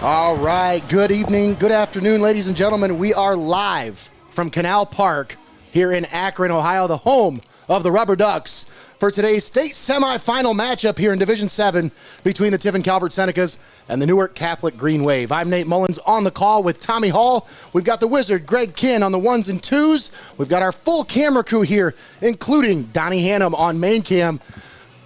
All right, good evening, good afternoon, ladies and gentlemen. We are live from Canal Park here in Akron, Ohio, the home of the Rubber Ducks, for today's state semifinal matchup here in Division VII between the Tiffin Calvert Senecas and the Newark Catholic Green Wave. I'm Nate Mullins on the call with Tommy Hall. We've got the Wizard, Greg Kinn, on the ones and twos. We've got our full camera crew here, including Donnie Hannum on main cam,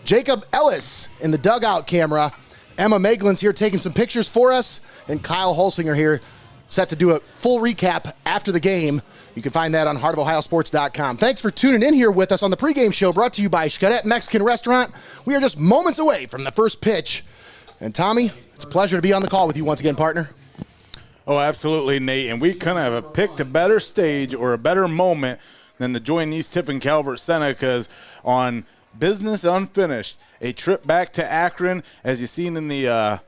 Jacob Ellis in the dugout camera, Emma Moeglin's here taking some pictures for us, and Kyle Holsinger here set to do a full recap after the game. You can find that on heartofohiosports.com. Thanks for tuning in here with us on the pregame show brought to you by XCARET Mexican Restaurant. We are just moments away from the first pitch. And Tommy, it's a pleasure to be on the call with you once again, partner. Oh, absolutely, Nate. And we couldn't have picked a better stage or a better moment than to join these Tiffin Calvert Senecas on Business Unfinished, a trip back to Akron, as you've seen in the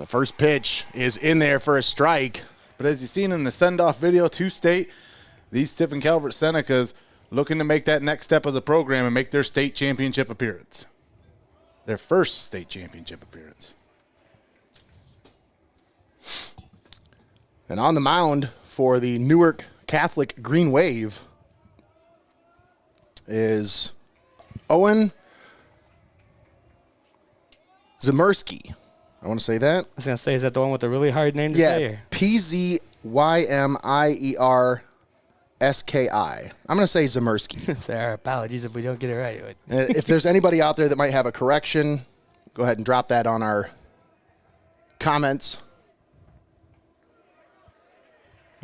first pitch is in there for a strike. But as you've seen in the send-off video to state, these Tiffin Calvert Senecas looking to make that next step of the program and make their state championship appearance. Their first state championship appearance. And on the mound for the Newark Catholic Green Wave is Owen Zemersky. I want to say that. I was going to say, is that the one with the really hard name to say? Yeah, P-Z-Y-M-I-E-R-S-K-I. I'm going to say Zemersky. So our apologies if we don't get it right. If there's anybody out there that might have a correction, go ahead and drop that on our comments.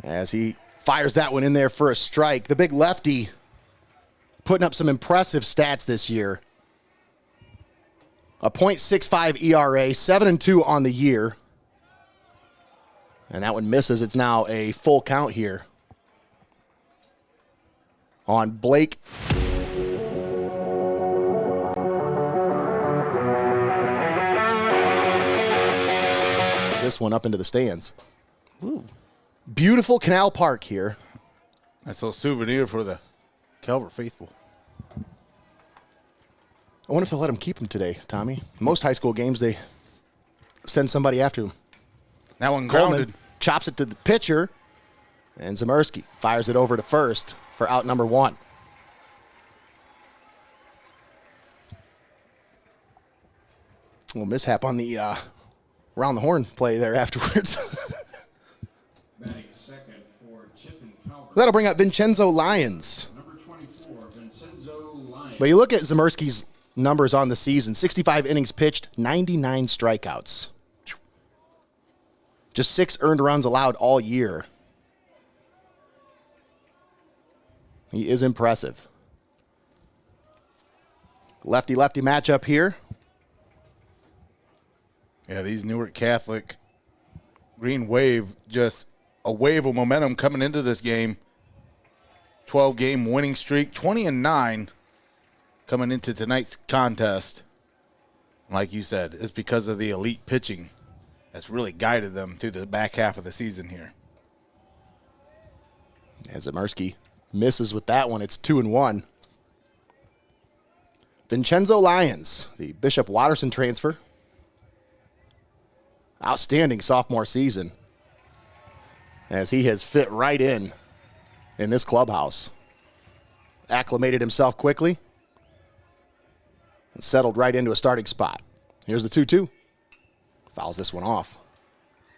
As he fires that one in there for a strike. The big lefty putting up some impressive stats this year. A .65 ERA, 7-2 on the year. And that one misses. It's now a full count here on Blake. This one up into the stands. Ooh. Beautiful Canal Park here. That's a souvenir for the Calvert faithful. I wonder if they'll let him keep him today, Tommy. Most high school games, they send somebody after him. That one grounded. Chops it to the pitcher, and Zemersky fires it over to first for out number one. A little mishap on the around the horn play there afterwards. Batting second for Tiffin Calvert. That'll bring out Vincenzo Lyons. Number 24, Vincenzo Lyons. But you look at Zemersky's numbers on the season: 65 innings pitched, 99 strikeouts. Just 6 earned runs allowed all year. He is impressive. Lefty-lefty matchup here. Yeah, these Newark Catholic Green Wave, just a wave of momentum coming into this game. 12-game winning streak, 20-9 coming into tonight's contest. Like you said, it's because of the elite pitching that's really guided them through the back half of the season here. As Zemersky misses with that one, it's 2-1. Vincenzo Lyons, the Bishop Watterson transfer. Outstanding sophomore season, as he has fit right in this clubhouse. Acclimated himself quickly and settled right into a starting spot. Here's the 2-2. Fouls this one off.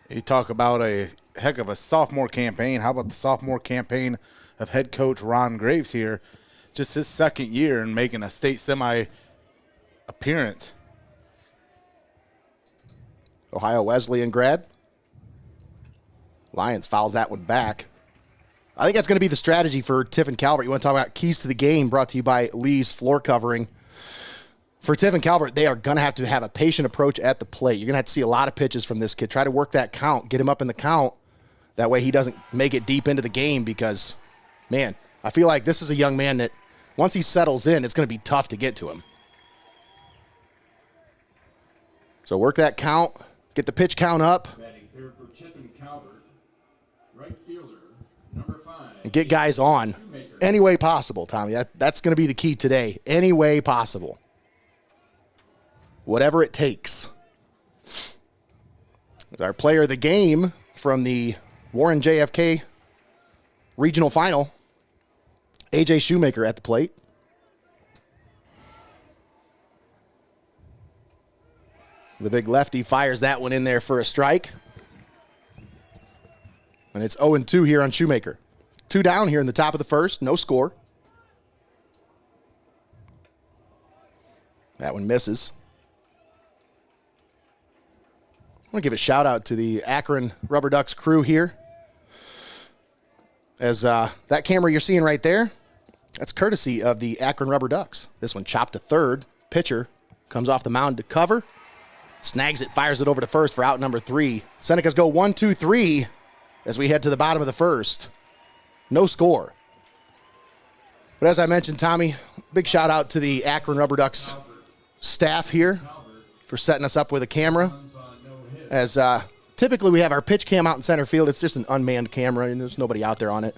You talk about a heck of a sophomore campaign. How about the sophomore campaign of head coach Ron Graves here? Just his second year and making a state semi appearance. Ohio Wesleyan grad. Lyons fouls that one back. I think that's going to be the strategy for Tiffin Calvert. You want to talk about keys to the game, brought to you by Lee's Floor Covering. For Tiffin Calvert, they are going to have a patient approach at the plate. You're going to have to see a lot of pitches from this kid. Try to work that count, get him up in the count. That way he doesn't make it deep into the game because, man, I feel like this is a young man that once he settles in, it's going to be tough to get to him. So work that count, get the pitch count up. Batting third for Tiffin Calvert, right fielder, number 5. And get guys on any way possible, Tommy. That's going to be the key today. Any way possible. Whatever it takes. Our player of the game from the Warren JFK regional final, AJ Shoemaker at the plate. The big lefty fires that one in there for a strike. And it's 0-2 here on Shoemaker. 2 down here in the top of the first, no score. That one misses. I want to give a shout out to the Akron Rubber Ducks crew here. As that camera you're seeing right there, that's courtesy of the Akron Rubber Ducks. This one chopped to third. Pitcher comes off the mound to cover. Snags it, fires it over to first for out number 3. Senecas go 1-2-3 as we head to the bottom of the first. No score. But as I mentioned, Tommy, big shout out to the Akron Rubber Ducks staff here for setting us up with a camera. As typically we have our pitch cam out in center field. It's just an unmanned camera, and there's nobody out there on it.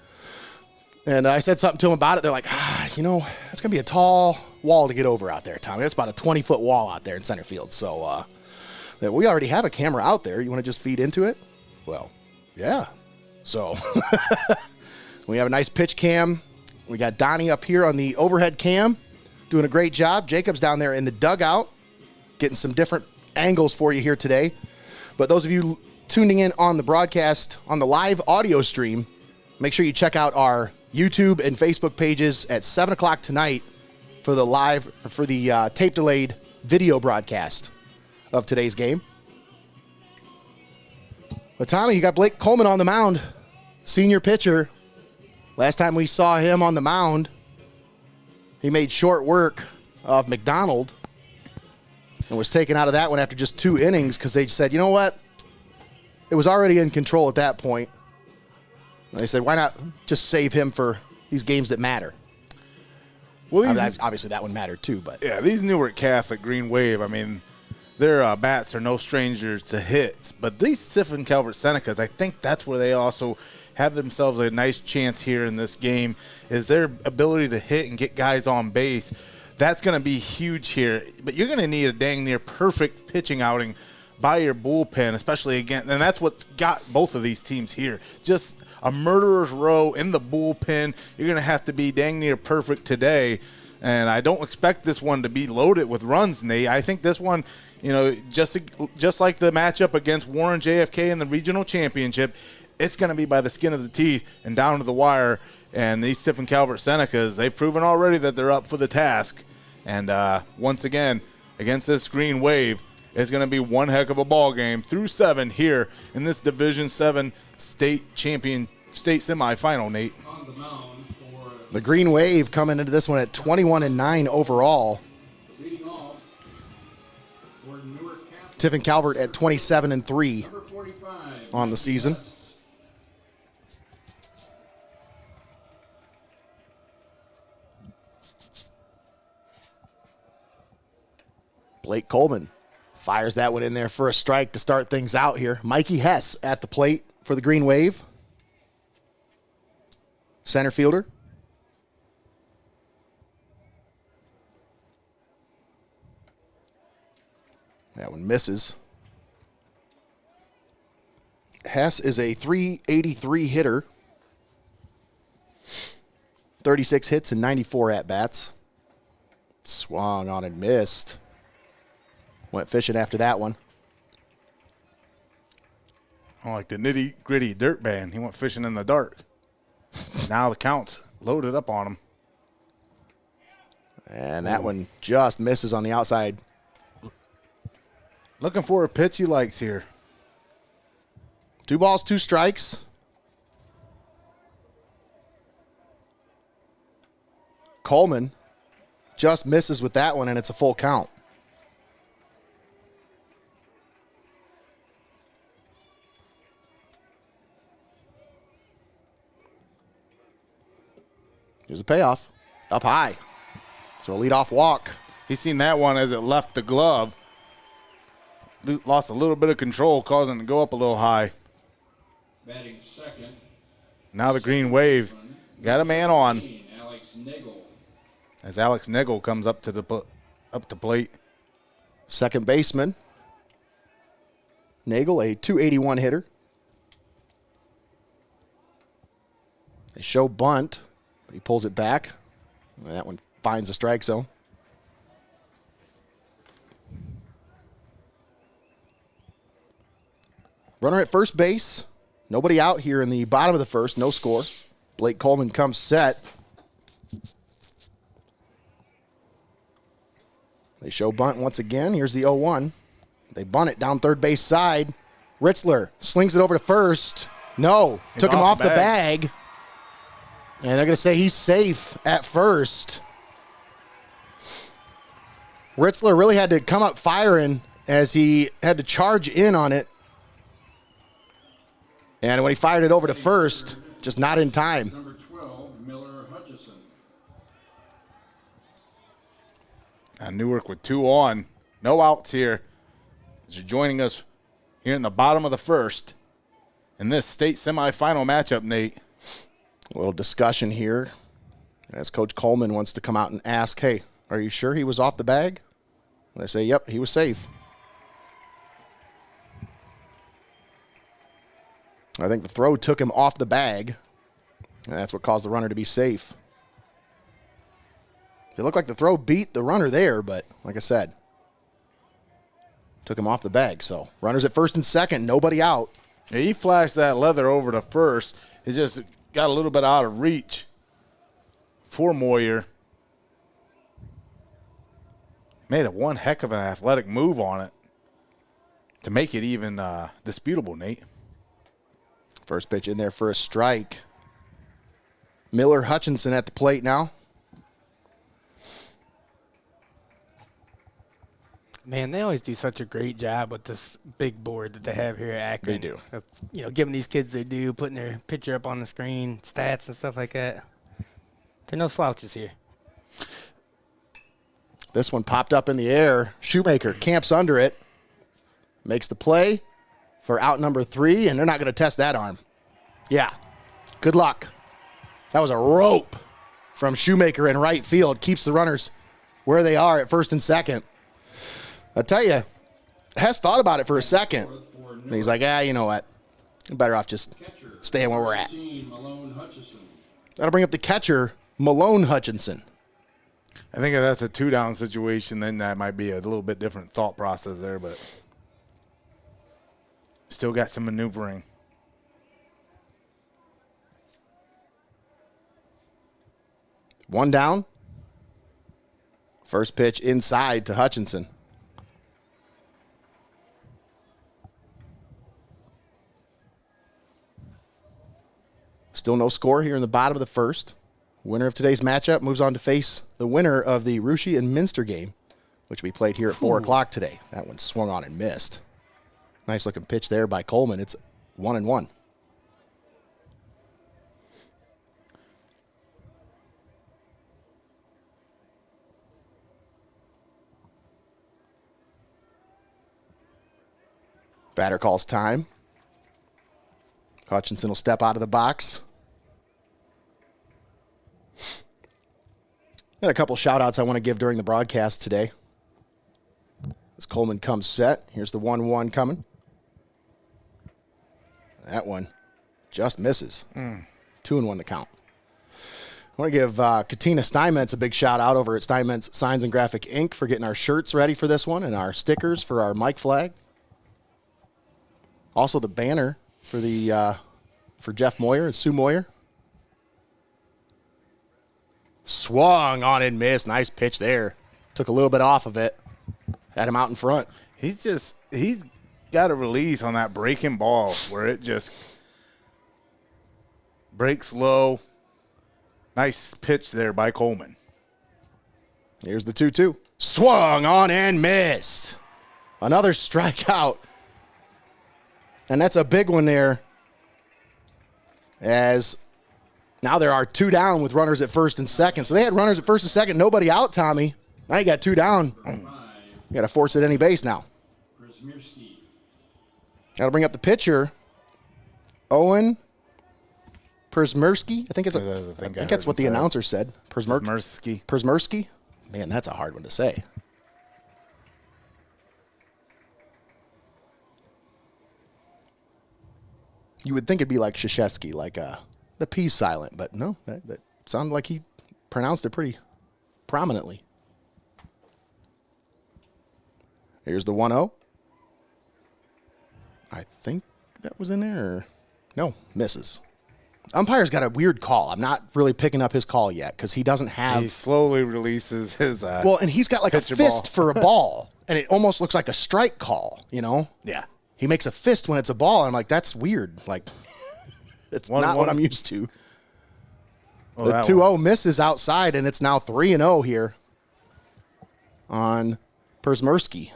And I said something to them about it. They're like, you know, it's going to be a tall wall to get over out there, Tommy. That's about a 20-foot wall out there in center field. So we already have a camera out there. You want to just feed into it? Well, yeah. So we have a nice pitch cam. We got Donnie up here on the overhead cam doing a great job. Jacob's down there in the dugout getting some different angles for you here today. But those of you tuning in on the broadcast, on the live audio stream, make sure you check out our YouTube and Facebook pages at 7 o'clock tonight for the tape-delayed video broadcast of today's game. But Tommy, you got Blake Coleman on the mound, senior pitcher. Last time we saw him on the mound, he made short work of McDonald and was taken out of that one after just 2 innings because they said, you know what? It was already in control at that point. And they said, why not just save him for these games that matter? Well, obviously that one mattered too, but yeah, these Newark Catholic Green Wave, I mean, their bats are no strangers to hits, but these Tiffin Calvert Senecas, I think that's where they also have themselves a nice chance here in this game, is their ability to hit and get guys on base. That's going to be huge here, but you're going to need a dang near perfect pitching outing by your bullpen, especially again, and that's what got both of these teams here. Just a murderer's row in the bullpen. You're going to have to be dang near perfect today, and I don't expect this one to be loaded with runs, Nate. I think this one, you know, just like the matchup against Warren JFK in the regional championship, it's going to be by the skin of the teeth and down to the wire. And these Tiffin Calvert Senecas, they've proven already that they're up for the task. And once again, against this Green Wave, it's going to be one heck of a ball game through 7 here in this Division 7 state semifinal, Nate. The Green Wave coming into this one at 21-9 overall. Tiffin Calvert at 27-3 on the season. Blake Coleman fires that one in there for a strike to start things out here. Mikey Hess at the plate for the Green Wave. Center fielder. That one misses. Hess is a .383 hitter. 36 hits and 94 at-bats. Swung on and missed. Went fishing after that one. Oh, like the nitty-gritty dirt band. He went fishing in the dark. Now the count's loaded up on him. And that one just misses on the outside. Looking for a pitch he likes here. 2 balls, 2 strikes. Coleman just misses with that one, and it's a full count. Here's a payoff. Up high. So a leadoff walk. He's seen that one as it left the glove. Lost a little bit of control, causing it to go up a little high. Batting second. Now the Green Wave got a man on. Alex Niggle. As Alex Niggle comes up to plate. Second baseman. Nagel, a .281 hitter. They show bunt, but he pulls it back. That one finds the strike zone. Runner at first base. Nobody out here in the bottom of the first. No score. Blake Coleman comes set. They show bunt once again. Here's the 0-1. They bunt it down third base side. Ritzler slings it over to first. No. Took him off the bag. And they're going to say he's safe at first. Ritzler really had to come up firing as he had to charge in on it. And when he fired it over to first, just not in time. Number 12, Miller Hutchison. And Newark with 2 on. No outs here. As you're joining us here in the bottom of the first in this state semifinal matchup, Nate. A little discussion here as Coach Coleman wants to come out and ask, hey, are you sure he was off the bag? And they say, yep, he was safe. I think the throw took him off the bag, and that's what caused the runner to be safe. It looked like the throw beat the runner there, but like I said, took him off the bag. So runners at first and second, nobody out. Yeah, he flashed that leather over to first. It just got a little bit out of reach for Moyer. Made one heck of an athletic move on it to make it even disputable, Nate. First pitch in there for a strike. Miller Hutchinson at the plate now. Man, they always do such a great job with this big board that they have here at Akron. They do. Of, giving these kids their due, putting their picture up on the screen, stats and stuff like that. There are no slouches here. This one popped up in the air. Shoemaker camps under it. Makes the play for out number 3, and they're not going to test that arm. Yeah, good luck. That was a rope from Shoemaker in right field. Keeps the runners where they are at first and second. I tell you, Hess thought about it for a second. And he's like, you know what? I'm better off just staying where we're at. That'll bring up the catcher, Malone Hutchinson. I think if that's a 2-down situation, then that might be a little bit different thought process there, but still got some maneuvering. One down. First pitch inside to Hutchinson. Still no score here in the bottom of the first. Winner of today's matchup moves on to face the winner of the Russia and Minster game, which will be played here at 4 o'clock today. That one swung on and missed. Nice looking pitch there by Coleman. It's 1-1. Batter calls time. Hutchinson will step out of the box. Got a couple shout-outs I want to give during the broadcast today. As Coleman comes set, here's the 1-1 coming. That one just misses. 2-1 the count. I want to give Katina STEINMETZ a big shout-out over at STEINMETZ Signs and Graphic Inc. for getting our shirts ready for this one and our stickers for our mic flag. Also the banner for the for Jeff Moyer and Sue Moyer. Swung on and missed. Nice pitch there. Took a little bit off of it. Had him out in front. He's got a release on that breaking ball where it just breaks low. Nice pitch there by Coleman. Here's the 2-2. Swung on and missed. Another strikeout. And that's a big one there. As now there are 2 down with runners at first and second. So they had runners at first and second, nobody out, Tommy. Now you got 2 down. You got to force at any base now. Got to bring up the pitcher, Owen Przmierski. I think that's what the announcer said. Przmierski. Man, that's a hard one to say. You would think it'd be like Krzyzewski, like the P silent, but no, that sounded like he pronounced it pretty prominently. Here's the 1-0. I think that was in there. Or no, misses. Umpire's got a weird call. I'm not really picking up his call yet because he doesn't have. He slowly releases his. Well, and he's got like a fist for a ball, and it almost looks like a strike call. You know? Yeah. He makes a fist when it's a ball. And I'm like, that's weird. Like, it's not what I'm used to. Oh, the 2-0 misses outside, and it's now 3-0 here on Przmierski.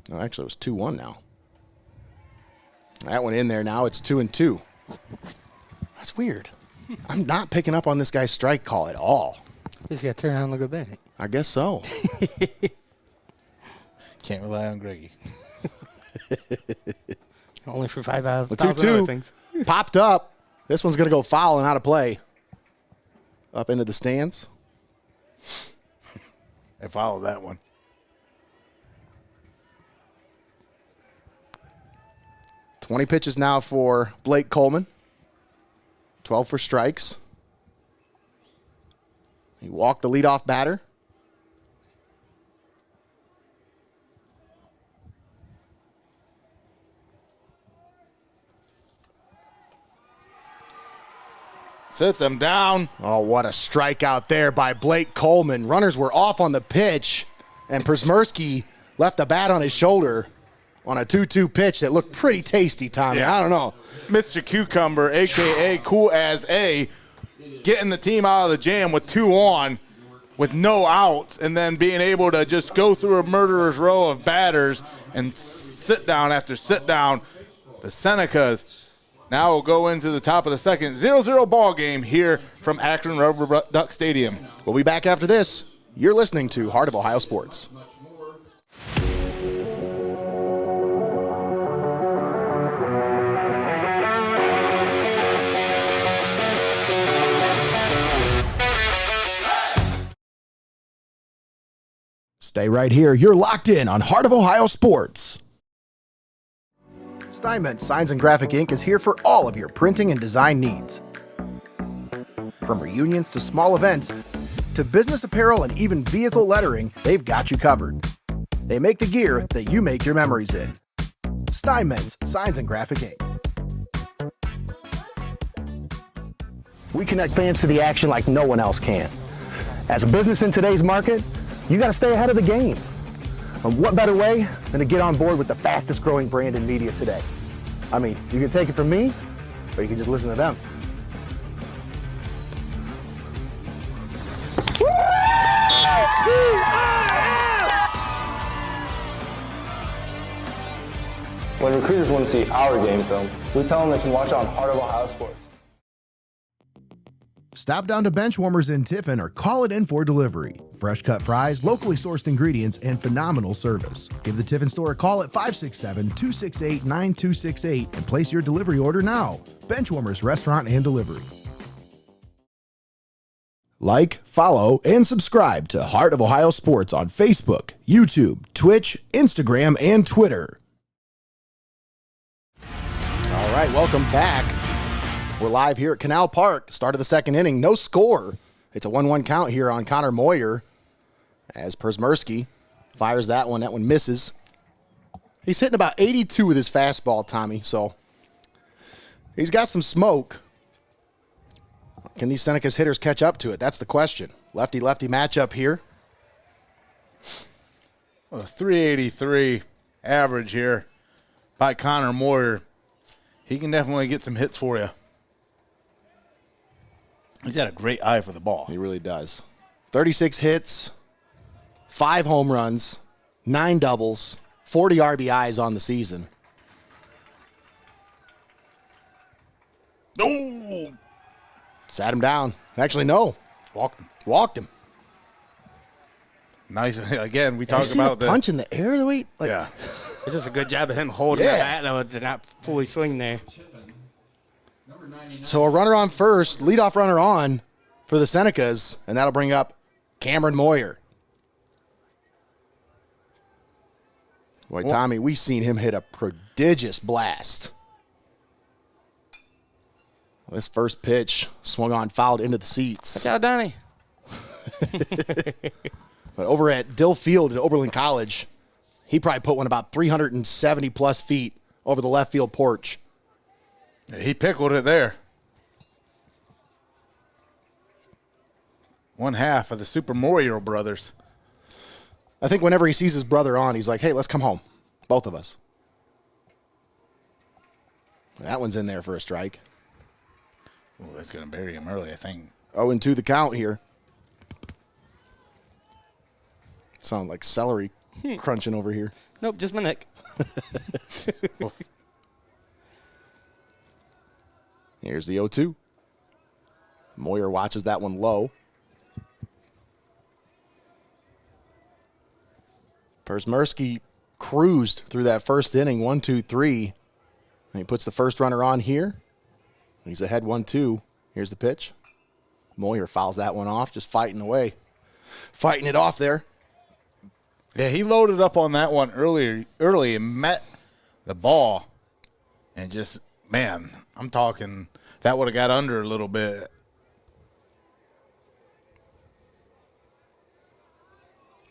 No, actually, it was 2-1 now. That one in there now. It's 2-2. That's weird. I'm not picking up on this guy's strike call at all. Just got to turn around and look at back. I guess so. Can't rely on Greggy. Only for 5 out of The 1,000 other 2-2 things. popped up. This one's going to go foul and out of play. Up into the stands. I followed that one. Twenty pitches now for Blake Coleman. 12 for strikes. He walked the leadoff batter. Sits him down. Oh, what a strikeout there by Blake Coleman. Runners were off on the pitch, and Przmierski left the bat on his shoulder on a 2-2 pitch that looked pretty tasty, Tommy. Yeah. I don't know. Mr. Cucumber, a.k.a. Cool as A, getting the team out of the jam with 2 on, with no outs, and then being able to just go through a murderer's row of batters and sit down after sit down. The Senecas now will go into the top of the second. 0-0 ball game here from Akron Rubber Duck Stadium. We'll be back after this. You're listening to Heart of Ohio Sports. Stay right here. You're locked in on Heart of Ohio Sports. STEINMETZ Signs and Graphic Ink is here for all of your printing and design needs. From reunions to small events, to business apparel and even vehicle lettering, they've got you covered. They make the gear that you make your memories in. STEINMETZ Signs and Graphic Ink. We connect fans to the action like no one else can. As a business in today's market, you got to stay ahead of the game. And what better way than to get on board with the fastest growing brand in media today? I mean, you can take it from me, or you can just listen to them. When recruiters want to see our game film, we tell them they can watch it on Heart of Ohio Sports. Stop down to Benchwarmers in Tiffin or call it in for delivery. Fresh cut fries, locally sourced ingredients, and phenomenal service. Give the Tiffin store a call at 567-268-9268 and place your delivery order now. Benchwarmers Restaurant and Delivery. Like, follow, and subscribe to Heart of Ohio Sports on Facebook, YouTube, Twitch, Instagram, and Twitter. All right, welcome back. We're live here at Canal Park. Start of the second inning. No score. It's a 1-1 count here on Connor Moyer as Przmierski fires that one. That one misses. He's hitting about 82 with his fastball, Tommy, so he's got some smoke. Can these Senecas hitters catch up to it? That's the question. Lefty-lefty matchup here. Well, a 383 average here by Connor Moyer. He can definitely get some hits for you. He's got a great eye for the ball. He really does. 36 hits, 5 home runs, 9 doubles, 40 RBIs on the season. Oh! Sat him down. Actually, no. Walked him. Nice. Again, we Did you talked see about the punch in the air the way? Like, Yeah. It's just a good job of him holding Yeah. the bat, though, to not fully swing there. Number 99. So a runner on first, leadoff runner on for the Senecas, and that'll bring up Cameron Moyer. Boy, Tommy, we've seen him hit a prodigious blast. This first pitch swung on, fouled into the seats. Watch out, Donnie. But over at Dill Field at Oberlin College, he probably put one about 370-plus feet over the left field porch. He pickled it there. One half of the Super Mario Brothers. I think whenever he sees his brother on, he's like, hey, let's come home. Both of us. That one's in there for a strike. Oh, that's going to bury him early, I think. 0-2 the count here. Sound like celery crunching over here. Nope, just my neck. Here's the 0-2. Moyer watches that one low. Persmersky cruised through that first inning, 1-2-3. And he puts the first runner on here. He's ahead 1-2. Here's the pitch. Moyer fouls that one off, just fighting away. Fighting it off there. Yeah, he loaded up on that one early and met the ball. And just, man, I'm talking, that would have got under a little bit.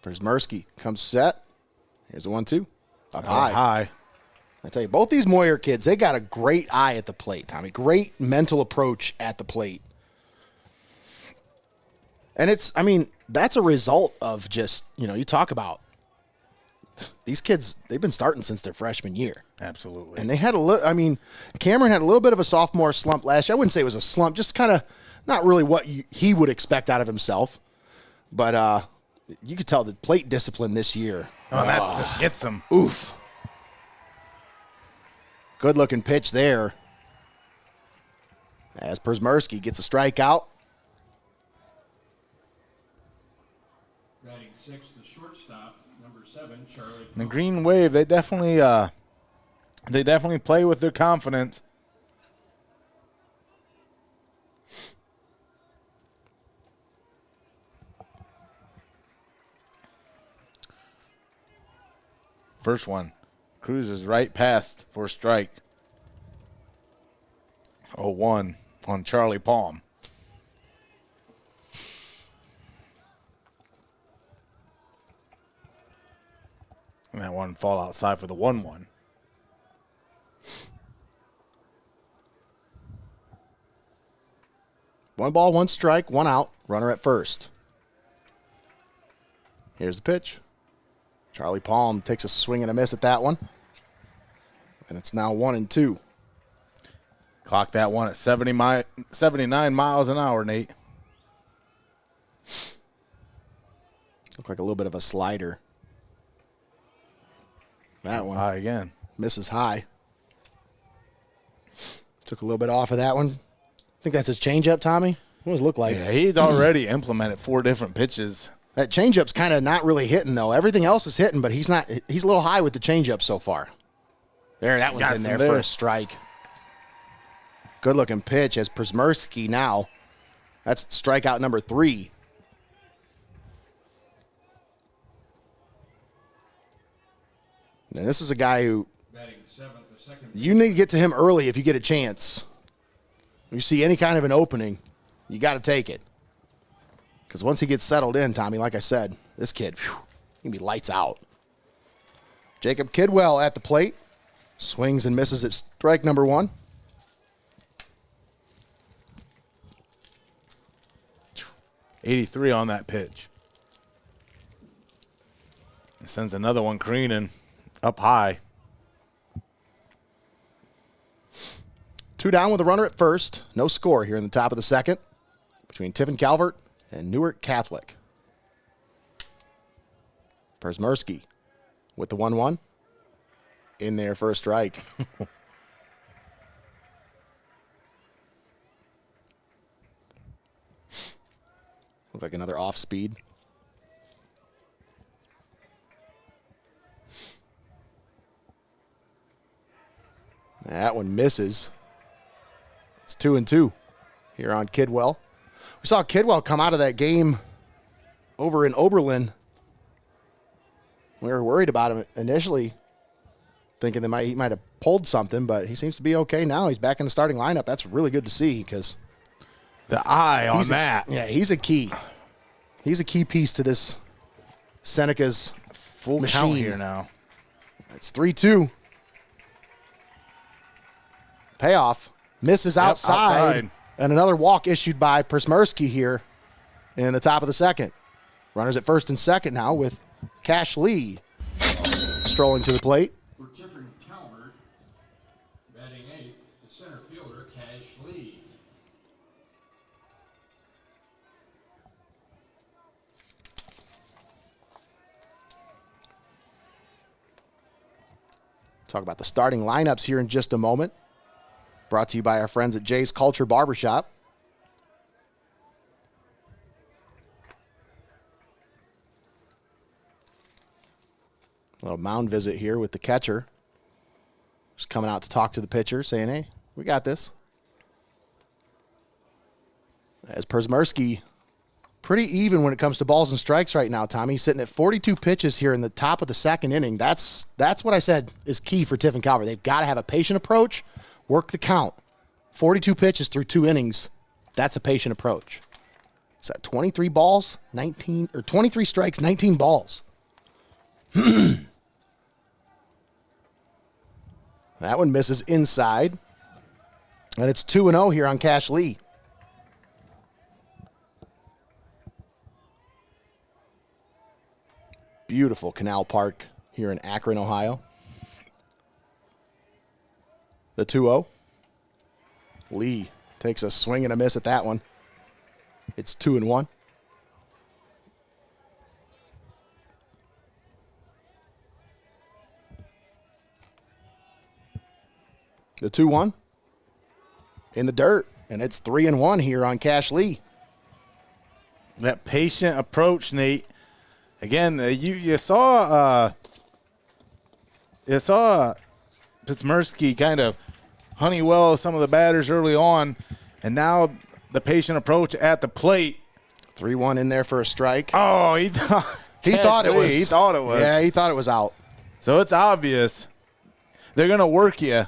Persmersky comes set. Here's a 1-2. Up high. High. I tell you, both these Moyer kids, they got a great eye at the plate, Tommy. Great mental approach at the plate. And it's, I mean, that's a result of just, you talk about these kids, they've been starting since their freshman year. Absolutely. And they had Cameron had a little bit of a sophomore slump last year. I wouldn't say it was a slump, just kind of not really what he would expect out of himself. But you could tell the plate discipline this year. Oh, that gets him. Oof. Good-looking pitch there. As Persmersky gets a strikeout. Batting 6, the shortstop, number 7, Charlie. The Green Wave, they definitely play with their confidence. First one, cruises right past for a strike. 0-1 on Charlie Palm. And that one fall outside for the 1-1. One ball, one strike, one out. Runner at first. Here's the pitch. Charlie Palm takes a swing and a miss at that one. And it's now 1-2. Clock that one at 79 miles an hour, Nate. Looked like a little bit of a slider. That one High again. misses high. Took a little bit off of that one. I think that's his changeup, Tommy. What does it look like? Yeah, he's already implemented 4 different pitches. That changeup's kind of not really hitting, though. Everything else is hitting, but he's not. He's a little high with the changeup so far. There, that one's Got in some there there. for a strike. Good-looking pitch as Persmersky now. That's strikeout number 3. And this is a guy who Batting 7th, the second. you need to get to him early if you get a chance. If you see any kind of an opening, you got to take it. Because once he gets settled in, Tommy, like I said, this kid, he can be lights out. Jacob Kidwell at the plate. Swings and misses at strike number 1. .83 on that pitch. And sends another one careening up high. 2 down with a runner at first. No score here in the top of the second between Tiffin Calvert and Newark Catholic. Persmersky with the 1-1. In there for a strike. Look like another off speed. That one misses. It's 2-2 here on Kidwell. We saw Kidwell come out of that game over in Oberlin. We were worried about him initially, thinking that he might have pulled something, but he seems to be okay now. He's back in the starting lineup. That's really good to see because the eye on that. He's a key. He's a key piece to this Senecas full machine count here now. It's 3-2. Payoff. Misses outside. And another walk issued by Persmersky here in the top of the second. Runners at first and second now with Cash Lee strolling to the plate. For Tiffin Calvert, batting eighth, the center fielder, Cash Lee. Talk about the starting lineups here in just a moment. Brought to you by our friends at Jay's Culture Barbershop. A little mound visit here with the catcher. Just coming out to talk to the pitcher, saying, hey, we got this. As Persmersky, pretty even when it comes to balls and strikes right now, Tommy. He's sitting at 42 pitches here in the top of the second inning. That's what I said is key for Tiffin Calvert. They've got to have a patient approach, work the count. 42 pitches through 2 innings. That's a patient approach. Is that 23 balls, 23 strikes, 19 balls? That one misses inside. And it's 2-0 here on Cash Lee. Beautiful Canal Park here in Akron, Ohio. The 2-0. Lee takes a swing and a miss at that one. It's 2-1. The 2-1 in the dirt, and it's 3-1 here on Cash Lee. That patient approach, Nate. Again, you saw Persmersky kind of Honeywell some of the batters early on, and now the patient approach at the plate. 3-1 in there for a strike. Oh, he thought it was. He thought it was. Yeah, he thought it was out. So it's obvious. They're going to work you.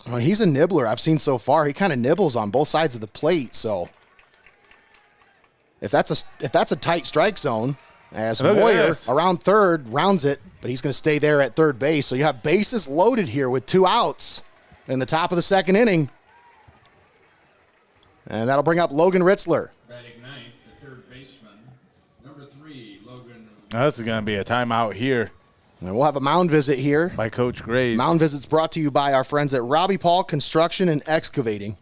Well, he's a nibbler I've seen so far. He kind of nibbles on both sides of the plate, so if that's a tight strike zone, as Moyer around third rounds it, but he's going to stay there at third base. So you have bases loaded here with 2 outs in the top of the second inning. And that'll bring up Logan Ritzler. Batting ninth, the third baseman, number 3, Logan. This is going to be a timeout here. And we'll have a mound visit here by Coach Graves. Mound visit's brought to you by our friends at Robbie Paul Construction and Excavating.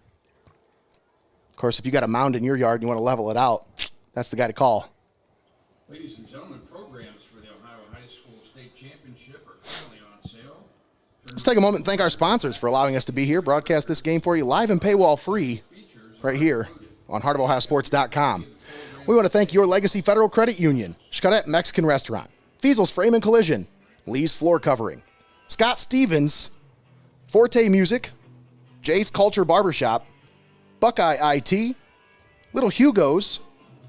Of course, if you got a mound in your yard and you want to level it out, that's the guy to call. Ladies and gentlemen, programs for the Ohio High School State Championship are currently on sale. Let's take a moment and thank our sponsors for allowing us to be here, broadcast this game for you live and paywall free right here on heartofohiosports.com. We want to thank your Legacy Federal Credit Union, XCARET Mexican Restaurant, FEASEL'S Frame and Collision, Lee's Floor Covering, Scott Stevens, Forte Music, Jay's Culture Barbershop, Buckeye IT, Little Hugo's,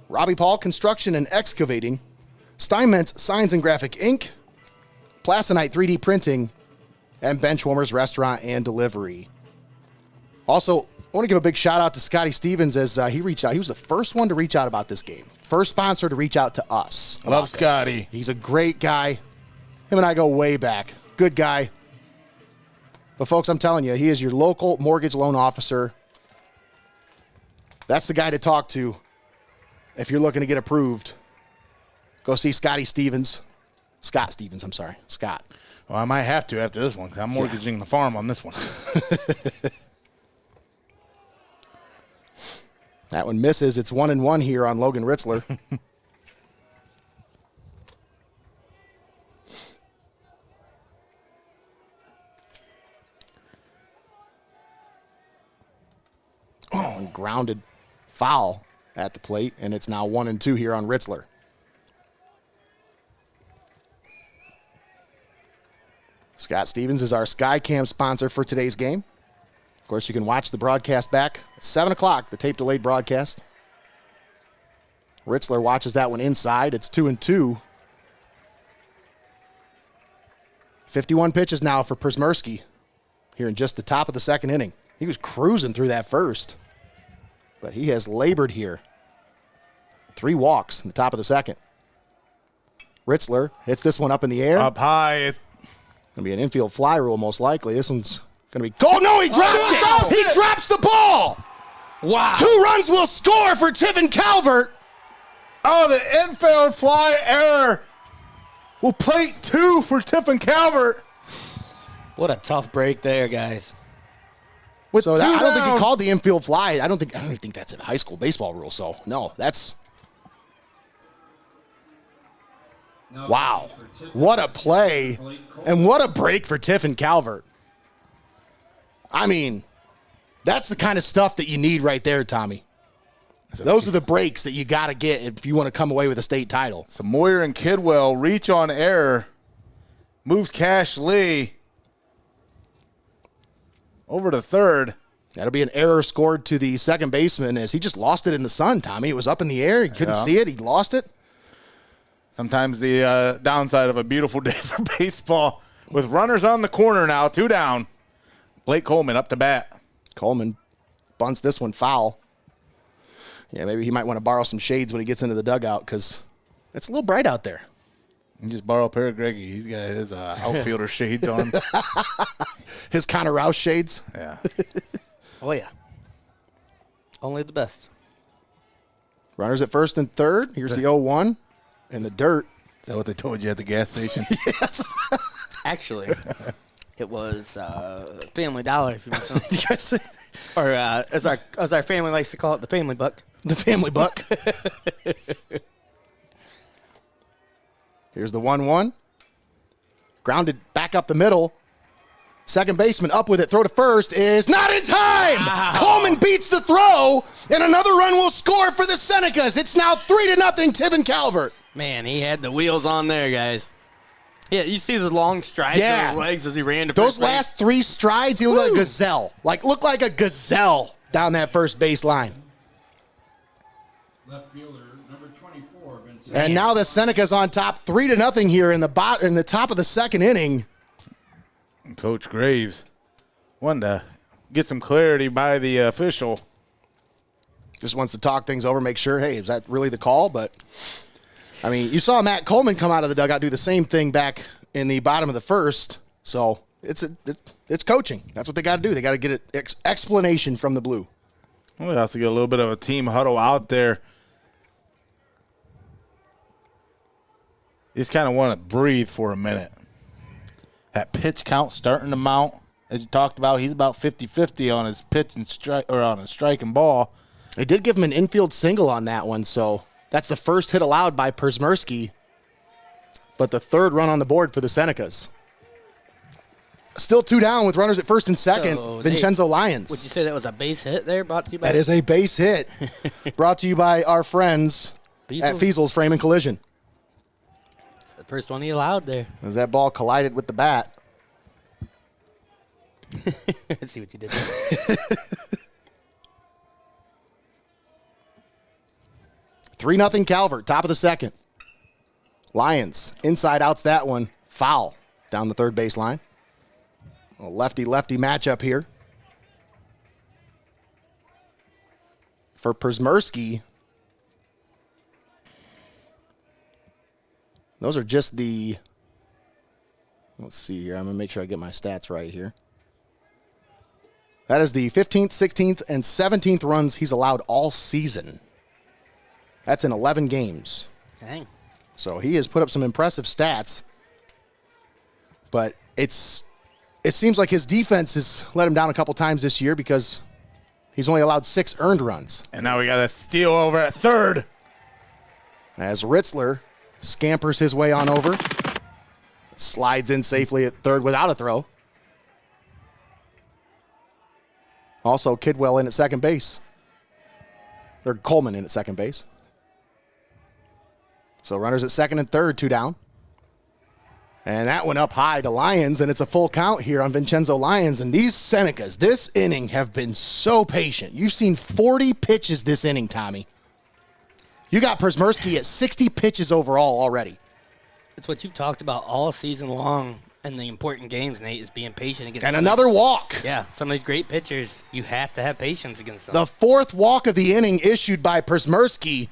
Robbie Paul Construction and Excavating, STEINMETZ Signs and Graphic Ink, PLASONITE 3D Printing, and Benchwarmers Restaurant and Delivery. Also, I want to give a big shout out to Scotty Stevens as he reached out. He was the first one to reach out about this game. First sponsor to reach out to us. Love Scotty. He's a great guy. Him and I go way back. Good guy. But folks, I'm telling you, he is your local mortgage loan officer. That's the guy to talk to if you're looking to get approved. Go see Scotty Stevens. Scott Stevens, I'm sorry. Scott. Well, I might have to after this one because I'm mortgaging the farm on this one. That one misses. It's 1-1 here on Logan Ritzler. Grounded foul at the plate, and it's now 1-2 here on Ritzler. Scott Stevens is our SkyCam sponsor for today's game. Of course, you can watch the broadcast back at 7 o'clock, the tape-delayed broadcast. Ritzler watches that one inside. It's 2-2. 51 pitches now for Przmierski here in just the top of the second inning. He was cruising through that first, but he has labored here. 3 walks in the top of the second. Ritzler hits this one up in the air. Up high. It's going to be an infield fly rule most likely. This one's going to be goal. No, he dropped it. He drops the ball. Wow. 2 runs will score for Tiffin Calvert. Oh, the infield fly error. Well, plate 2 for Tiffin Calvert. What a tough break there, guys. So I don't think he down. called the infield fly. I don't even think that's a high school baseball rule. So no, that's wow. What a play and what a break for Tiffin Calvert. I mean, that's the kind of stuff that you need right there, Tommy. Those are the breaks that you got to get if you want to come away with a state title. So Moyer and Kidwell reach on error. Moves Cash Lee over to third. That'll be an error scored to the second baseman as he just lost it in the sun, Tommy. It was up in the air. He couldn't see it. He lost it. Sometimes the downside of a beautiful day for baseball. With runners on the corner now, 2 down. Blake Coleman up to bat. Coleman bunts this one foul. Yeah, maybe he might want to borrow some shades when he gets into the dugout because it's a little bright out there. You just borrow a pair of Greggy. He's got his outfielder shades on. His Connor Rouse shades. Yeah. Oh, yeah. Only the best. Runners at first and third. Here's the 0-1 in the dirt. Is that what they told you at the gas station? Yes. Actually, it was Family Dollar, if you want to know. Yes. Or as our family likes to call it, the Family Buck. The family buck. Here's the 1-1. Grounded back up the middle. Second baseman up with it. Throw to first is not in time. Wow. Coleman beats the throw, and another run will score for the Senecas. It's now 3-0 Tiffin Calvert. Man, he had the wheels on there, guys. Yeah, you see the long strides on his legs as he ran to those first base. last 3 strides, he looked like a gazelle. Looked like a gazelle down that first base line. Left fielder, number 24, Vincent. And now the Senecas on top, 3-0 here in the top of the second inning. Coach Graves wanted to get some clarity by the official. Just wants to talk things over, make sure, hey, is that really the call? But, I mean, you saw Matt Coleman come out of the dugout, do the same thing back in the bottom of the first. So it's coaching. That's what they got to do. They got to get an explanation from the blue. We also get a little bit of a team huddle out there. You just kind of want to breathe for a minute. That pitch count starting to mount. As you talked about, he's about 50-50 on his pitch and strike, or on his strike and ball. They did give him an infield single on that one, so that's the first hit allowed by Przmierski, but the third run on the board for the Senecas. Still 2 down with runners at first and second. So Vincenzo Lyons. Would you say that was a base hit there brought to you by? That is a base hit brought to you by our friends FEASEL'S? at FEASEL'S Frame and Collision. It's the first one he allowed there. As that ball collided with the bat. Let's see what you did there. 3-0 Calvert, top of the second. Lions, inside outs that one. Foul down the third base line. A lefty-lefty matchup here. For Przmierski, those are just the, let's see here. I'm going to make sure I get my stats right here. That is the 15th, 16th, and 17th runs he's allowed all season. That's in 11 games. Dang. So he has put up some impressive stats. But it seems like his defense has let him down a couple times this year because he's only allowed 6 earned runs. And now we got a steal over at third. As Ritzler scampers his way on over. Slides in safely at third without a throw. Also, Kidwell in at second base. Or Coleman in at second base. So runners at second and third, 2 down. And that went up high to Lyons, and it's a full count here on Vincenzo Lyons. And these Senecas, this inning, have been so patient. You've seen 40 pitches this inning, Tommy. You got Przmierski at 60 pitches overall already. It's what you've talked about all season long in the important games, Nate, is being patient against And another walk. Yeah, some of these great pitchers, you have to have patience against them. The fourth walk of the inning issued by Przmierski.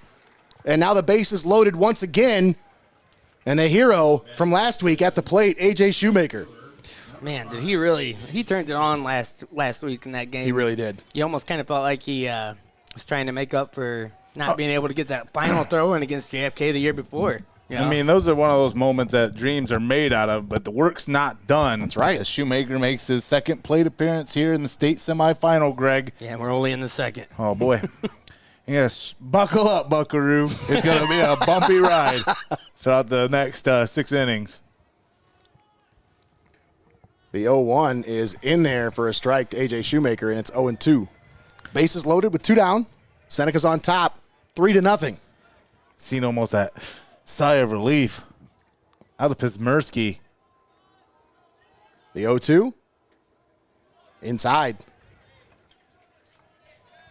And now the base is loaded once again. And the hero from last week at the plate, A.J. Shoemaker. Man, did he really? He turned it on last week in that game. He really did. You almost kind of felt like he was trying to make up for not being able to get that final throw in against JFK the year before. You know? I mean, those are one of those moments that dreams are made out of, but the work's not done. That's right. As Shoemaker makes his second plate appearance here in the state semifinal, Greg. Yeah, we're only in the second. Oh, boy. Yes, buckle up, Buckaroo. It's going to be a bumpy ride throughout the next 6 innings. The 0-1 is in there for a strike to A.J. Shoemaker, and it's 0-2. Bases loaded with 2 down. Seneca's on top, 3-0. Seen almost that sigh of relief out of Przmierski. The 0-2, inside.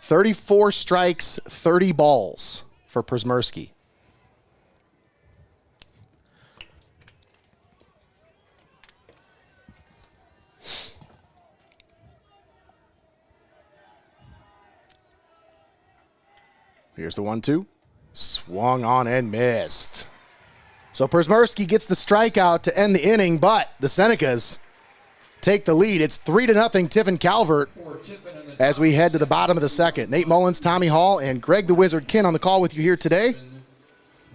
34 strikes, 30 balls for Przmierski. Here's the 1-2. Swung on and missed. So Przmierski gets the strikeout to end the inning, but the Senecas take the lead. It's 3-0 Tiffin Calvert as we head to the bottom of the second. Nate Mullins, Tommy Hall, and Greg the Wizard Kinn on the call with you here today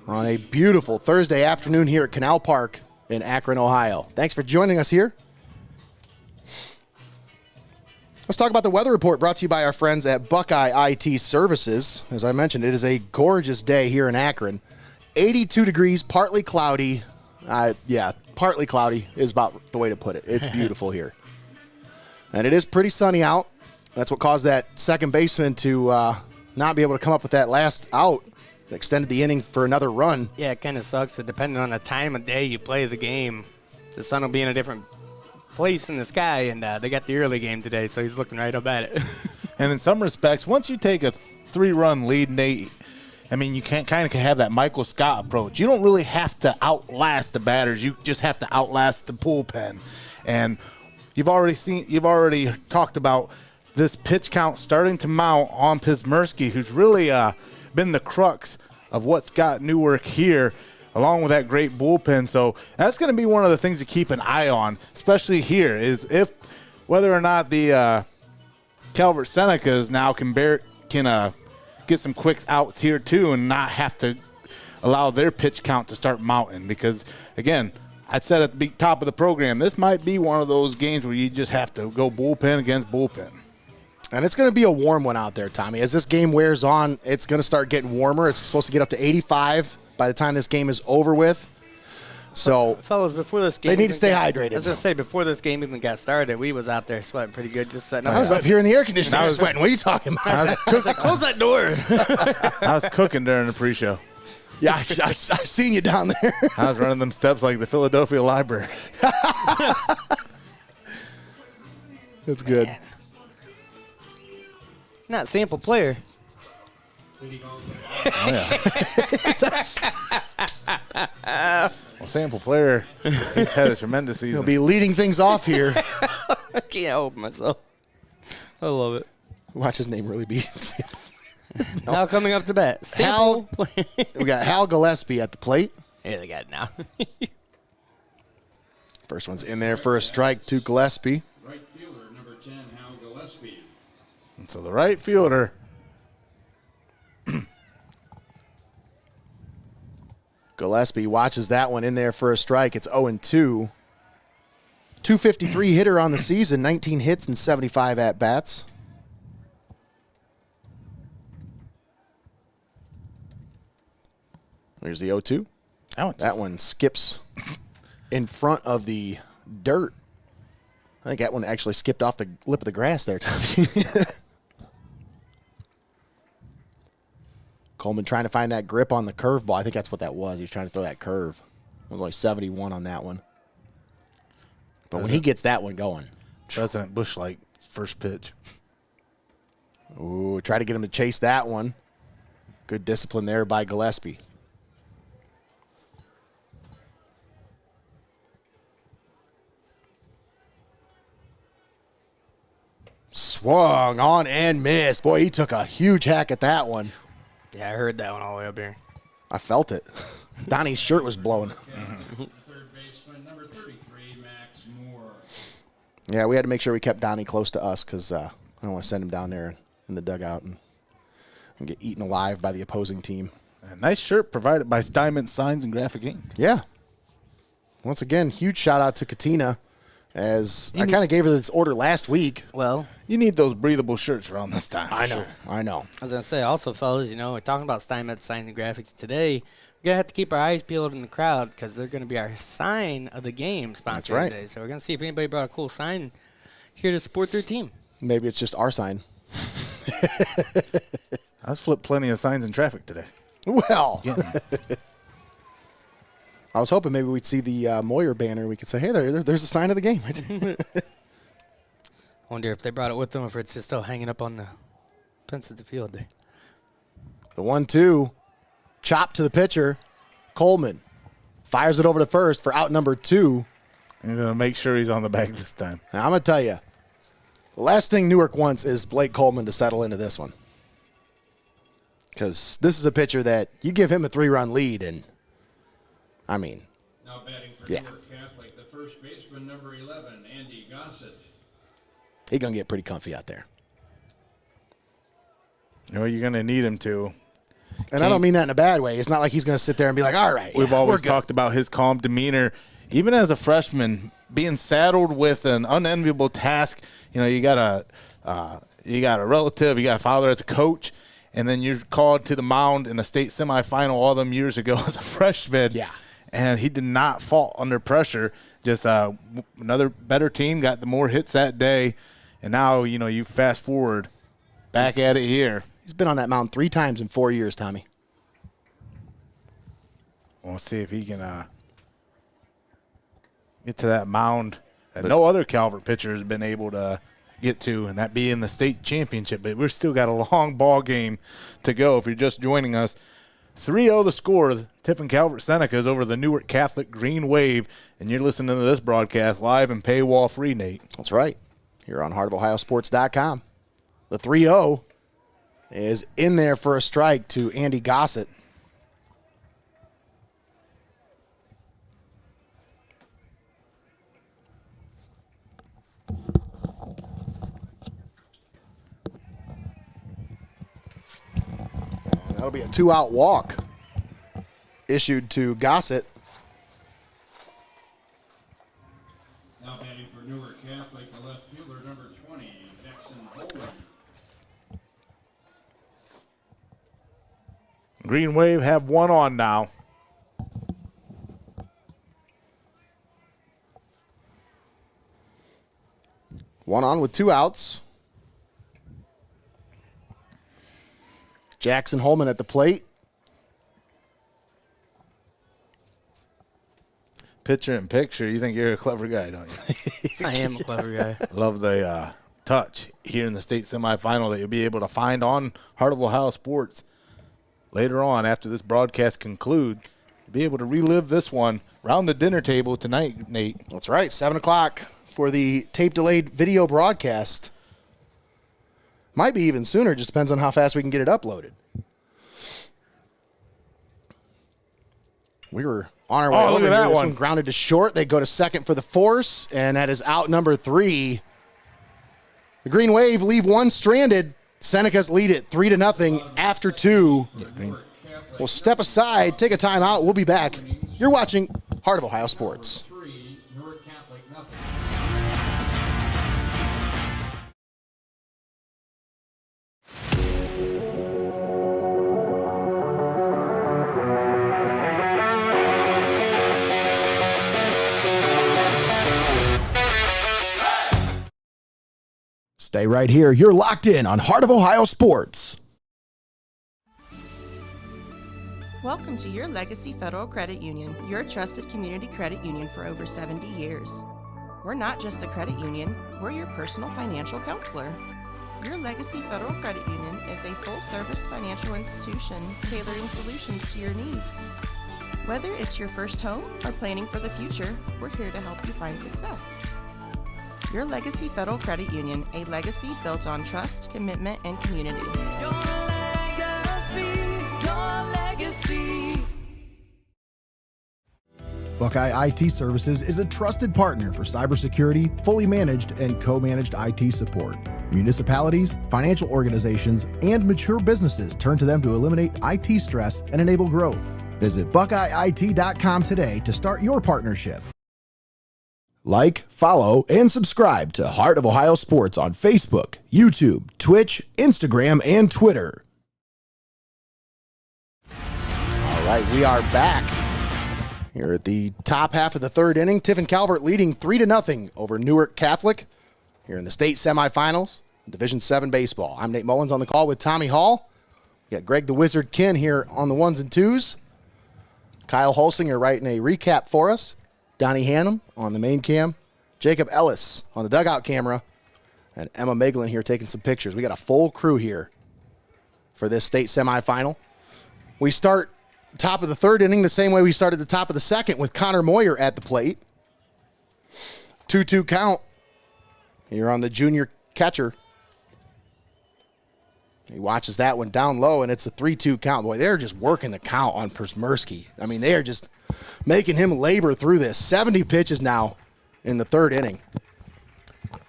on a beautiful Thursday afternoon here at Canal Park in Akron, Ohio. Thanks for joining us here. Let's talk about the weather report brought to you by our friends at Buckeye IT Services. As I mentioned, it is a gorgeous day here in Akron. 82 degrees, partly cloudy. Partly cloudy is about the way to put it. It's beautiful here. And it is pretty sunny out. That's what caused that second baseman to not be able to come up with that last out. It extended the inning for another run. Yeah, it kind of sucks that depending on the time of day you play the game, the sun will be in a different place in the sky, and they got the early game today, so he's looking right up at it. And in some respects, once you take a 3-run lead, Nate, I mean, you can't kind of have that Michael Scott approach. You don't really have to outlast the batters. You just have to outlast the bullpen. And you've already talked about this pitch count starting to mount on Przmierski, who's really been the crux of what's got Newark here, along with that great bullpen. So that's going to be one of the things to keep an eye on, especially here, is if whether or not the Calvert Senecas now can get some quick outs here too and not have to allow their pitch count to start mounting. Because, again, I said at the top of the program, this might be one of those games where you just have to go bullpen against bullpen. And it's going to be a warm one out there, Tommy. As this game wears on, it's going to start getting warmer. It's supposed to get up to 85 by the time this game is over with. So, fellas, before this game, they need to stay hydrated. I was going to say, before this game even got started, we was out there sweating pretty good, just setting up. I was up here in the air conditioning sweating. What are you talking about? I was like, close that door. I was cooking during the pre-show. Yeah, I've seen you down there. I was running them steps like the Philadelphia Library. That's good. Man. Not sample player. Oh, yeah. Well, sample player, he's had a tremendous season. He'll be leading things off here. I can't help myself. I love it. Watch his name really be. Now coming up to bat. Sample player. We got Hal Gillespie at the plate. Yeah, they got it now. First one's in there for a strike to Gillespie. Right fielder, number 10, Hal Gillespie. And so the right fielder, Gillespie watches that one in there for a strike. It's 0-2. 253 hitter on the season, 19 hits and 75 at-bats. There's the 0-2. That one skips in front of the dirt. I think that one actually skipped off the lip of the grass there, Tommy. Coleman trying to find that grip on the curveball. I think that's what that was. He was trying to throw that curve. It was only 71 on that one. But when he gets that one going. President Bush-like first pitch. Ooh, try to get him to chase that one. Good discipline there by Gillespie. Swung on and missed. Boy, he took a huge hack at that one. Yeah, I heard that one all the way up here. I felt it. Donnie's shirt was blowing. Third baseman, number 33, Max Moore. Yeah, we had to make sure we kept Donnie close to us because I don't want to send him down there in the dugout and get eaten alive by the opposing team. A nice shirt provided by STEINMETZ Signs and Graphic Ink. Yeah. Once again, huge shout out to Katina, as I kind of gave her this order last week. Well, You need those breathable shirts around this time. I know. I know. I was going to say, also, fellas, we're talking about STEINMETZ Signs and Graphics today. We're going to have to keep our eyes peeled in the crowd because they're going to be our sign of the game sponsor right. today. So we're going to see if anybody brought a cool sign here to support their team. Maybe it's just our sign. I was flipped plenty of signs in traffic today. Well, Yeah. I was hoping maybe we'd see the Moyer banner. We could say, hey, there's a sign of the game. I wonder if they brought it with them, or if it's just still hanging up on the fence at the field there. The 1-2, chop to the pitcher. Coleman fires it over to first for out number 2. He's going to make sure he's on the bag this time. Now, I'm going to tell you, the last thing Newark wants is Blake Coleman to settle into this one. Because this is a pitcher that you give him a 3-run lead, and, I mean, Now batting for Yeah. Newark Catholic, the first baseman, number 11, Andy Gossett. he's going to get pretty comfy out there. You're going to need him to. And I don't mean that in a bad way. It's not like he's going to sit there and be like, all right, We've yeah, always we're good. talked about his calm demeanor. Even as a freshman, being saddled with an unenviable task, you got a relative, you got a father as a coach, and then you're called to the mound in a state semifinal all them years ago as a freshman. Yeah. And he did not fall under pressure. Just another better team got the more hits that day. And now, you fast forward back at it here. He's been on that mound 3 times in 4 years, Tommy. We'll see if he can get to that mound that no other Calvert pitcher has been able to get to, and that being the state championship. But we've still got a long ball game to go. If you're just joining us, 3-0 the score. Tiffin Calvert Senecas over the Newark Catholic Green Wave, and you're listening to this broadcast live and paywall free, Nate. That's right. Here on heartofohiosports.com. The 3-0 is in there for a strike to Andy Gossett. And that'll be a 2-out walk issued to Gossett. Now batting for Newark Catholic, the left fielder, number 20, Moeglin. Green Wave have one on now. One on with 2 outs. Jackson Holman at the plate. Picture in picture, you think you're a clever guy, don't you? I am a clever guy. Love the touch here in the state semifinal that you'll be able to find on Heart of Ohio Sports later on after this broadcast concludes. You'll be able to relive this one around the dinner table tonight, Nate. That's right, 7 o'clock for the tape-delayed video broadcast. Might be even sooner, just depends on how fast we can get it uploaded. We were on our way over look at here. that This one. grounded to short. They go to second for the force, and that is out number 3. The Green Wave leave one stranded. Senecas lead it 3-0 after 2. We'll step aside, take a timeout. We'll be back. You're watching Heart of Ohio Sports. 3, Newark Catholic, nothing. Stay right here. You're locked in on Heart of Ohio Sports. Welcome to your Legacy Federal Credit Union, your trusted community credit union for over 70 years. We're not just a credit union, we're your personal financial counselor. Your Legacy Federal Credit Union is a full-service financial institution tailoring solutions to your needs. Whether it's your first home or planning for the future, we're here to help you find success. Your Legacy Federal Credit Union, a legacy built on trust, commitment, and community. Your legacy. Buckeye IT Services is a trusted partner for cybersecurity, fully managed and co-managed IT support. Municipalities, financial organizations, and mature businesses turn to them to eliminate IT stress and enable growth. Visit BuckeyeIT.com today to start your partnership. Like, follow, and subscribe to Heart of Ohio Sports on Facebook, YouTube, Twitch, Instagram, and Twitter. All right, we are back here at the top half of the third inning. Tiffin Calvert leading 3-0 over Newark Catholic here in the state semifinals, Division VII baseball. I'm Nate Mullins on the call with Tommy Hall. We got Greg the Wizard Kinn here on the ones and twos. Kyle Holsinger writing a recap for us. Donnie Hannum on the main cam. Jacob Ellis on the dugout camera. And Emma Moeglin here taking some pictures. We got a full crew here for this state semifinal. We start top of the third inning the same way we started the top of the second with Connor Moyer at the plate. 2-2 count here on the junior catcher. He watches that one down low, and it's a 3-2 count. Boy, they're just working the count on Persmersky. I mean, they are just making him labor through this. 70 pitches now in the third inning.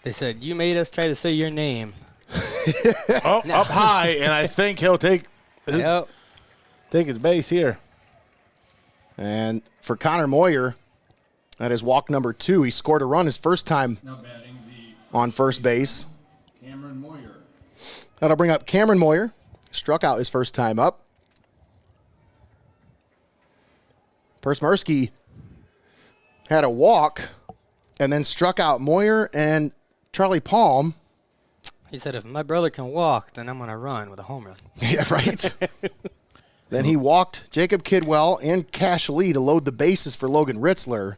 They said, you made us try to say your name. Up high, and I think he'll take his base here. And for Connor Moyer, that is walk number 2. He scored a run his first time Now batting on first base. Cameron Moyer. That'll bring up Cameron Moyer. Struck out his first time up. Persmersky had a walk and then struck out Moyer and Charlie Palm. He said, if my brother can walk, then I'm going to run with a home run. Yeah, right. Then he walked Jacob Kidwell and Cash Lee to load the bases for Logan Ritzler,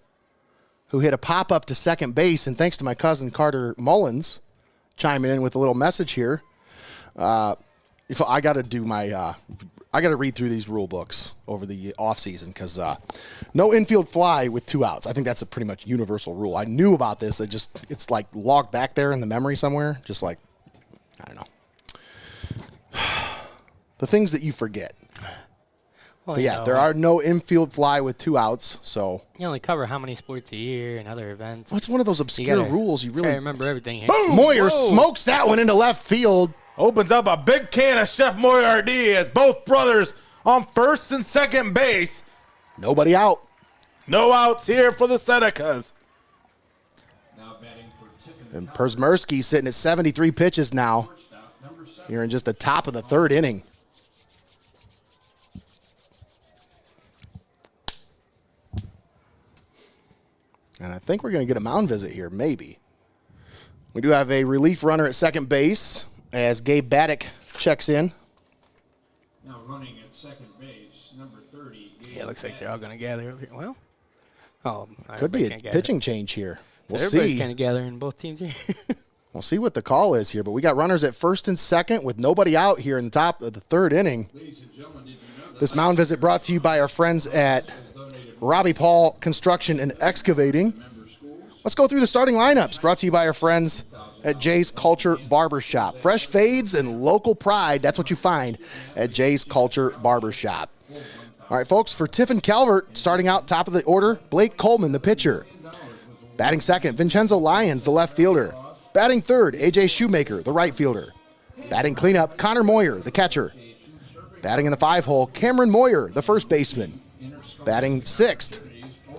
who hit a pop-up to second base. And thanks to my cousin Carter Mullins chiming in with a little message here. If I got to do my, I got to read through these rule books over the offseason because no infield fly with 2 outs. I think that's a pretty much universal rule. I knew about this. It's like logged back there in the memory somewhere. Just like, I don't know. The things that you forget. Well, But yeah, there are no infield fly with 2 outs. So you only cover how many sports a year and other events. well, it's one of those obscure rules. You Try to really remember everything here. Boom! Moyer Whoa! smokes that one into left field. Opens up a big can of Chef Moyardee as both brothers on first and second base. Nobody out. No outs here for the Senecas. Now batting for Tiffin And Persmersky sitting at 73 pitches now. Here in just the top of the third inning. And I think we're going to get a mound visit here, maybe. We do have a relief runner at second base as Gabe Baddock checks in. Now running at second base, number 30. Yeah, it looks like they're all going to gather over here. Well, Could be a everybody's gonna gather. pitching change here. We'll Everybody's see. kind of gathering both teams here. We'll see what the call is here. But we got runners at first and second with nobody out here in the top of the third inning. Ladies and gentlemen, did you know that This mound visit brought to you by our friends at Robbie Paul Construction and Excavating. Let's go through the starting lineups brought to you by our friends at Jay's Culture Barbershop. Fresh fades and local pride, that's what you find at Jay's Culture Barbershop. All right, folks, for Tiffin Calvert, starting out top of the order, Blake Coleman, the pitcher. Batting second, Vincenzo Lyons, the left fielder. Batting third, A.J. Shoemaker, the right fielder. Batting cleanup, Connor Moyer, the catcher. Batting in the 5-hole, Cameron Moyer, the first baseman. Batting sixth,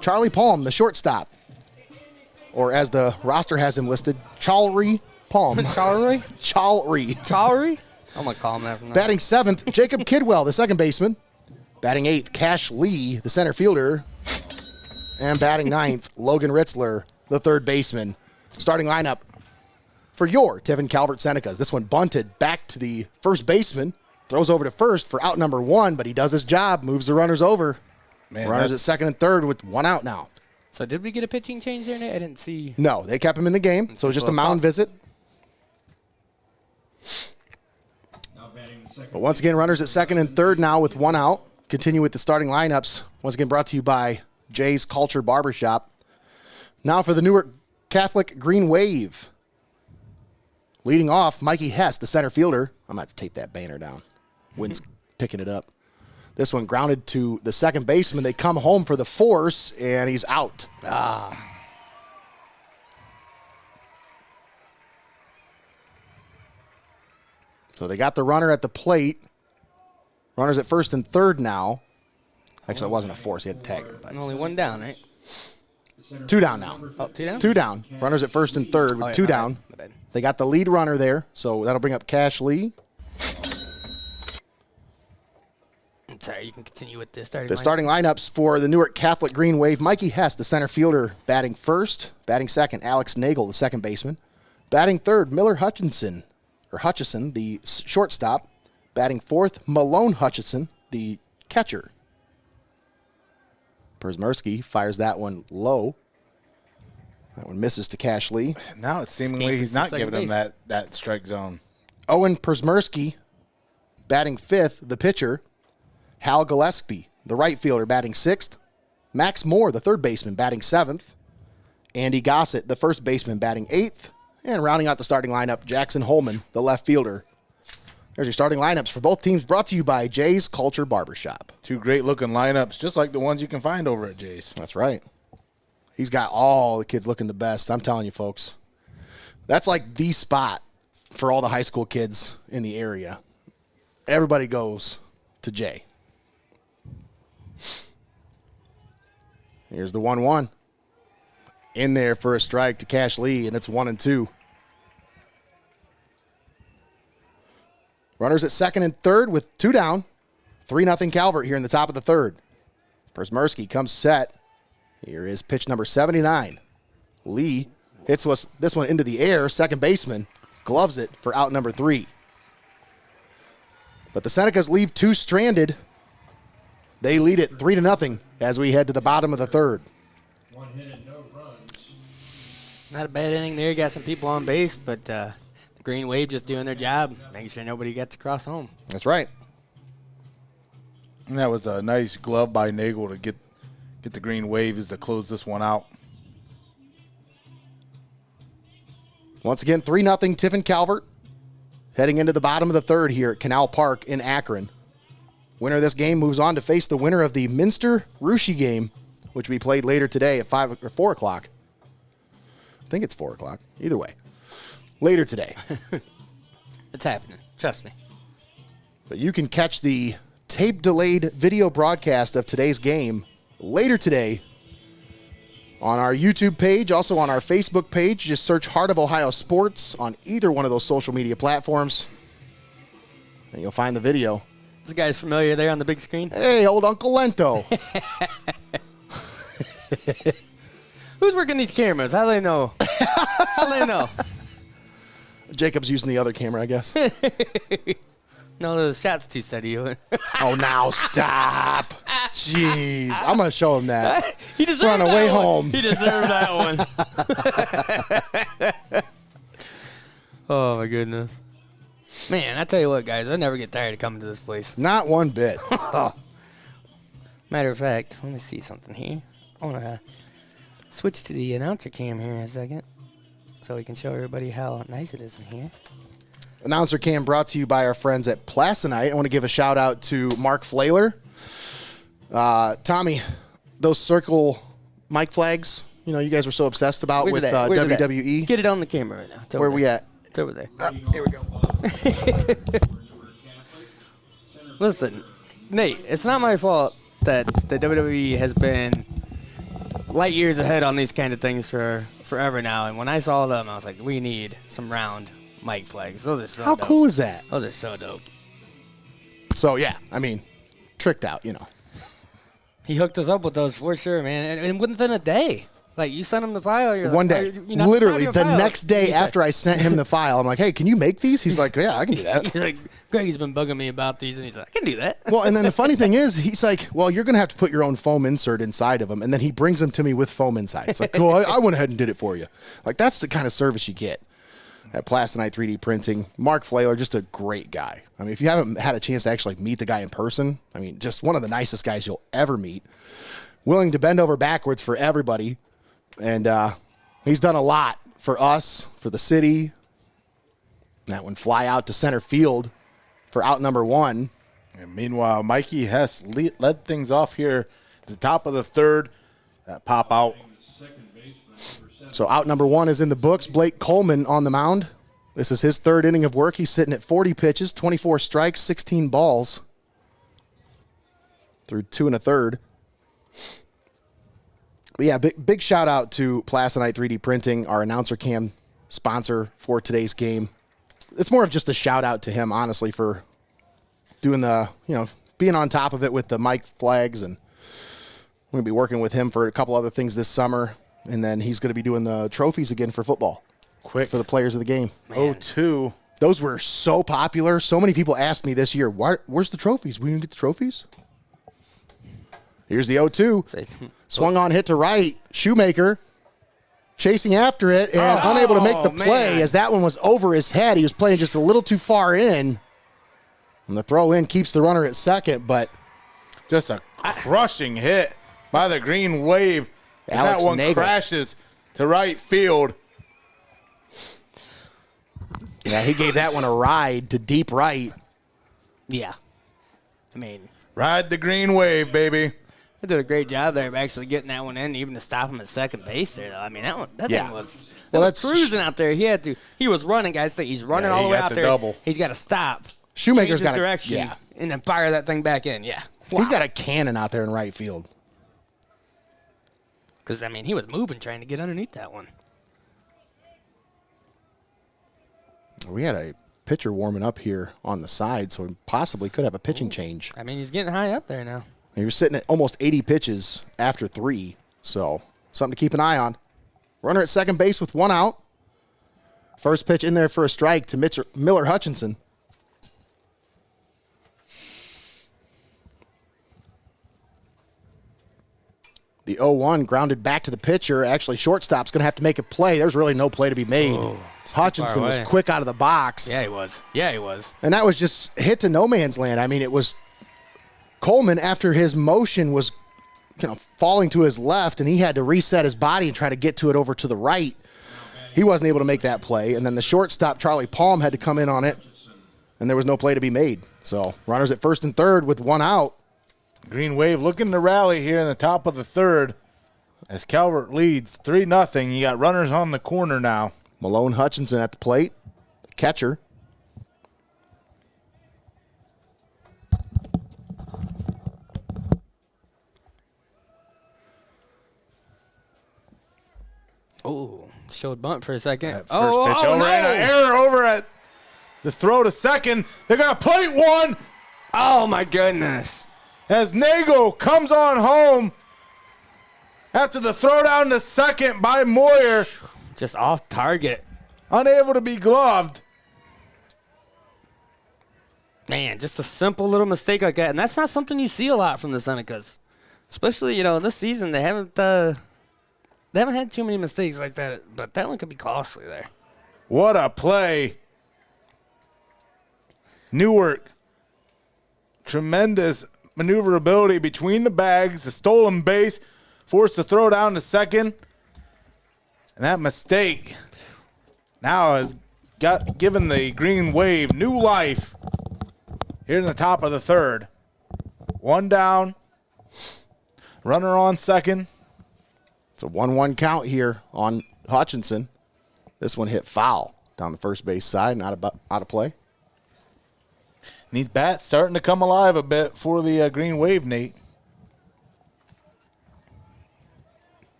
Charlie Palm, the shortstop. Or as the roster has him listed, Chalry Palm. Chalry? Chalry. Chalry? I'm going to call him that from now. Batting seventh, Jacob Kidwell, the second baseman. Batting eighth, Cash Lee, the center fielder. And batting ninth, Logan Ritzler, the third baseman. Starting lineup for your Tiffin Calvert Senecas. This one bunted back to the first baseman. Throws over to first for out number 1, but he does his job, moves the runners over. Man, Runners at second and third with 1 out now. So did we get a pitching change there, Nate? I didn't see. No, they kept him in the game, so it was just a mound visit. Now batting the second But once again, runners at second and third now with one out. Continue with the starting lineups. Once again, brought to you by Jay's Culture Barbershop. Now for the Newark Catholic Green Wave. Leading off, Mikey Hess, the center fielder. I'm going to have to tape that banner down. Wind's picking it up. This one grounded to the second baseman. They come home for the force, and he's out. So they got the runner at the plate. Runners at first and third now. Actually, it wasn't a force. He had to tag him. But Only one down, right? 2 down now. Oh, 2 down? 2 down. Runners at first and third with 2 down. My bad. They got the lead runner there, so that'll bring up Cash Lee. Sorry, you can continue with the starting The lineup. starting lineups for the Newark Catholic Green Wave. Mikey Hess, the center fielder, batting first. Batting second, Alex Nagel, the second baseman. Batting third, Miller Hutchison, the shortstop. Batting fourth, Malone Hutchison, the catcher. Przmerski fires that one low. That one misses to Cash Lee. Now it's seemingly he's not giving him that strike zone. Owen Przmerski batting fifth, the pitcher. Hal Gillespie, the right fielder, batting sixth. Max Moore, the third baseman, batting seventh. Andy Gossett, the first baseman, batting eighth. And rounding out the starting lineup, Jackson Holman, the left fielder. There's your starting lineups for both teams, brought to you by Jay's Culture Barbershop. 2 great-looking lineups, just like the ones you can find over at Jay's. That's right. He's got all the kids looking the best. I'm telling you, folks. That's like the spot for all the high school kids in the area. Everybody goes to Jay. Here's the 1-1. In there for a strike to Cash Lee, and it's 1-2. Runners at second and third with 2 down. 3-0 Calvert here in the top of the third. Przmerski comes set. Here is pitch number 79. Lee hits this one into the air. Second baseman gloves it for out number 3. But the Senecas leave 2 stranded. They lead it 3-0 as we head to the bottom of the third. 1 hit and no runs. Not a bad inning there. Got some people on base, but the Green Wave just doing their job, making sure nobody gets across home. That's right. And that was a nice glove by Nagel to get the Green Waves to close this one out. Once again, 3-0 Tiffin Calvert. Heading into the bottom of the third here at Canal Park in Akron. Winner of this game moves on to face the winner of the Minster-Russia game, which will be played later today at 5 or 4 o'clock. I think it's 4 o'clock. Either way. Later today. It's happening. Trust me. But you can catch the tape-delayed video broadcast of today's game later today on our YouTube page, also on our Facebook page. Just search Heart of Ohio Sports on either one of those social media platforms, and you'll find the video. This guy's familiar there on the big screen. Hey, old Uncle Lento. Who's working these cameras? How do they know? How do they know? Jacob's using the other camera, I guess. No, the shot's too steady. Oh, now stop. Jeez. I'm going to show him that. He deserved We're on the that way one. home. He deserved that one. Oh, my goodness. Man, I tell you what, guys, I never get tired of coming to this place. Not one bit. Matter of fact, let me see something here. I want to switch to the announcer cam here in a second so we can show everybody how nice it is in here. Announcer cam brought to you by our friends at PLASONITE. I want to give a shout out to Mark Flaler. Tommy, those circle mic flags, you guys were so obsessed about Where's with it at? Where's it at? WWE. Get it on the camera right now. It's over Where are we there. at? It's over there. Here we go. Listen, Nate, it's not my fault that the WWE has been light years ahead on these kind of things for forever now. And when I saw them, I was like, we need some round mic flags. Those are so How dope. cool is that? Those are so dope. So, yeah, I mean, tricked out, He hooked us up with those for sure, man. And within a day. Like, you sent him the file? You're One like, day. "You're not Literally, proud of the your file." next day He's like- after I sent him the file, I'm like, hey, can you make these? He's like, yeah, I can do that. He's like, Greggy's been bugging me about these, and he's like, I can do that. Well, and then the funny thing is, he's like, well, you're going to have to put your own foam insert inside of them. And then he brings them to me with foam inside. It's like, cool, I went ahead and did it for you. Like, that's the kind of service you get at PLASONITE 3D Printing. Mark Flaler, just a great guy. I mean, if you haven't had a chance to actually meet the guy in person, I mean, just one of the nicest guys you'll ever meet. Willing to bend over backwards for everybody. And he's done a lot for us, for the city. That one fly out to center field for out number 1. And meanwhile, Mikey Hess led things off here at the top of the third. That pop out. So out number 1 is in the books. Blake Coleman on the mound. This is his third inning of work. He's sitting at 40 pitches, 24 strikes, 16 balls through 2 1/3. But yeah, big shout out to PLASONITE 3D Printing, our announcer cam sponsor for today's game. It's more of just a shout out to him, honestly, for doing the, being on top of it with the mic flags. And we're going to be working with him for a couple other things this summer. And then he's going to be doing the trophies again for football. Quick. For the players of the game. 0-2. Those were so popular. So many people asked me this year, where's the trophies? We going to get the trophies? Here's the 0-2. Swung on, hit to right. Shoemaker chasing after it and unable to make the play as that one was over his head. He was playing just a little too far in. And the throw in keeps the runner at second, but just a crushing hit by the Green Wave. As Alex that one Nagel crashes to right field. Yeah, he gave that one a ride to deep right. Yeah. I mean, ride the Green Wave, baby. They did a great job there of actually getting that one in, even to stop him at second base there, though. I mean, that thing was cruising out there. He was running, guys. He's running all the way out there. Double. He's got to stop. Shoemaker's got direction, and then fire that thing back in. Yeah. Wow. He's got a cannon out there in right field. Because, I mean, he was moving trying to get underneath that one. We had a pitcher warming up here on the side, so we possibly could have a pitching change. I mean, he's getting high up there now. He was sitting at almost 80 pitches after 3, so something to keep an eye on. Runner at second base with 1 out. First pitch in there for a strike to Miller Hutchinson. The 0-1 grounded back to the pitcher. Actually, shortstop's going to have to make a play. There's really no play to be made. Hutchinson was quick out of the box. Yeah, he was. Yeah, he was. And that was just hit to no man's land. I mean, it was Coleman, after his motion was falling to his left, and he had to reset his body and try to get to it over to the right. He wasn't able to make that play. And then the shortstop, Charlie Palm, had to come in on it, and there was no play to be made. So runners at first and third with 1 out. Green Wave looking to rally here in the top of the third as Calvert leads 3-0. You got runners on the corner now. Malone Hutchinson at the plate, the catcher. Oh, showed bunt for a second. That first pitch over and an error over at the throw to second. They're going to plate 1. Oh, my goodness. As Nagel comes on home after the throw down to second by Moyer. Just off target. Unable to be gloved. Man, just a simple little mistake like that. And that's not something you see a lot from the Senecas. Especially, this season, they haven't had too many mistakes like that. But that one could be costly there. What a play. Newark. Tremendous maneuverability between the bags. The stolen base. Forced to throw down to second. And that mistake now has given the Green Wave new life here in the top of the third. 1 down. Runner on second. It's a 1-1 count here on Hutchinson. This one hit foul down the first base side, not out of play. And these bats starting to come alive a bit for the Green Wave, Nate.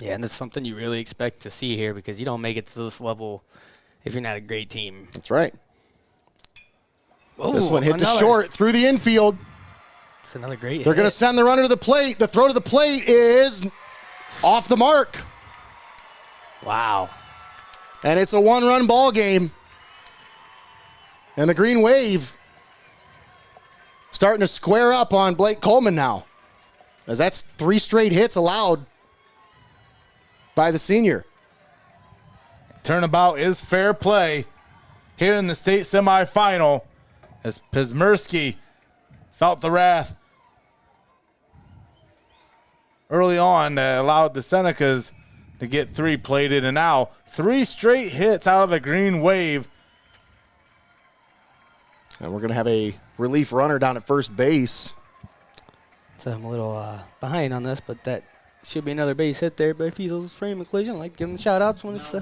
Yeah, and that's something you really expect to see here because you don't make it to this level if you're not a great team. That's right. Ooh, This one hit to short through the infield. It's another great They're hit. going to send the runner to the plate. The throw to the plate is off the mark. Wow. And it's a one-run ball game. And the Green Wave starting to square up on Blake Coleman now, as that's 3 straight hits allowed by the senior. Turnabout is fair play here in the state semifinal as Pismirski felt the wrath early on that allowed the Senecas to get 3 plated, and now 3 straight hits out of the Green Wave. And we're going to have a relief runner down at first base. So I'm a little behind on this, but that should be another base hit there by FEASEL'S frame and collision. I like giving shout-outs when it's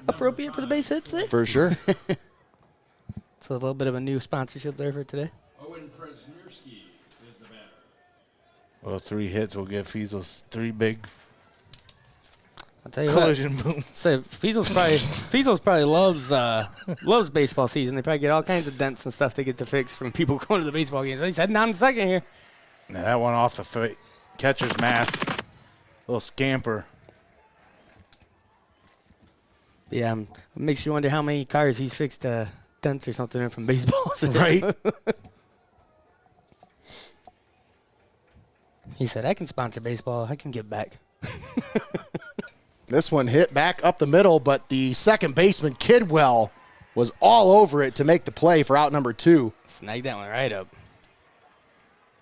appropriate for the base hits there. For sure. So a little bit of a new sponsorship there for today. Owen Presmirski is the batter. Well, 3 hits will give FEASEL'S 3 big I'll tell you collision what. booms. So FEASEL'S probably loves baseball season. They probably get all kinds of dents and stuff they get to fix from people going to the baseball games. He's heading down in second here. Now that one off the catcher's mask. Little scamper. Yeah, it makes you wonder how many cars he's fixed dents or something in from baseball. Right? He said, I can sponsor baseball. I can give back. This one hit back up the middle, but the second baseman, Kidwell, was all over it to make the play for out number 2. Snagged that one right up.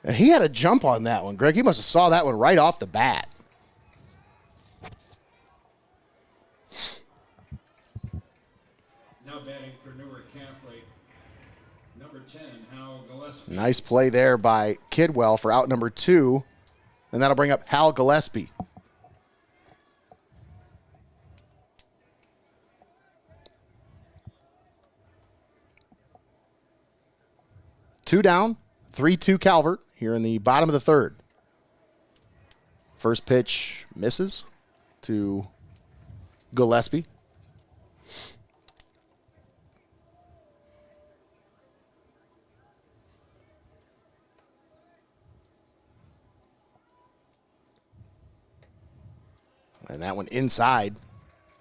And he had a jump on that one, Greg. He must have saw that one right off the bat. Now batting for Newark Catholic, number 10, Hal Gillespie. Nice play there by Kidwell for out number 2. And that'll bring up Hal Gillespie. Two down, 3-2 Calvert here in the bottom of the third. First pitch misses to Gillespie. And that one inside.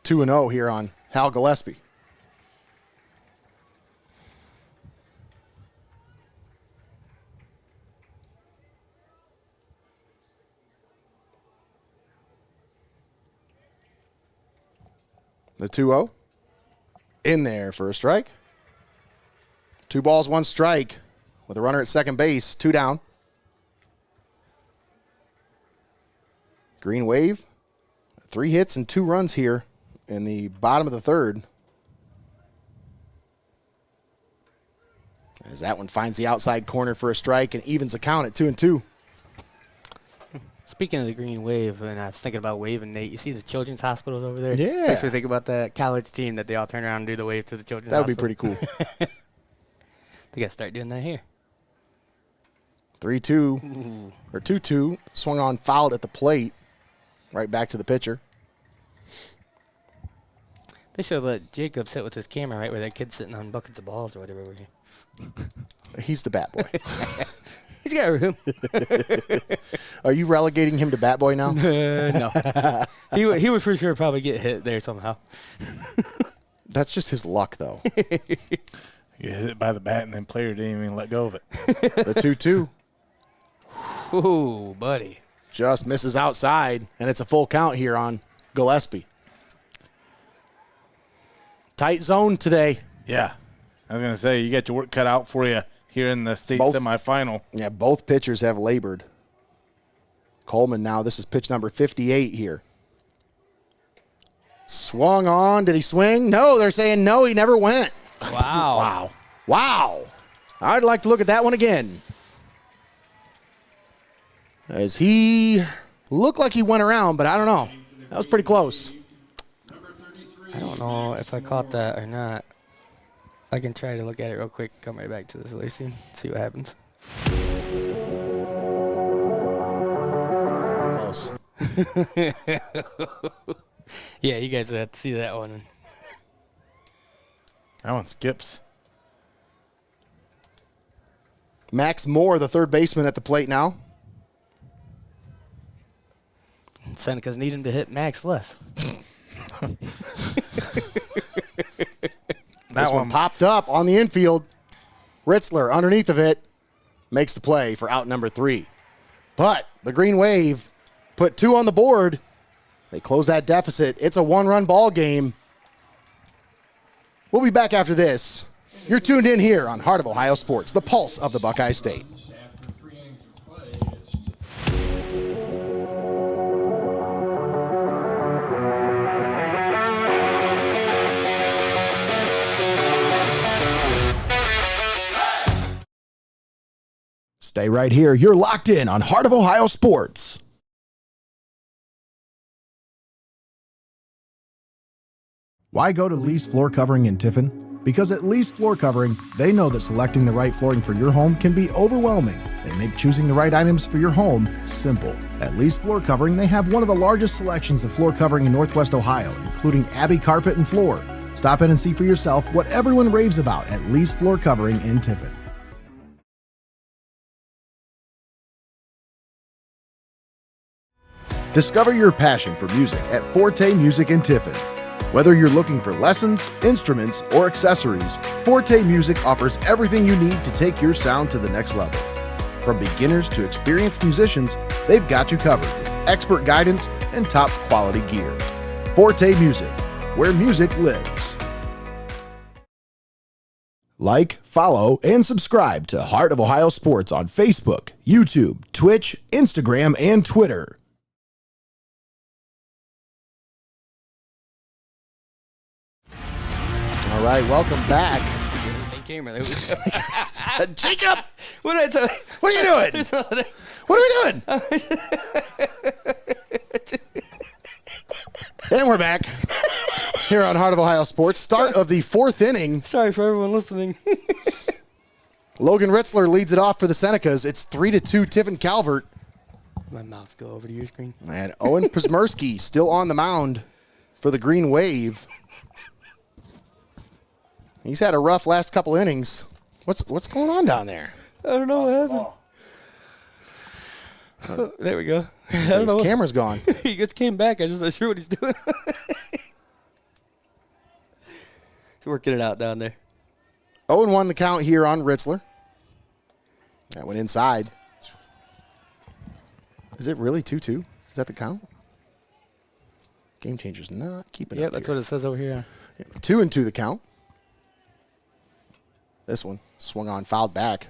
2-0 here on Hal Gillespie. The 2-0 in there for a strike. 2 balls, 1 strike with a runner at second base, 2 down. Green Wave, 3 hits and 2 runs here in the bottom of the third. As that one finds the outside corner for a strike and evens the count at 2-2. Speaking of the Green Wave, and I was thinking about Wave and Nate, you see the children's hospitals over there? Yeah. Makes me think about that college team that they all turn around and do the wave to the children's That would be hospital. pretty cool. They got to start doing that here. 3-2 or 2-2, swung on, fouled at the plate. Right back to the pitcher. They should have let Jacob sit with his camera right where that kid's sitting on buckets of balls or whatever. He's the bat boy. He's got room. Are you relegating him to bat boy now? No. He would for sure probably get hit there somehow. That's just his luck, though. You hit it by the bat, and then player didn't even let go of it. The 2-2 Ooh, buddy. just misses outside, and it's a full count here on Gillespie. Tight zone today. Yeah. I was going to say, you got your work cut out for you here in the state semifinal. Yeah, both pitchers have labored. Coleman now, this is pitch number 58 here. Swung on. Did he swing? No, they're saying no, he never went. Wow. Wow. I'd like to look at that one again. As he looked like he went around, but I don't know. That was pretty close. I don't know if I caught that or not. I can try to look at it real quick, come right back to this other scene, see what happens. Close. Yeah, you guys will have to see that one. That one skips. Max Moore, the third baseman, at the plate now. Senecas need him to hit Max less. This one popped up on the infield. Ritzler underneath of it makes the play for out number 3. But the Green Wave put 2 on the board. They close that deficit. It's a 1-run ball game. We'll be back after this. You're tuned in here on Heart of Ohio Sports, the pulse of the Buckeye State. After 3 innings of play, it's Stay right here. You're locked in on Heart of Ohio Sports. Why go to Lee's Floor Covering in Tiffin? Because at Lee's Floor Covering, they know that selecting the right flooring for your home can be overwhelming. They make choosing the right items for your home simple. At Lee's Floor Covering, they have one of the largest selections of floor covering in Northwest Ohio, including Abbey carpet and floor. Stop in and see for yourself what everyone raves about at Lee's Floor Covering in Tiffin. Discover your passion for music at Forte Music in Tiffin. Whether you're looking for lessons, instruments, or accessories, Forte Music offers everything you need to take your sound to the next level. From beginners to experienced musicians, they've got you covered with expert guidance and top quality gear. Forte Music, where music lives. Like, follow, and subscribe to Heart of Ohio Sports on Facebook, YouTube, Twitch, Instagram, and Twitter. All right, welcome back. Camera. There we go. Jacob! What did I tell you? What are you doing? There's nothing. What are we doing? And we're back here on Heart of Ohio Sports. Start of the 4th inning. Sorry for everyone listening. Logan Ritzler leads it off for the Senecas. It's 3-2 Tiffin Calvert. My mouth's go over to your screen. And Owen Przmierski still on the mound for the Green Wave. He's had a rough last couple innings. What's going on down there? I don't know what happened. Oh, there we go. I don't His know. camera's gone. He just came back. I just not sure what he's doing. He's working it out down there. 0-1 the count here on Ritzler. That went inside. Is it really 2-2? Is that the count? Game changer's not keeping up. Yeah, that's what it says over here. 2-2 the count. This one swung on, fouled back.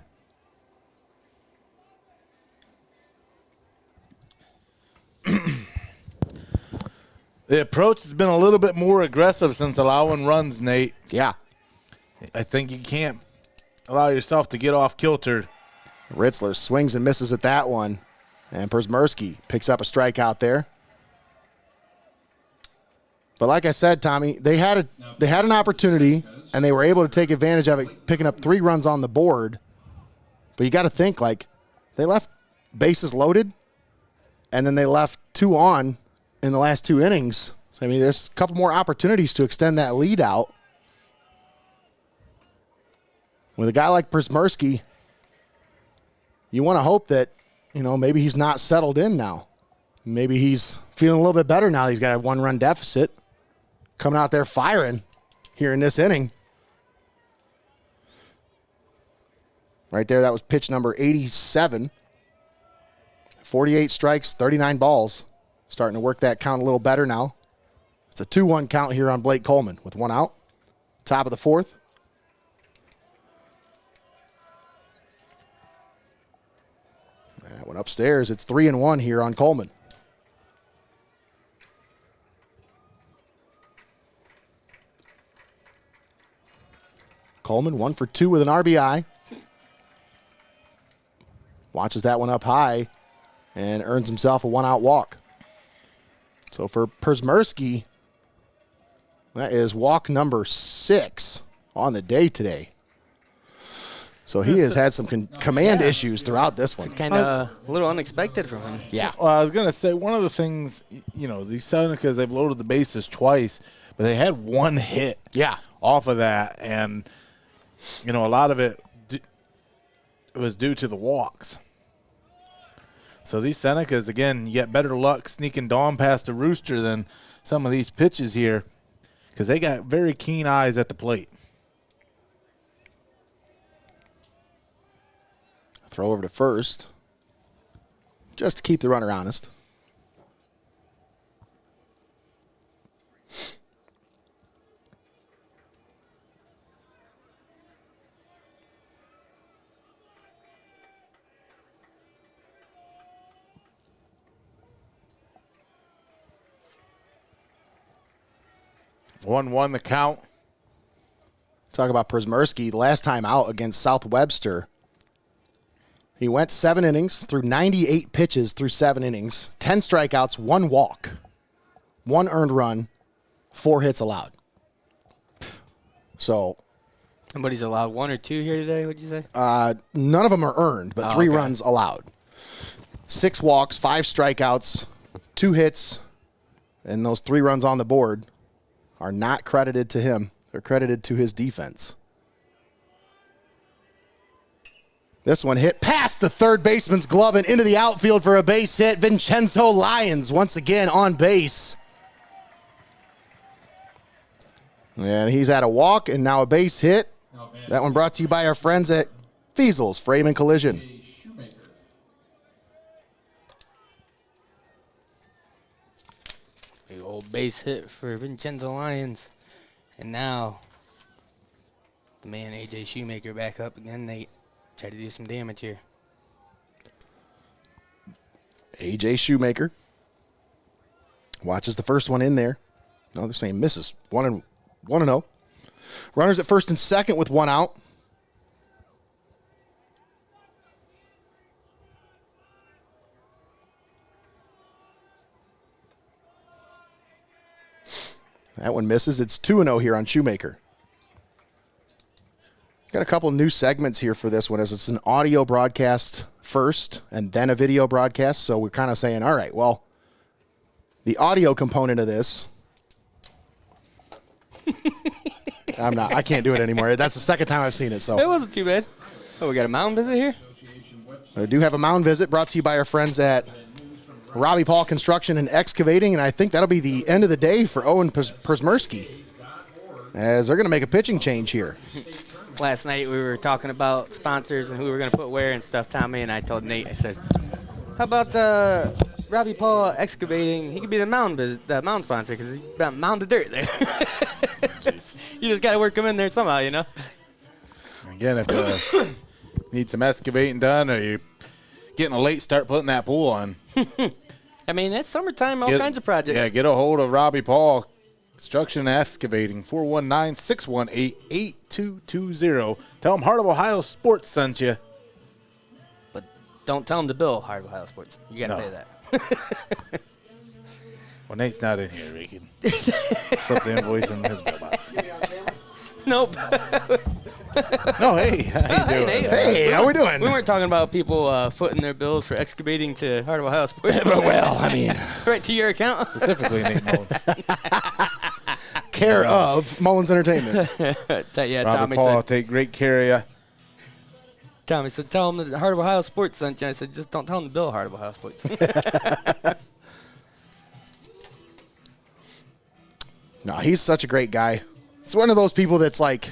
The approach has been a little bit more aggressive since allowing runs, Nate. Yeah. I think you can't allow yourself to get off kilter. Ritzler swings and misses at that one. And Przmierski picks up a strikeout there. But like I said, Tommy, they had an opportunity, and they were able to take advantage of it, picking up 3 runs on the board. But you got to think, like, they left bases loaded, and then they left 2 on in the last 2 innings. So, I mean, there's a couple more opportunities to extend that lead out. With a guy like Przmierski, you want to hope that, you know, maybe he's not settled in now. Maybe he's feeling a little bit better now. He's got a 1-run deficit. Coming out there firing here in this inning. Right there, that was pitch number 87. 48 strikes, 39 balls. Starting to work that count a little better now. It's a 2-1 count here on Blake Coleman with 1 out. Top of the 4th. That went upstairs. It's 3-1 here on Coleman. Coleman 1 for 2 with an RBI. Watches that one up high and earns himself a 1-out walk. So for Przmierski, that is walk number 6 on the day today. So he has had some command issues throughout this one. Kind of a little unexpected from him. Yeah. Well, I was going to say, one of the things, you know, these Senecas, they've loaded the bases twice, but they had 1 hit off of that. And, you know, a lot of it was due to the walks. So these Senecas, again, you get better luck sneaking Dawn past the rooster than some of these pitches here because they got very keen eyes at the plate. Throw over to first, just to keep the runner honest. One the count. Talk about Przmerski. Last time out against South Webster, he went 7 innings, threw 98 pitches through 7 innings, 10 strikeouts, 1 walk, 1 earned run, 4 hits allowed. So, But he's allowed 1 or 2 here today, what'd you say? none of them are earned, but 3 runs allowed. 6 walks, 5 strikeouts, 2 hits, and those 3 runs on the board are not credited to him. They're credited to his defense. This one hit past the third baseman's glove and into the outfield for a base hit. Vincenzo Lyons once again on base. And he's at a walk and now a base hit. That one brought to you by our friends at FEASEL'S Frame and Collision. Big old base hit for Vincenzo Lyons. And now the man A.J. Shoemaker back up again, Nate. Try to do some damage here. A.J. Shoemaker watches the first one in there. No, they're saying misses. 1-0. Runners at first and second with 1 out. That one misses. It's 2-0 here on Shoemaker. Got a couple new segments here for this one as it's an audio broadcast first and then a video broadcast. So we're kind of saying, all right, well, the audio component of this, I can't do it anymore. That's the second time I've seen it. So It wasn't too bad. Oh, we got a mound visit here? I do have a mound visit brought to you by our friends at Robbie Paul Construction and Excavating, and I think that'll be the end of the day for Owen Przmerski as they're going to make a pitching change here. Last night we were talking about sponsors and who we were going to put where and stuff, Tommy, and I told Nate, I said, how about Robbie Paul Excavating? He could be the mound sponsor because he's got mound of dirt there. You just got to work him in there somehow, you know? Again, if you need some excavating done or you're getting a late start putting that pool on. I mean, it's summertime, all kinds of projects. Yeah, get a hold of Robbie Paul, Construction and Excavating, 419-618-8220. Tell them Heart of Ohio Sports sent you. But don't tell him to bill Heart of Ohio Sports. You got to pay that. Well, Nate's not in here. We can slip the invoice in his mailbox. Nope. No, hey, how you doing? Hey, how we doing? We weren't talking about people footing their bills for excavating to Heart of Ohio Sports. Well, I mean, right to your account. Specifically, Nate Mullins. Care of Mullins Entertainment. Yeah, Robbie Tommy Paul will said. take great care of you. Tommy said, tell him that Heart of Ohio Sports sent you. I said, just don't tell him to bill Heart of Ohio Sports. No, he's such a great guy. It's one of those people that's like,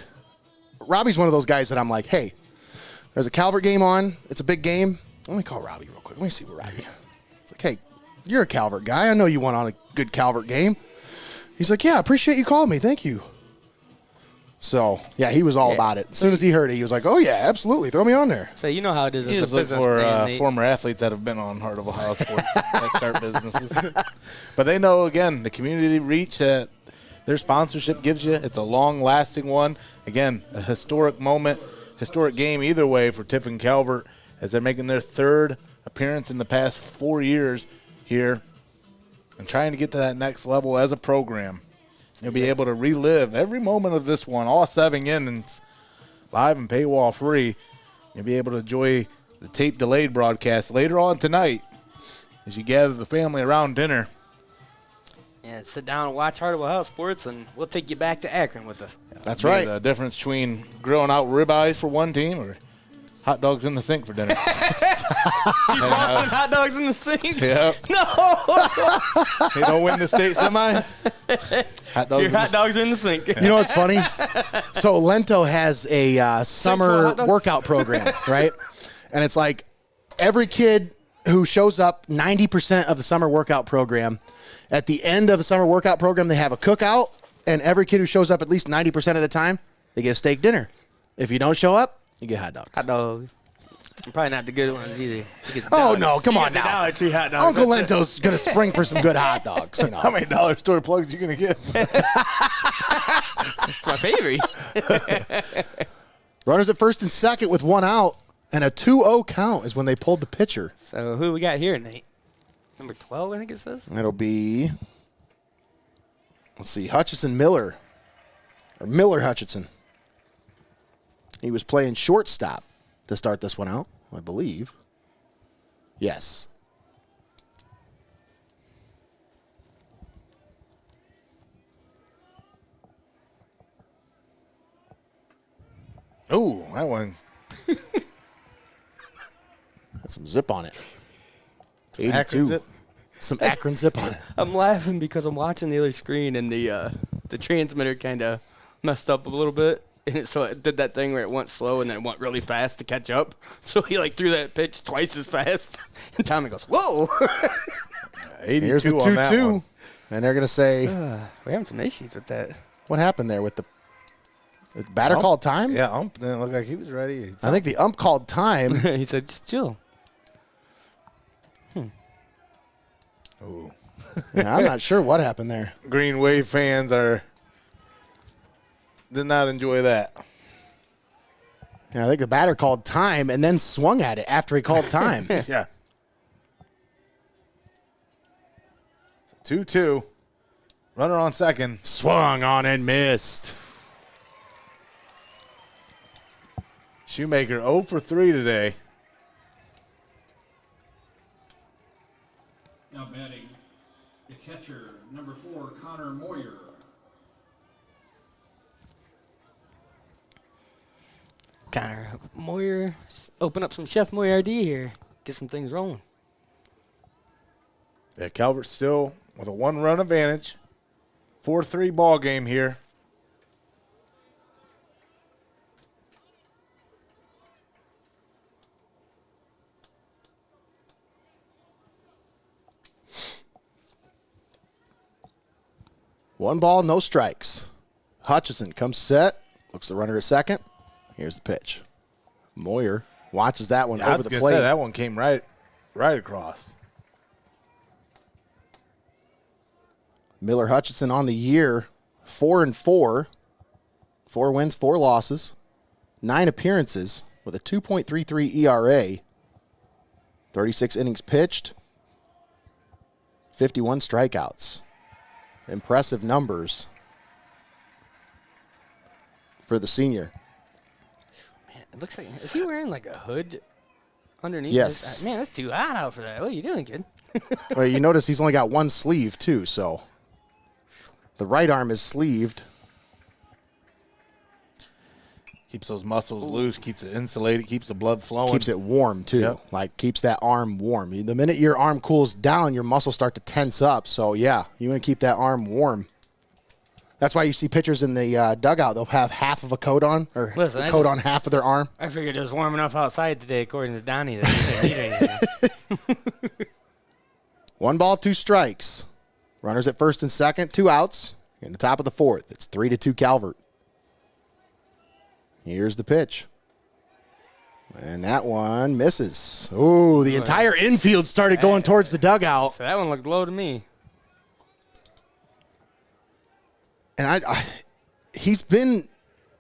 Robbie's one of those guys that I'm like, hey, there's a Calvert game on. It's a big game. Let me call Robbie real quick. Let me see what Robbie. It's like, hey, you're a Calvert guy. I know you went on a good Calvert game. He's like, yeah, I appreciate you calling me. Thank you. So, yeah, he was all about it. As soon as he heard it, he was like, oh, yeah, absolutely. Throw me on there. So you know how it is. He As just a look business for man, Nate. former athletes that have been on Heart of Ohio Sports that start businesses. But they know, again, the community reach that their sponsorship gives you. It's a long-lasting one. Again, a historic moment, historic game either way for Tiffin Calvert as they're making their 3rd appearance in the past 4 years here and trying to get to that next level as a program. You'll be able to relive every moment of this one, all 7 innings, live and paywall free. You'll be able to enjoy the tape-delayed broadcast later on tonight as you gather the family around dinner. Yeah, sit down and watch Heart of Ohio Sports, and we'll take you back to Akron with us. That's right. The difference between grilling out ribeyes for one team or Hot dogs in the sink for dinner. You frosting hot dogs in the sink? Yep. No. They don't win the state semi. Your hot dogs are in the sink. You know what's funny? So Lento has a summer hot dogs? workout program, right? And it's like every kid who shows up 90% of the summer workout program, at the end of the summer workout program, they have a cookout, and every kid who shows up at least 90% of the time, they get a steak dinner. If you don't show up, you get hot dogs. Hot dogs. Probably not the good ones either. Oh, no, come on The now. Dollar Tree hot dogs. Uncle Lento's going to spring for some good hot dogs. You know. How many dollar store plugs you gonna get? It's my favorite. Runners at first and second with one out, and a 2-0 count is when they pulled the pitcher. So who we got here, Nate? Number 12, I think it says. That'll be, let's see, Hutchison Miller, or Miller Hutchinson. He was playing shortstop to start this one out, I believe. Yes. Oh, that one. Got some zip on it. It's Akron 82. zip. Some Akron zip on it. I'm laughing because I'm watching the other screen and the transmitter kind of messed up a little bit. And so it did that thing where it went slow and then it went really fast to catch up. So he like threw that pitch twice as fast. And Tommy goes, whoa. 82 Here's the on that 2-2. one. And they're going to say, We're having some issues with that. what happened there with the batter called time? Yeah, ump didn't look like he was ready. I think the ump called time. He said, just chill. Ooh. Yeah, I'm not sure what happened there. Green Wave fans did not enjoy that. Yeah, I think the batter called time and then swung at it after he called time. Yeah. 2-2. Runner on second. Swung on and missed. Shoemaker 0 for 3 today. Now batting, the catcher, number 4, Connor Moyer. Connor Moyer, open up some Chef Moyardee here. Get some things rolling. Yeah, Calvert still with a 1-run advantage. 4-3 ball game here. One ball, no strikes. Hutchison comes set, looks the runner at second. Here's the pitch. Moyer watches that one Yeah, I over was the gonna plate. say that one came right across. Miller Hutchison on the year, 4-4. 4 wins, 4 losses, 9 appearances with a 2.33 ERA. 36 innings pitched, 51 strikeouts. Impressive numbers for the senior. Man, it looks like, is he wearing like a hood underneath? Yes. His, man, it's too hot out for that. What are you doing, kid? Well, you notice he's only got one sleeve, too, so the right arm is sleeved. Keeps those muscles loose, keeps it insulated, keeps the blood flowing. Keeps it warm, too. Yep. Like, keeps that arm warm. The minute your arm cools down, your muscles start to tense up. So, yeah, you want to keep that arm warm. That's why you see pitchers in the dugout. They'll have half of a coat on, or Listen, a coat on half of their arm. I figured it was warm enough outside today, according to Donnie, that he didn't need anything. 1 ball, 2 strikes. Runners at first and second, 2 outs. In the top of the 4th, it's 3-2 Calvert. Here's the pitch. And that one misses. Ooh, the entire infield started going towards the dugout. So that one looked low to me. And he's been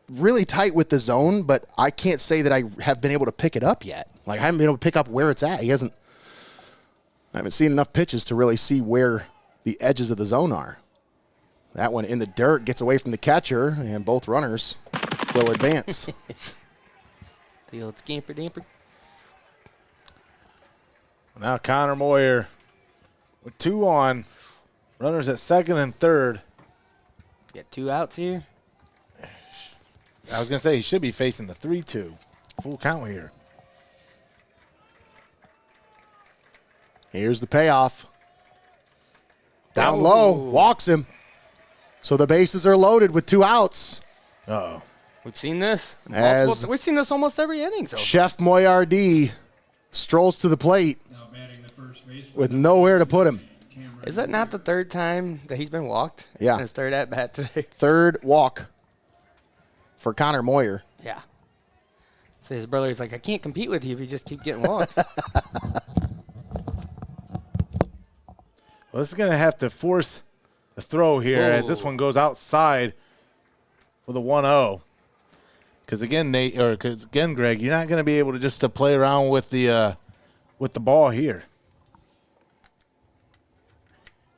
really tight with the zone, but I can't say that I have been able to pick it up yet. Like, I haven't been able to pick up where it's at. I haven't seen enough pitches to really see where the edges of the zone are. That one in the dirt gets away from the catcher, and both runners will advance. The old scamper damper. Now Connor Moyer with 2 on. Runners at second and third. Got 2 outs here. I was going to say he should be facing the 3-2. Full count here. Here's the payoff. Down low, walks him. So the bases are loaded with 2 outs. Uh-oh. We've seen this. As We've seen this almost every inning. So Chef Moyardee strolls to the plate Now batting the first baseman. with nowhere to put him. is that not the 3rd time that he's been walked? Yeah. In his 3rd at bat today. 3rd walk for Connor Moyer. Yeah. So his brother's like, I can't compete with you if you just keep getting walked. Well, this is going to have to force the throw here as this one goes outside for the 1-0. Because again, Greg, you're not going to be able to just to play around with the ball here.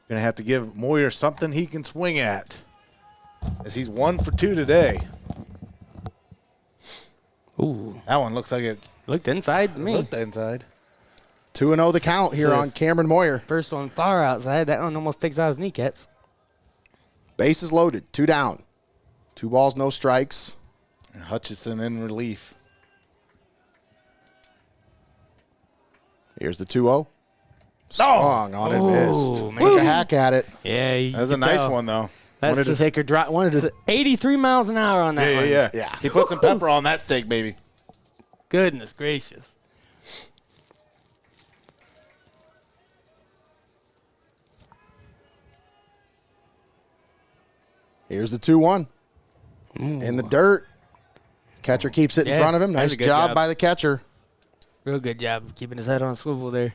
You're going to have to give Moyer something he can swing at, as he's 1 for 2 today. Ooh. That one looks like it Looked inside to me. looked inside. 2-0 the count here on Cameron Moyer. First one far outside. That one almost takes out his kneecaps. Bases loaded, 2 down. 2 balls, no strikes. And Hutchison in relief. Here's the 2-0. Swung on and missed. man. Took a hack at it. Yeah. That was a nice one, though. Wanted to take a drop. Wanted to. 83 miles an hour on that one. Yeah. He put some pepper on that steak, baby. Goodness gracious. Here's the 2-1. In the dirt. Catcher keeps it in Yeah, front of him. that was Nice a good job job. by the catcher. Real good job keeping his head on a swivel there.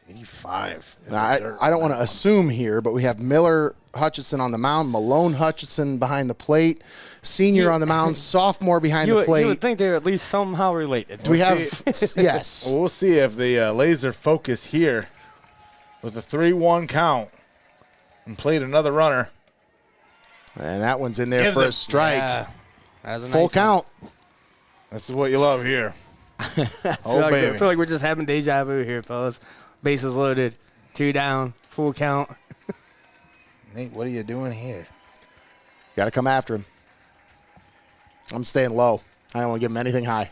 85. Now, I don't want to assume here, but we have Miller Hutchison on the mound, Malone Hutchison behind the plate, senior on the mound, sophomore behind the plate. You would think they're at least somehow related. Do we have? Yes. We'll see if the laser focus here with a 3-1 count and played another runner. And that one's in there Gives for a it- strike. Yeah, that was a Full nice count. This is what you love here. I Oh, baby. feel like we're just having deja vu here, fellas. Bases loaded, 2 down, full count. Nate, what are you doing here? Got to come after him. I'm staying low. I don't want to give him anything high.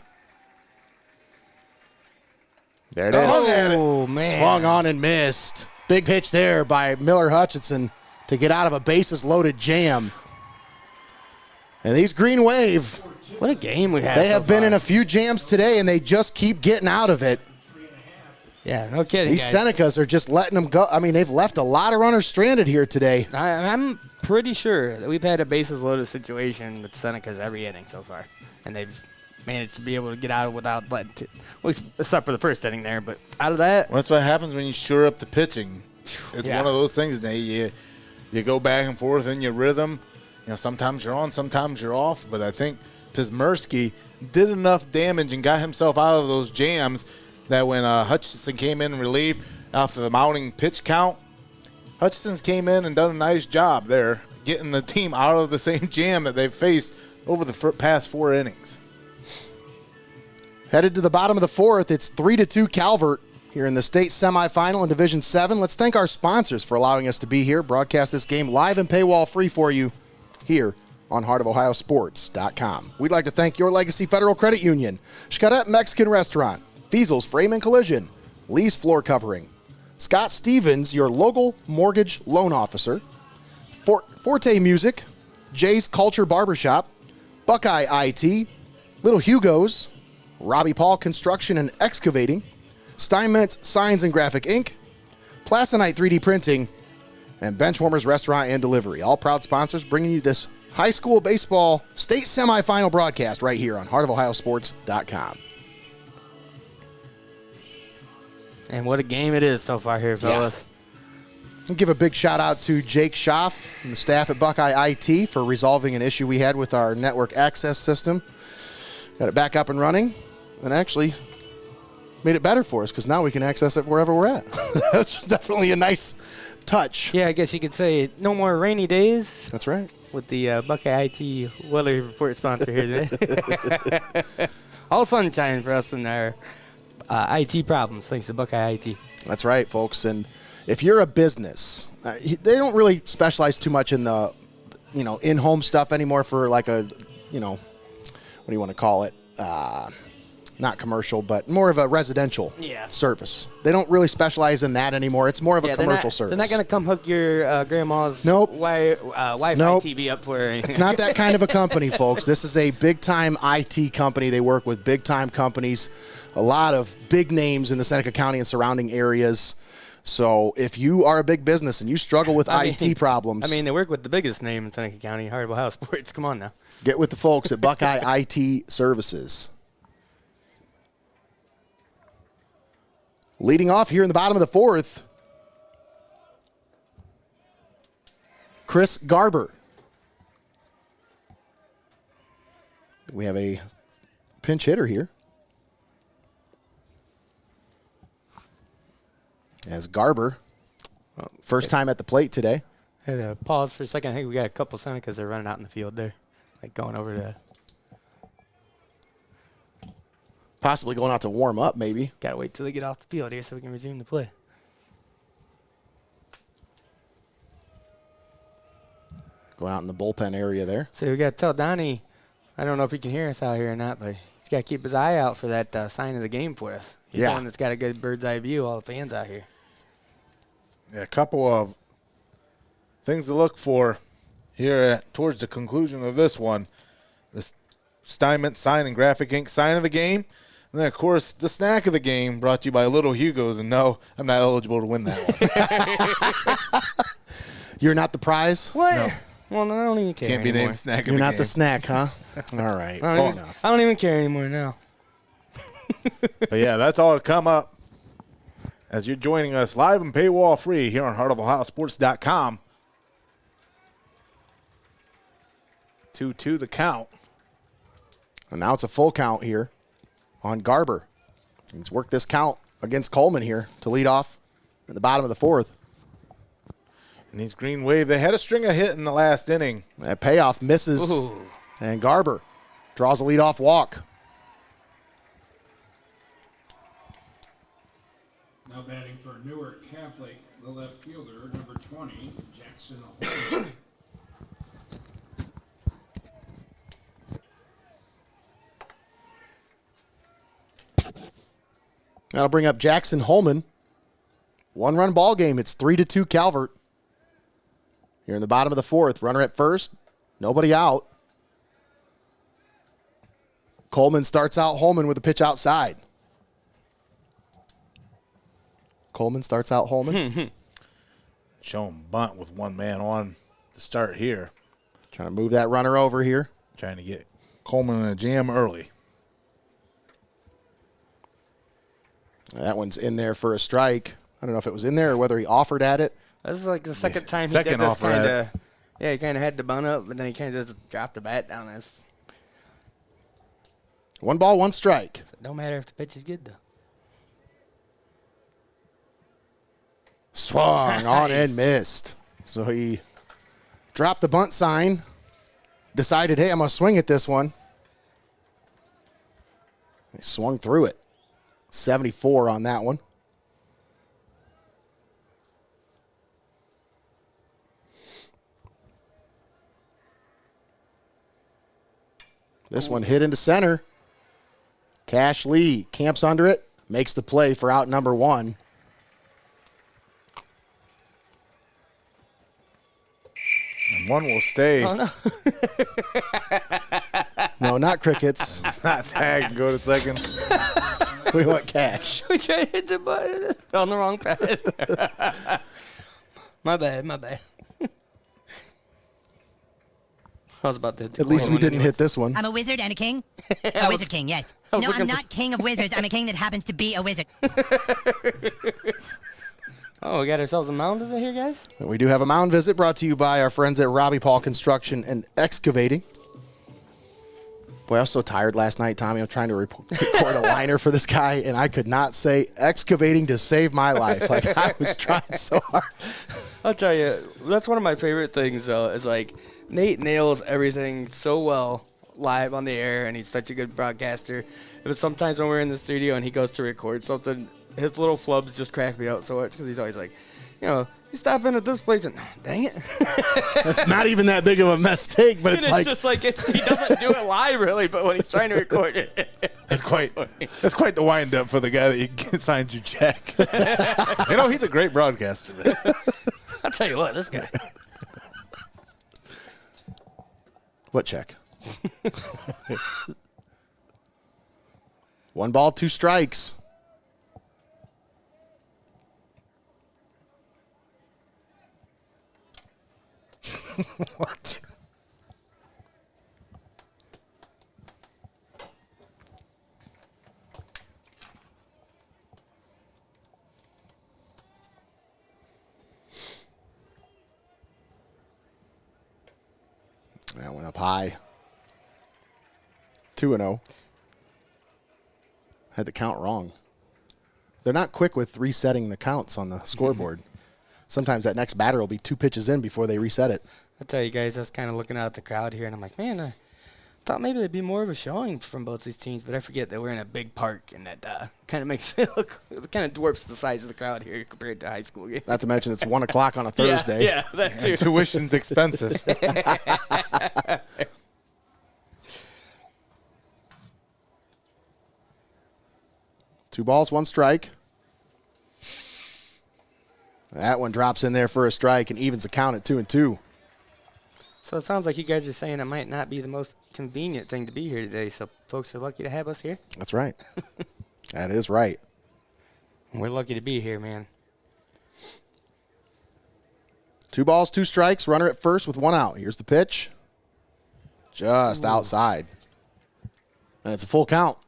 There it is. Oh, man. Swung on and missed. Big pitch there by Miller Hutchison to get out of a bases-loaded jam. And these Green Wave, What a game we had. they so have been far. in a few jams today, and they just keep getting out of it. Yeah, no kidding, These guys. Senecas are just letting them go. I mean, they've left a lot of runners stranded here today. I'm pretty sure that we've had a bases loaded situation with Senecas every inning so far, and they've managed to be able to get out without letting well, except for the first inning there. But out of that, Well, that's what happens when you shore up the pitching. It's Yeah. one of those things, Nate. You go back and forth in your rhythm. You know, sometimes you're on, sometimes you're off. But I think Pismersky did enough damage and got himself out of those jams that when Hutchison came in relief after the mounting pitch count, Hutchison's came in and done a nice job there, getting the team out of the same jam that they've faced over the past 4 innings. Headed to the bottom of the 4th, it's 3-2 Calvert here in the state semifinal in Division 7. Let's thank our sponsors for allowing us to be here, broadcast this game live and paywall free for you here on heartofohiosports.com. We'd like to thank Your Legacy Federal Credit Union, XCARET Mexican Restaurant, FEASEL'S Frame and Collision, Lee's Floor Covering, Scott Stevens, your local mortgage loan officer, Forte Music, Jay's Culture Barbershop, Buckeye IT, Little Hugo's, Robbie Paul Construction and Excavating, STEINMETZ Signs and Graphic Inc., PLASONITE 3D Printing, and Benchwarmers Restaurant and Delivery. All proud sponsors bringing you this high school baseball state semifinal broadcast right here on heartofohiosports.com. and what a game it is so far here, fellas. I'll give a big shout out to Jake Schaff and the staff at Buckeye IT for resolving an issue we had with our network access system. Got it back up and running, and actually made it better for us because now we can access it wherever we're at. That's definitely a nice touch. Yeah, I guess you could say no more rainy days That's right. with the Buckeye IT weather report sponsor here today. All sunshine for us and our IT problems, thanks to Buckeye IT. That's right, folks. And if you're a business, they don't really specialize too much in the, in-home stuff anymore for like a, what do you want to call it? not commercial, but more of a residential Yeah. service. They don't really specialize in that anymore. It's more of a commercial service. They're not going to come hook your grandma's Nope. Wi-Fi Nope. TV up for her. It's not that kind of a company, folks. This is a big-time IT company. They work with big-time companies, a lot of big names in the Seneca County and surrounding areas. So if you are a big business and you struggle with IT problems, I mean, they work with the biggest name in Seneca County, Hardwell House Sports. Come on now. get with the folks at Buckeye IT Services. Leading off here in the bottom of the fourth, Chris Garber. We have a pinch hitter here. As Garber, first time at the plate today. Hey, pause for a second. I think we got a couple Senecas that are running out in the field there, like going over to. Possibly going out to warm up, maybe. Got to wait till they get off the field here so we can resume the play. Go out in the bullpen area there. So we got to tell Donnie, I don't know if he can hear us out here or not, but he's got to keep his eye out for that sign of the game for us. He's the one that's got a good bird's eye view, all the fans out here. Yeah, a couple of things to look for here towards the conclusion of this one. The STEINMETZ sign and Graphic Ink sign of the game. And then, of course, the snack of the game brought to you by Little Hugo's. And no, I'm not eligible to win that one. You're not the prize? What? No. Well, I don't even care Can't be anymore. named snack of You're the not game. the snack, huh? All right. I don't even care anymore now. But, yeah, that's all to come up as you're joining us live and paywall free here on HeartofOhioSports.com. 2-2 the count. And now it's a full count here on Garber. He's worked this count against Coleman here to lead off at the bottom of the fourth. And these Green Wave, they had a string of hit in the last inning. That payoff misses. Ooh. And Garber draws a leadoff walk. Now batting for Newark Catholic, the left fielder, number 20, Jackson Holsinger. That'll bring up Jackson Holman. One-run ball game. It's 3-2 Calvert. Here in the bottom of the fourth. Runner at first. Nobody out. Coleman starts out Holman with a pitch outside. Coleman starts out Holman. Show him bunt with one man on to start here. Trying to move that runner over here. Trying to get Coleman in a jam early. That one's in there for a strike. I don't know if it was in there or whether he offered at it. This is like the second time he Second did this offer at kind it. of. Yeah, he kind of had the bunt up, but then he kind of just dropped the bat down. This. One ball, one strike. Don't matter if the pitch is good though. Swung on and Nice. missed. So he dropped the bunt sign. Decided, hey, I'm going to swing at this one. He swung through it. 74 on that one. This one hit into center. Cash Lee camps under it, makes the play for out number one. And one will stay. Oh no! No, not crickets. Not tag and go to second. We want Cash. We tried to hit the button on the wrong pad. My bad. I was about to hit the At least corner we one didn't anyway. hit this one. I'm a wizard and a king. A wizard king, yes. was No, looking I'm for- not king of wizards. I'm a king that happens to be a wizard. Oh, we got ourselves a mound visit here, guys. And we do have a mound visit brought to you by our friends at Robbie Paul Construction and Excavating. Boy, I was so tired last night, Tommy. I'm trying to record a liner for this guy, and I could not say excavating to save my life. Like, I was trying so hard. I'll tell you, that's one of my favorite things, though, is like Nate nails everything so well live on the air, and he's such a good broadcaster. But sometimes when we're in the studio and he goes to record something, his little flubs just crack me out so much because he's always like, you know, You stop in at this place and, dang it. That's not even that big of a mistake, but it's And like, just like he doesn't do it live really, but when he's trying to record it. That's quite the wind up for the guy that signs your check. He's a great broadcaster. Man. I'll tell you what, this guy. what check? 1 ball, 2 strikes. What? That went up high. 2-0. Had the count wrong. They're not quick with resetting the counts on the scoreboard. Sometimes that next batter will be 2 pitches in before they reset it. I tell you guys, I was kind of looking out at the crowd here, and I'm like, man, I thought maybe there'd be more of a showing from both these teams, but I forget that we're in a big park, and that kind of makes it look, it kind of dwarfs the size of the crowd here compared to high school games. Not to mention it's 1 o'clock on a Thursday. Yeah, that too. Tuition's expensive. 2 balls, 1 strike. That one drops in there for a strike and evens the count at 2-2. So it sounds like you guys are saying it might not be the most convenient thing to be here today, so folks are lucky to have us here. That's right. That is right. We're lucky to be here, man. 2 balls, 2 strikes. Runner at first with 1 out. Here's the pitch. Just outside. And it's a full count.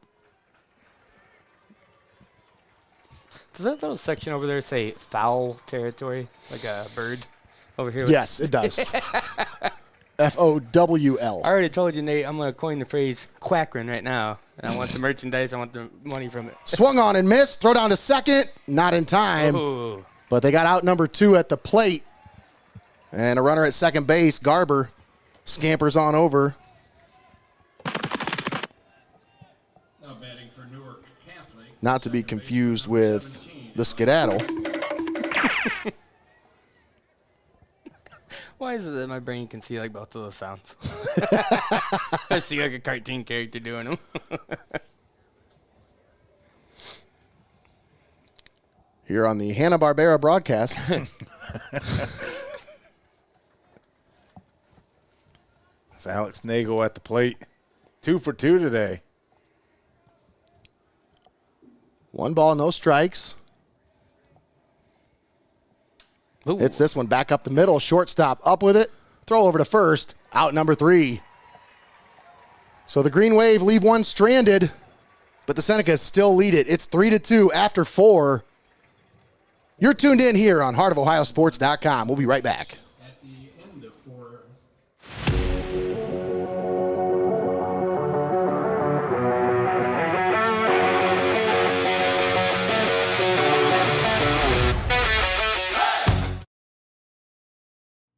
Does that little section over there say foul territory, like a bird over here? Yes, it does. FOWL. I already told you, Nate, I'm going to coin the phrase quackrin right now. And I want the merchandise. I want the money from it. Swung on and missed. Throw down to second. Not in time. Ooh. But they got out number 2 at the plate. And a runner at second base, Garber, scampers on over. Now batting for Newark Catholic. Not to be confused with the skedaddle. Why is it that my brain can see like both of those sounds? I see like a cartoon character doing them. Here on the Hanna-Barbera broadcast. It's Alex Nagel at the plate. 2 for 2 today. 1 ball, no strikes. Ooh. Hits this one back up the middle. Shortstop up with it. Throw over to first. Out number 3. So the Green Wave leave 1 stranded, but the Senecas still lead it. It's 3-2 after 4. You're tuned in here on heartofohiosports.com. We'll be right back. At the end of 4.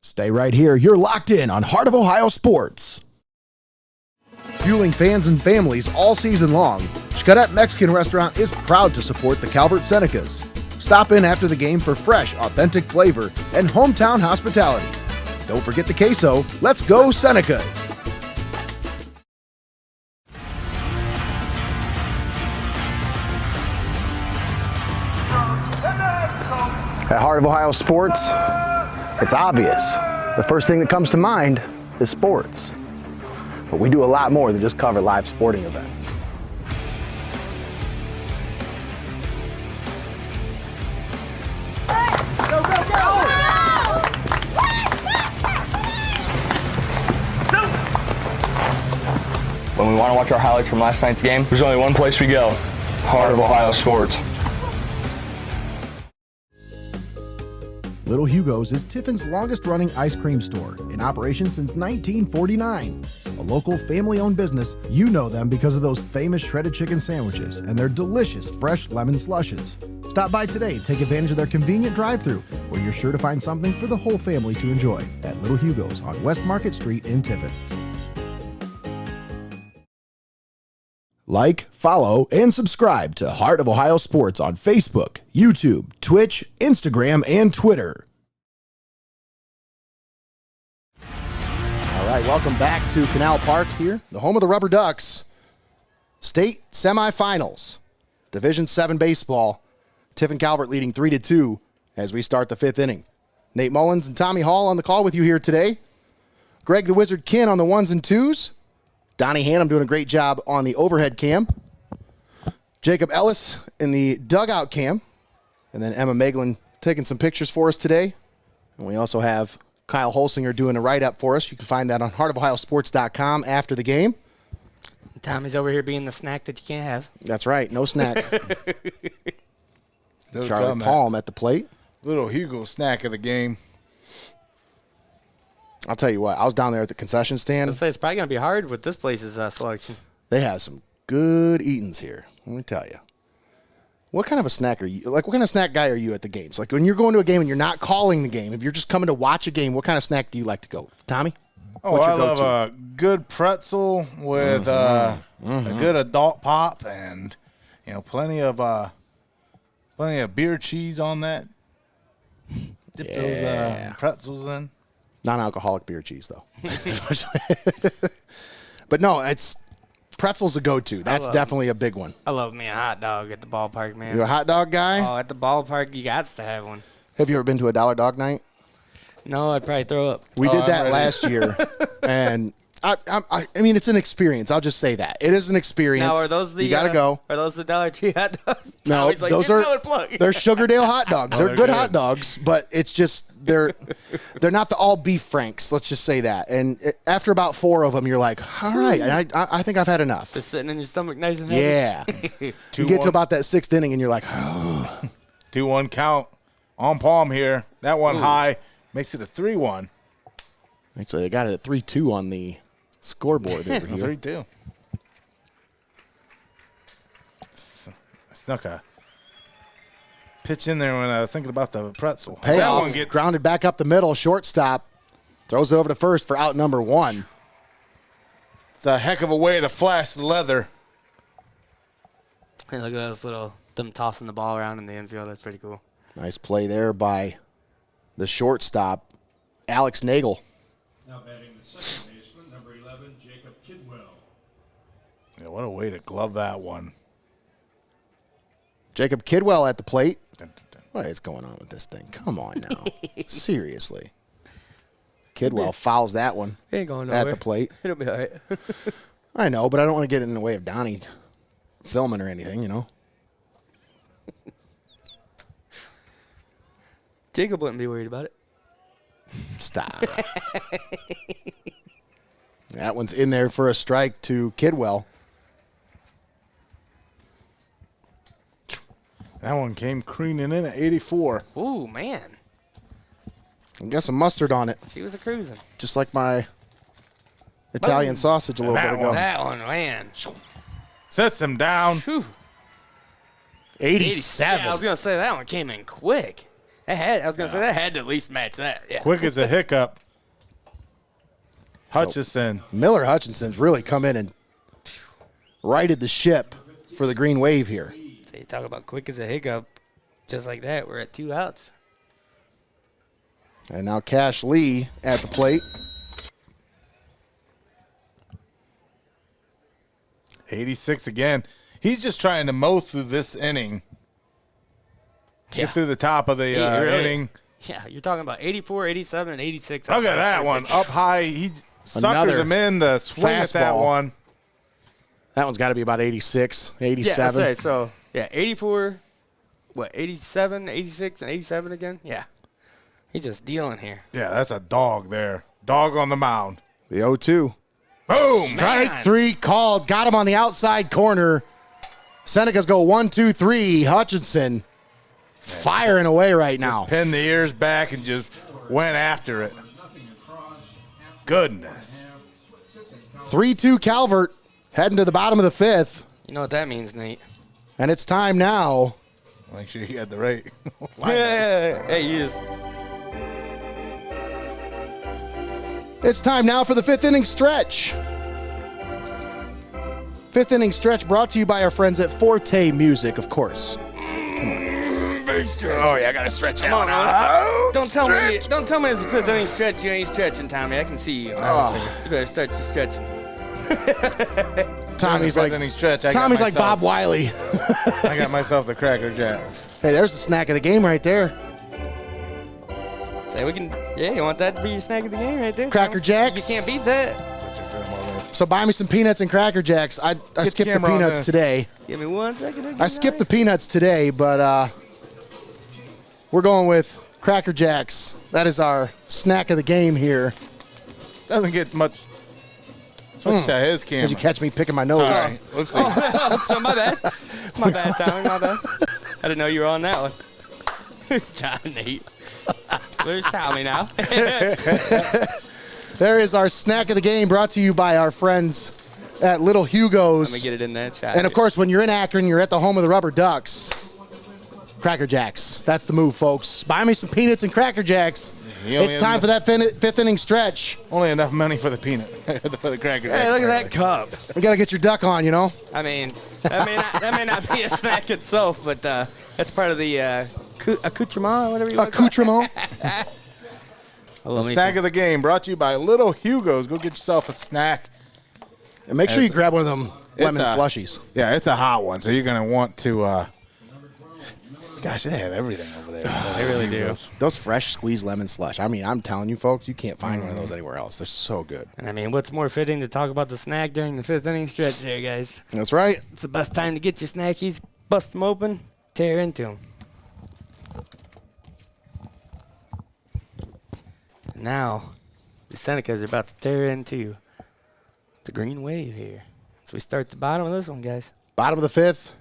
Stay right here. You're locked in on Heart of Ohio Sports. Fueling fans and families all season long, XCARET Mexican Restaurant is proud to support the Calvert Senecas. Stop in after the game for fresh, authentic flavor and hometown hospitality. Don't forget the queso. Let's go Senecas! At Heart of Ohio Sports, it's obvious. The first thing that comes to mind is sports. But we do a lot more than just cover live sporting events. Go, go, go! When we want to watch our highlights from last night's game, there's only one place we go: Heart of Ohio Sports. Little Hugo's is Tiffin's longest-running ice cream store, in operation since 1949. A local family-owned business, you know them because of those famous shredded chicken sandwiches and their delicious fresh lemon slushes. Stop by today and take advantage of their convenient drive-thru, where you're sure to find something for the whole family to enjoy at Little Hugo's on West Market Street in Tiffin. Like, follow, and subscribe to Heart of Ohio Sports on Facebook, YouTube, Twitch, Instagram, and Twitter. welcome back to Canal Park here, the home of the Rubber Ducks. State semifinals, Division VII baseball. Tiffin Calvert leading 3-2 as we start the 5th inning. Nate Mullins and Tommy Hall on the call with you here today. Greg the Wizard Kinn on the 1s and 2s. Donnie Hannum doing a great job on the overhead cam. Jacob Ellis in the dugout cam. And then Emma Moeglin taking some pictures for us today. And we also have Kyle Holsinger doing a write-up for us. You can find that on heartofohiosports.com after the game. Tommy's over here being the snack that you can't have. That's right. No snack. Still Charlie coming. Palm at the plate. Little Hugo snack of the game. I'll tell you what. I was down there at the concession stand. I'd say it's probably going to be hard with this place's selection. They have some good eatings here. Let me tell you. What kind of a snack are you? Like, what kind of snack guy are you at the games? Like, when you're going to a game and you're not calling the game, if you're just coming to watch a game, what kind of snack do you like to go? Tommy? Oh, I love a good pretzel with a good adult pop and, plenty of beer cheese on that. Dip those pretzels in. Non-alcoholic beer cheese, though. But no, pretzel's a go-to. That's definitely a big one. I love me a hot dog at the ballpark, man. You're a hot dog guy? Oh, at the ballpark, you got to have one. Have you ever been to a Dollar Dog Night? No, I'd probably throw up. We did that last year, and I mean, it's an experience. I'll just say that. It is an experience. Now, are those the you got to go. Are those the Dollar Tree hot dogs? No, Like, those are they're Sugardale hot dogs. They're good hot dogs, but it's just they're not the all beef Franks. Let's just say that. And after about 4 of them, you're like, all right, I think I've had enough. Just sitting in your stomach nice and heavy. Yeah. You get to about that 6th inning, and you're like, oh. 2-1 count on Palm here. That one high makes it a 3-1. Actually, they got it at 3-2 on the scoreboard over here. 3-2. Snuck a pitch in there when I was thinking about the pretzel. Payoff, That one gets grounded back up the middle, shortstop, throws it over to first for out number 1. It's a heck of a way to flash the leather. Hey, look at those them tossing the ball around in the infield. That's pretty cool. Nice play there by the shortstop, Alex Nagel. Now batting the second baseman, number 11, Jacob Kidwell. Yeah, what a way to glove that one. Jacob Kidwell at the plate. What is going on with this thing? Come on now. Seriously. Kidwell fouls that one It ain't going at nowhere. the plate. It'll be all right. I know, but I don't want to get in the way of Donnie filming or anything, Jacob wouldn't be worried about it. Stop. That one's in there for a strike to Kidwell. That one came careening in at 84. Ooh, man. I got some mustard on it, She was a cruising. just like my Italian sausage a little bit ago. That one, man. Sets him down. Whew. 87. Yeah, I was going to say that one came in quick. That had to at least match that. Yeah. Quick as a hiccup. Hutchison. Miller Hutchinson's really come in and righted the ship for the Green Wave here. So you talk about quick as a hiccup. Just like that, we're at 2 outs. And now Cash Lee at the plate. 86 again. He's just trying to mow through this inning. Get through the top of the inning. Yeah, you're talking about 84, 87, and 86. Look at that one. Up high. He suckers him in to swing at that fastball. one. That one's got to be about 86, Yeah, 87. that's right. So, 84, 87, 86, and 87 again? Yeah. He's just dealing here. Yeah, that's a dog there. Dog on the mound. The 0-2. Boom. Strike 3 called. Got him on the outside corner. Senecas go 1-2-3. Hutchinson firing away right now. Just pinned the ears back and just went after it. Goodness. 3-2 Calvert heading to the bottom of the 5th. You know what that means, Nate. And it's time now. Make sure you had the right. Hey, you just... It's time now for the 5th inning stretch. 5th inning stretch brought to you by our friends at Forte Music, of course. inning stretch. Oh, yeah, I got to stretch Come out. on, Out. Don't tell me it's a fifth inning stretch. You ain't stretching, Tommy. I can see you. Oh. You better start your stretching. Tommy's like Bob Wiley. I got myself the Cracker Jack. Hey, there's the snack of the game right there. Say we can. Yeah, you want that to be your snack of the game right there? Cracker Jacks. You can't beat that. So buy me some peanuts and Cracker Jacks. I skipped the peanuts today. Give me 1 second. I skipped the peanuts today, but we're going with Cracker Jacks. That is our snack of the game here. Doesn't get much. Switch to his camera. Did you catch me picking my nose? Sorry. Let's see. So my bad. My bad, Tommy. My bad. I didn't know you were on that one. John Nate. Where's Tommy now? There is our snack of the game, brought to you by our friends at Little HUGOS. Let me get it in that shot. And of course, when you're in Akron, you're at the home of the Rubber Ducks. Cracker Jacks. That's the move, folks. Buy me some peanuts and Cracker Jacks. It's time for that fifth inning stretch. Only enough money for the peanut, for the Cracker Jack. Hey, look at that cup. We got to get your duck on, you know? I mean, that may not be a snack itself, but that's part of the accoutrement, whatever you want to call it. Accoutrement. The snack of the game brought to you by Little HUGOS. Go get yourself a snack. And make sure you grab one of them lemon slushies. Yeah, it's a hot one, so you're going to want to gosh, they have everything over there. They really do. Those fresh squeezed lemon slush. I mean, I'm telling you, folks, you can't find one of those anywhere else. They're so good. And I mean, what's more fitting to talk about the snack during the fifth inning stretch there, guys? That's right. It's the best time to get your snackies, bust them open, tear into them. Now, the Senecas are about to tear into the Green Wave here. So we start the bottom of this one, guys. Bottom of the fifth.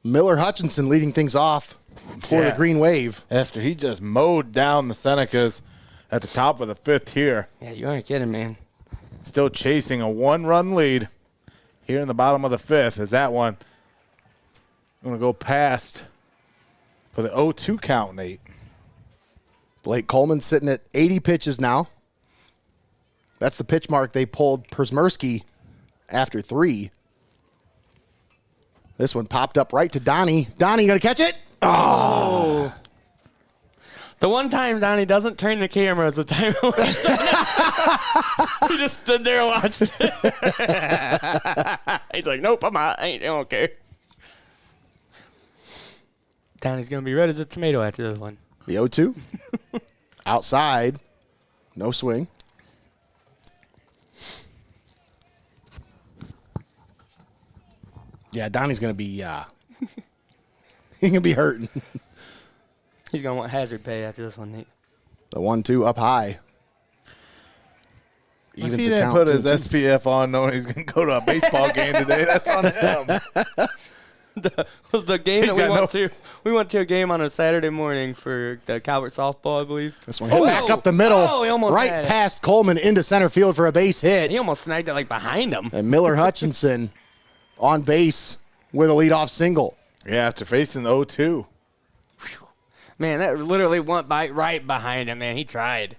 Miller Hutchinson leading things off for the Green Wave. After he just mowed down the Senecas at the top of the fifth here. Yeah, you aren't kidding, man. Still chasing a one-run lead here in the bottom of the fifth. Is that one going to go past for the 0-2 count, Nate? Blake Coleman sitting at 80 pitches now. That's the pitch mark they pulled Przmierski after 3. This one popped up right to Donnie. Donnie, you going to catch it? Oh. The one time Donnie doesn't turn the camera is the time he just stood there and watched it. He's like, nope, I'm out. I don't care. Donnie's going to be red as a tomato after this one. The 0-2. Outside. No swing. Yeah, Donnie's going to be he's going to be hurting. He's going to want hazard pay after this one, Nate. The 1-2 up high. If he didn't put his SPF on knowing he's going to go to a baseball game today, that's on him. The game that we went to a game on a Saturday morning for the Calvert softball, I believe. This one hit back up the middle, he almost right past Coleman into center field for a base hit. He almost snagged it like behind him. And Miller Hutchinson on base with a leadoff single. Yeah, after facing the 0-2. Man, that literally went by right behind him, man. He tried.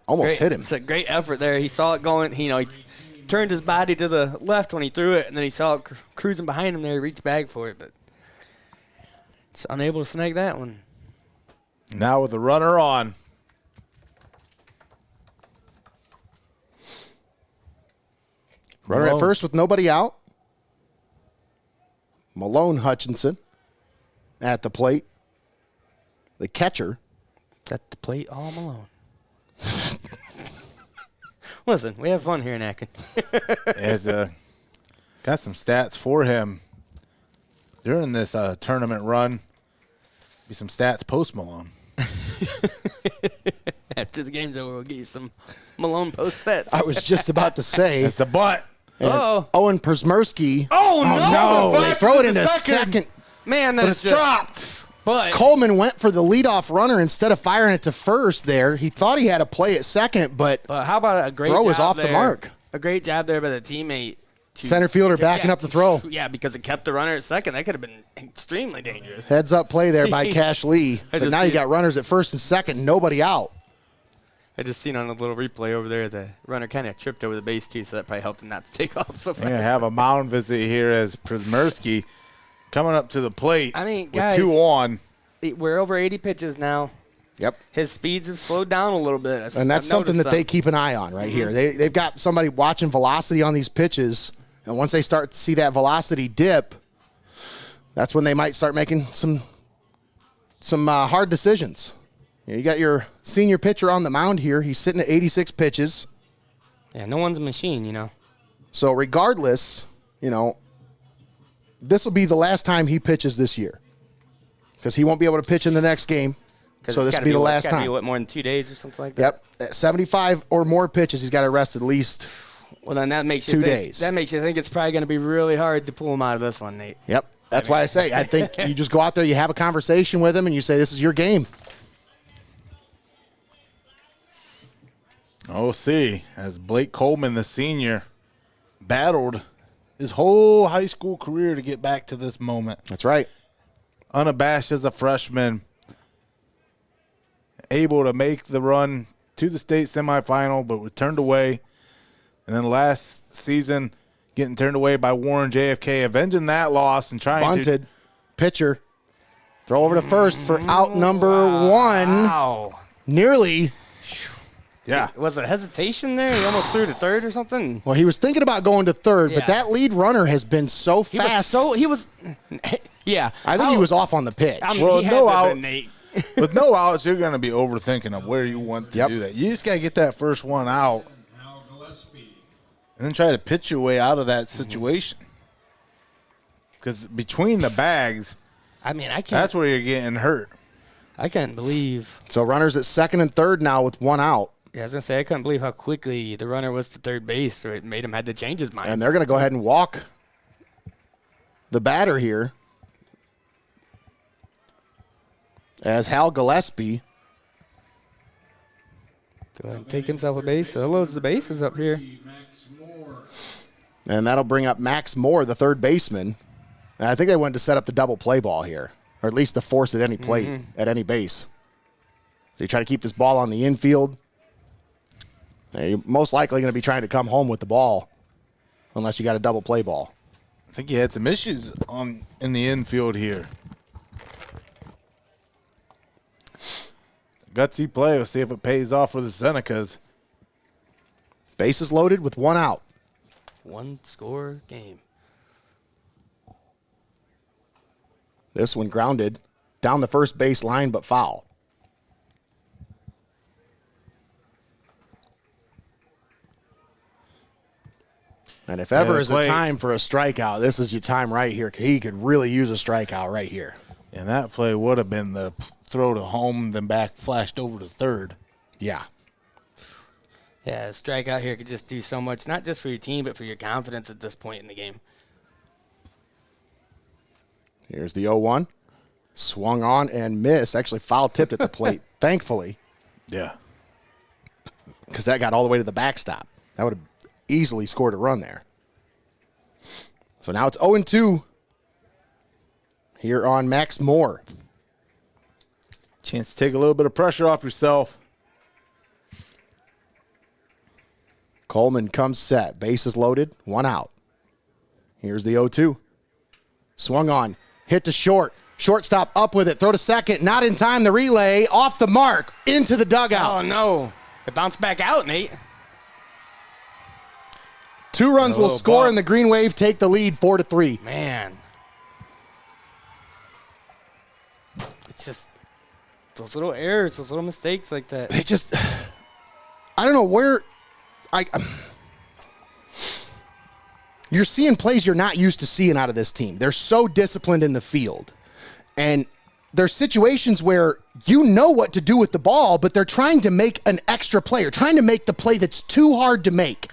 Almost hit him. It's a great effort there. He saw it going, he turned his body to the left when he threw it, and then he saw it cruising behind him there. He reached back for it, but it's unable to snag that one. Now with the runner on. Runner at first with nobody out. Malone Hutchinson at the plate. The catcher. At the plate, all Malone. Listen, we have fun here in Akron. Got some stats for him during this tournament run. Be some stats post Malone. After the game's over, we'll get you some Malone post stats. I was just about to say. It's the butt. Owen Przmierski. Oh, no. They throw it into second. Man, that's just dropped. But Coleman went for the leadoff runner instead of firing it to first there. He thought he had a play at second, but how about a great throw job was off there, the mark. A great job there by the teammate. Center fielder backing up the throw. Yeah, because it kept the runner at second. That could have been extremely dangerous. Heads up play there by Cash Lee. But now you got runners at first and second, nobody out. I just seen on a little replay over there the runner kind of tripped over the base too, so that probably helped him not to take off so fast. We're going to have a mound visit here as Przmierski coming up to the plate. I mean, with guys, 2 on. We're over 80 pitches now. Yep. His speeds have slowed down a little bit. And that's something that they keep an eye on right here. They've got somebody watching velocity on these pitches, and once they start to see that velocity dip, that's when they might start making some hard decisions. You got your senior pitcher on the mound here. He's sitting at 86 pitches. Yeah, no one's a machine, you know. So regardless, you know, this will be the last time he pitches this year because he won't be able to pitch in the next game. So this will be the last time. Be, what, more than 2 days or something like that? Yep. At 75 or more pitches, he's got to rest at least well, then that makes you 2 think, days. That makes you think it's probably going to be really hard to pull him out of this one, Nate. Yep. That's why I say I think you just go out there, you have a conversation with him, and you say, this is your game. Oh, see, as Blake Coleman, the senior, battled his whole high school career to get back to this moment. That's right. Unabashed as a freshman, able to make the run to the state semifinal, but was turned away. And then last season, getting turned away by Warren JFK, avenging that loss and trying bunted pitcher. Throw over to first for out number 1. Wow. Nearly. Yeah. Was it hesitation there? He almost threw to third or something? Well, he was thinking about going to third, Yeah. but that lead runner has been so fast. Yeah. I think he was off on the pitch. I mean, Well, he had no to have outs. been Nate. With no outs, you're going to be overthinking of where you want to do that. You just got to get that first one out and then try to pitch your way out of that situation. Because between the bags, I mean, I can't. that's where you're getting hurt. I can't believe. So runners at second and third now with 1 out. Yeah, I was going to say, I couldn't believe how quickly the runner was to third base, or it made him had to change his mind. And they're going to go ahead and walk the batter here as Hal Gillespie. Go ahead and take himself a base. So loads the bases up here. And that'll bring up Max Moore, the third baseman. And I think they wanted to set up the double play ball here, or at least the force at any plate, at any base. So you try to keep this ball on the infield. Now, you're most likely going to be trying to come home with the ball unless you got a double play ball. I think he had some issues in the infield here. Gutsy play. We'll see if it pays off for the Senecas. Bases loaded with 1 out. 1 score game. This one grounded down the first base line, but foul. And if ever is a time for a strikeout, this is your time right here. He could really use a strikeout right here. And that play would have been the throw to home, then back flashed over to third. Yeah. Yeah, a strikeout here could just do so much, not just for your team, but for your confidence at this point in the game. Here's the 0-1. Swung on and missed. Actually foul tipped at the plate, thankfully. Yeah. Because that got all the way to the backstop. That would have easily scored a run there. So now it's 0-2 here on Max Moore. Chance to take a little bit of pressure off yourself. Coleman comes set. Bases loaded. 1 out. Here's the 0-2. Swung on. Hit to short. Shortstop up with it. Throw to second. Not in time. The relay off the mark. Into the dugout. Oh, no. It bounced back out, Nate. 2 runs will score, and the Green Wave take the lead 4-3. Man. It's just those little errors, those little mistakes like that. They just, I don't know where, you're seeing plays you're not used to seeing out of this team. They're so disciplined in the field. And there's situations where you know what to do with the ball, but they're trying to make an extra play or trying to make the play that's too hard to make.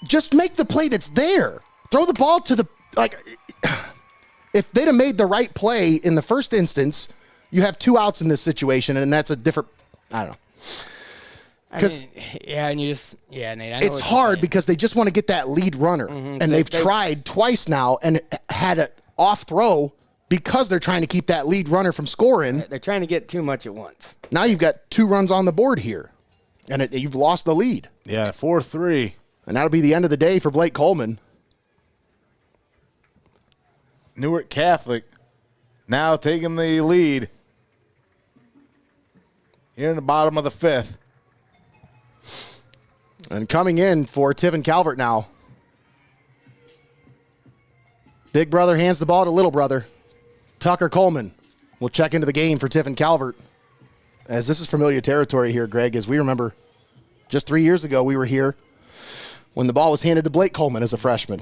Just make the play that's there. Throw the ball to the, if they'd have made the right play in the first instance, you have 2 outs in this situation, and that's a different, I don't know. Because yeah, and you just, yeah, Nate, I know it's hard because they just want to get that lead runner, and they've tried twice now and had an off throw because they're trying to keep that lead runner from scoring. They're trying to get too much at once. Now you've got 2 runs on the board here, and you've lost the lead. Yeah, 4-3. And that'll be the end of the day for Blake Coleman. Newark Catholic now taking the lead here in the bottom of the 5th. And coming in for Tiffin Calvert now. Big brother hands the ball to little brother. Tucker Coleman will check into the game for Tiffin Calvert. As this is familiar territory here, Greg, as we remember just 3 years ago we were here when the ball was handed to Blake Coleman as a freshman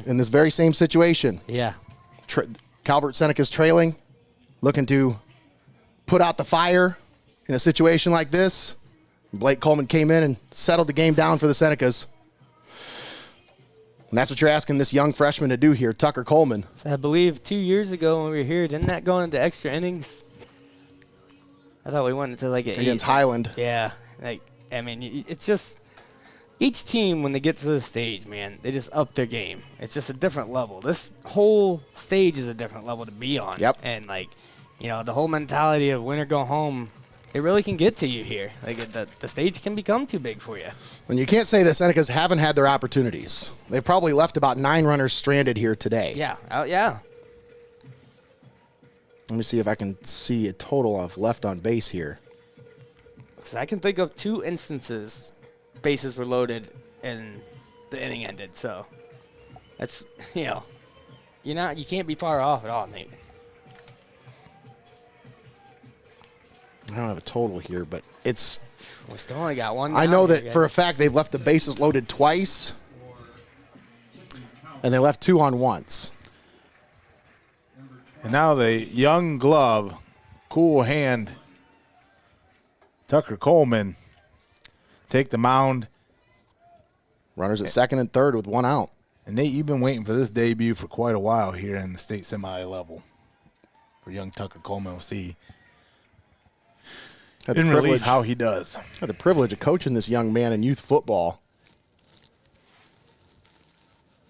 in this very same situation. Yeah. Calvert Senecas trailing, looking to put out the fire in a situation like this. Blake Coleman came in and settled the game down for the Senecas. And that's what you're asking this young freshman to do here, Tucker Coleman. So I believe 2 years ago when we were here, didn't that go into extra innings? I thought we went into like an against 8. Highland. Yeah. Like, I mean, it's just each team when they get to the stage, man, they just up their game. It's just a different level. This whole stage is a different level to be on. Yep. And like, you know, the whole mentality of win or go home, it really can get to you here. Like the stage can become too big for you. And you can't say the Senecas haven't had their opportunities. They've probably left about 9 runners stranded here today. Yeah. Yeah. Let me see if I can see a total of left on base here. 'Cause I can think of 2 instances bases were loaded and the inning ended. So that's, you know, you can't be far off at all, Nate. I don't have a total here, but it's... We still only got one. I know down that for a fact they've left the bases loaded twice, and they left 2 on once. And now the young glove, cool hand, Tucker Coleman, take the mound. Runners at second and third with 1 out. And Nate, you've been waiting for this debut for quite a while here in the state semi level. For young Tucker Coleman, we'll see in relief how he does. I had the privilege of coaching this young man in youth football.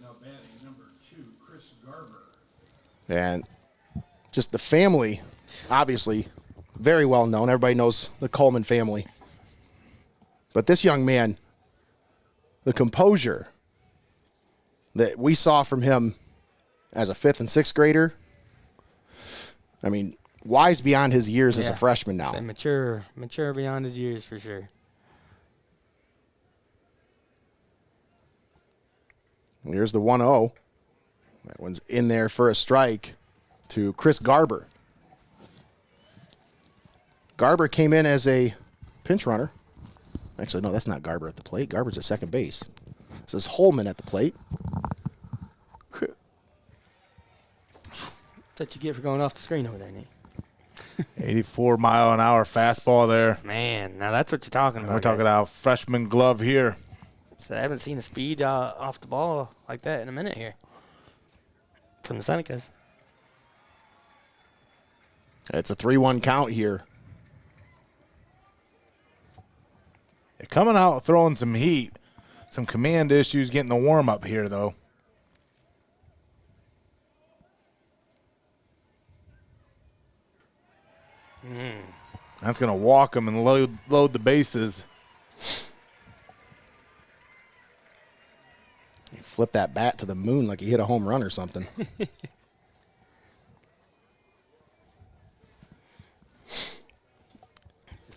Now batting number 2, Chris Garber. And just the family, obviously, very well known. Everybody knows the Coleman family. But this young man, the composure that we saw from him as a 5th and 6th grader, I mean, wise beyond his years as a freshman now. So mature beyond his years for sure. And here's the 1-0. That one's in there for a strike to Chris Garber. Garber came in as a pinch runner. Actually, no, that's not Garber at the plate. Garber's at second base. This is Holman at the plate. That you get for going off the screen over there, Nate. 84-mile-an-hour fastball there. Man, now that's what you're talking about. We're talking about freshman glove here. So I haven't seen a speed off the ball like that in a minute here from the Senecas. It's a 3-1 count here. They're coming out throwing some heat. Some command issues getting the warm-up here, though. That's going to walk them and load the bases. He flipped that bat to the moon like he hit a home run or something.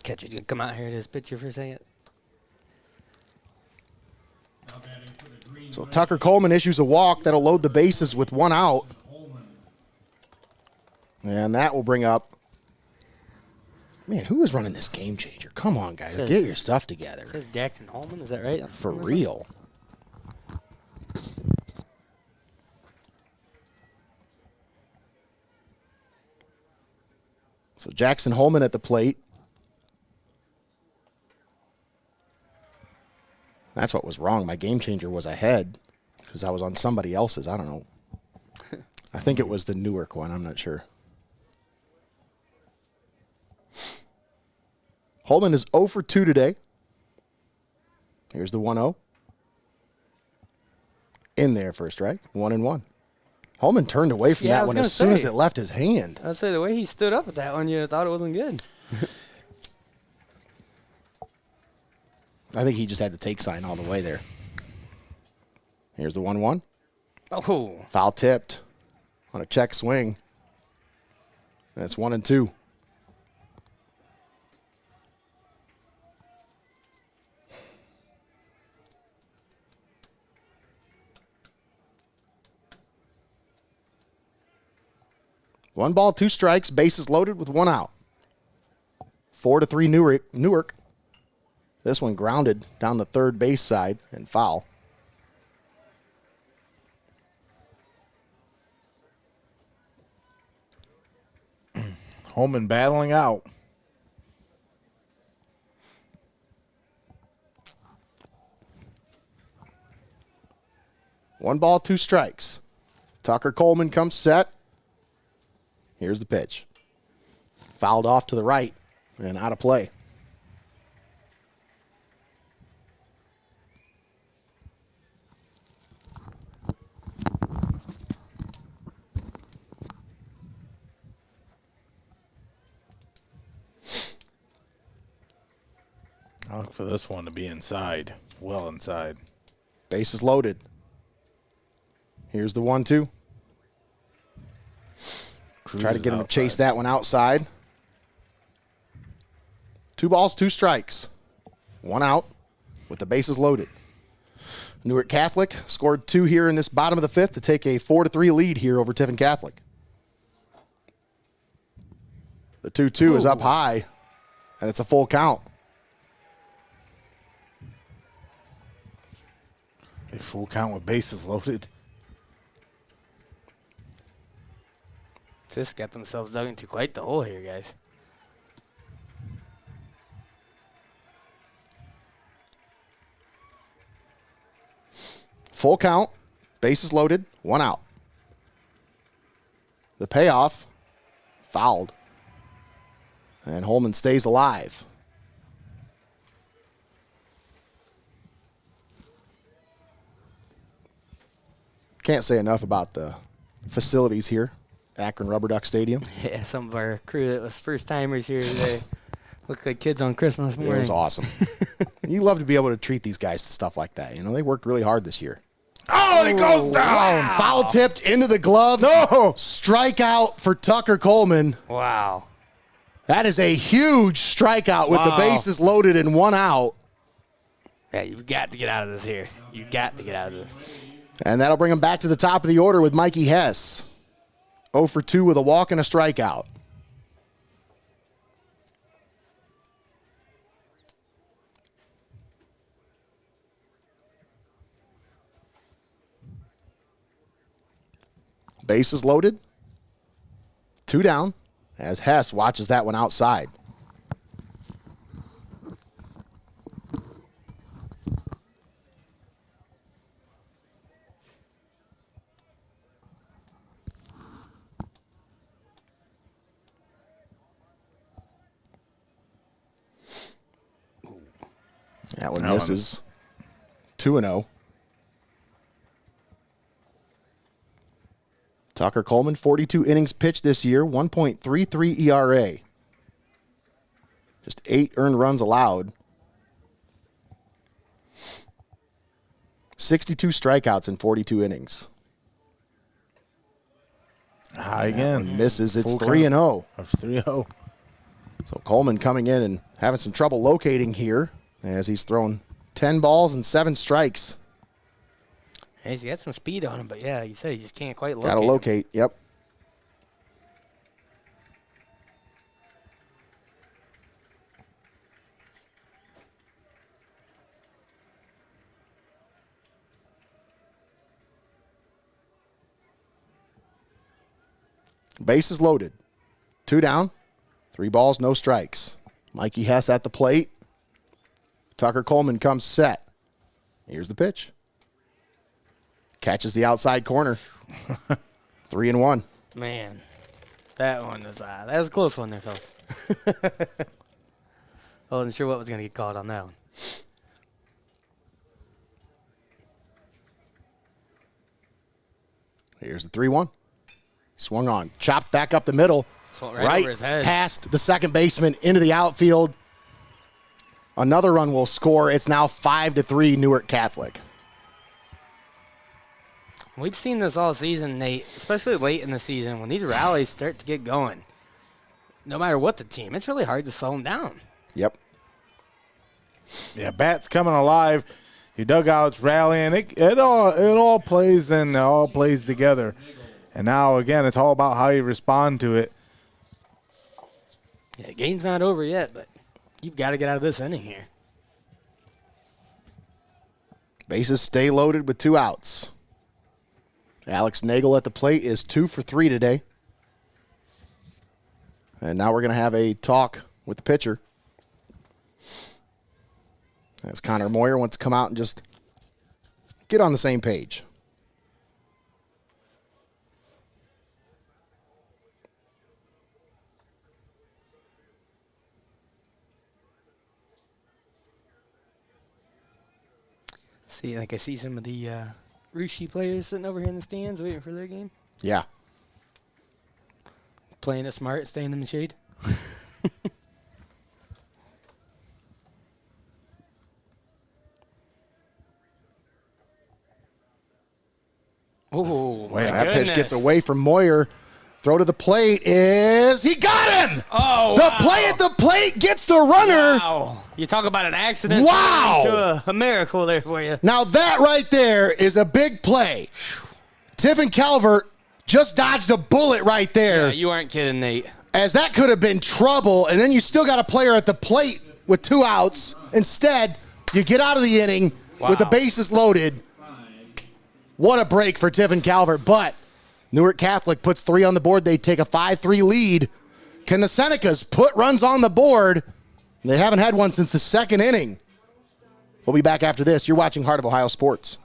Catcher's going to come out here to this picture for a second. So Tucker Coleman issues a walk that'll load the bases with 1 out. And that will bring up... Man, who is running this game changer? Come on, guys. Get your stuff together. It says Jackson Holman. Is that right? For real. So Jackson Holman at the plate. That's what was wrong. My game changer was ahead because I was on somebody else's. I don't know. I think it was the Newark one. I'm not sure. Holman is 0 for 2 today. Here's the 1-0. In there for a strike. 1-1. Holman turned away from that one as soon as it left his hand. I'd say the way he stood up at that one, you thought it wasn't good. I think he just had the take sign all the way there. Here's the 1-1. Oh. Foul tipped on a check swing. That's 1-2. One ball, two strikes, bases loaded with one out. 4-3 Newark. This one grounded down the third base side and foul. Holman battling out. One ball, two strikes. Tucker Coleman comes set. Here's the pitch. Fouled off to the right and out of play. I look for this one to be inside, well inside. Bases loaded. Here's the 1-2. Try to get him to chase that one outside. 2 balls, 2 strikes. 1 out with the bases loaded. Newark Catholic scored 2 here in this bottom of the 5th to take a 4-3 lead here over Tiffin Catholic. The 2-2 is up high, and it's a full count. A full count with bases loaded. Just got themselves dug into quite the hole here, guys. Full count, bases loaded, 1 out. The payoff, fouled. And Holman stays alive. Can't say enough about the facilities here, Akron Rubber Duck Stadium. Yeah, some of our crew that was first timers here today looked like kids on Christmas morning. It was awesome. You love to be able to treat these guys to stuff like that. You know, they worked really hard this year. Oh, and it goes down. Wow. Foul tipped into the glove. No. Strikeout for Tucker Coleman. Wow. That is a huge strikeout with the bases loaded and 1 out. Yeah, you've got to get out of this here. You've got to get out of this. And that'll bring him back to the top of the order with Mikey Hess. 0 for 2 with a walk and a strikeout. Bases loaded. 2 down as Hess watches that one outside. That one misses. 2-0. Tucker Coleman, 42 innings pitched this year, 1.33 ERA. Just 8 earned runs allowed. 62 strikeouts in 42 innings. High again. Misses. It's 3-0. 3-0. So Coleman coming in and having some trouble locating here as he's thrown 10 balls and 7 strikes. Hey, he's got some speed on him, but yeah, you said he just can't quite locate. Got to locate, yep. Bases loaded. 2 down, 3 balls, no strikes. Mikey Hess at the plate. Tucker Coleman comes set. Here's the pitch. Catches the outside corner. 3-1. Man, that one was that was a close one there, fellas. I wasn't sure what was going to get called on that one. Here's the 3-1. Swung on. Chopped back up the middle. Right over his head. Past the second baseman into the outfield. Another run will score. It's now 5-3 Newark Catholic. We've seen this all season, Nate, especially late in the season when these rallies start to get going. No matter what the team, it's really hard to slow them down. Yep. Yeah, bats coming alive. Your dugout's rallying. It all plays and all plays together. And now again, it's all about how you respond to it. Yeah, the game's not over yet, but you've got to get out of this inning here. Bases stay loaded with 2 outs. Alex Nagel at the plate is 2 for 3 today. And now we're going to have a talk with the pitcher. As Connor Moyer wants to come out and just get on the same page. See, like I see some of the Rushi players sitting over here in the stands waiting for their game. Yeah. Playing it smart, staying in the shade. Oh, my That goodness. pitch gets away from Moyer. Throw to the plate is, he got him! Oh, The play at the plate gets the runner. Wow. You talk about an accident. Wow. To a miracle there for you. Now that right there is a big play. Tiffin Calvert just dodged a bullet right there. Yeah, you aren't kidding, Nate. As that could have been trouble, and then you still got a player at the plate with 2 outs. Instead, you get out of the inning with the bases loaded. What a break for Tiffin Calvert, but Newark Catholic puts 3 on the board. They take a 5-3 lead. Can the Senecas put runs on the board? They haven't had one since the 2nd inning. We'll be back after this. You're watching Heart of Ohio Sports.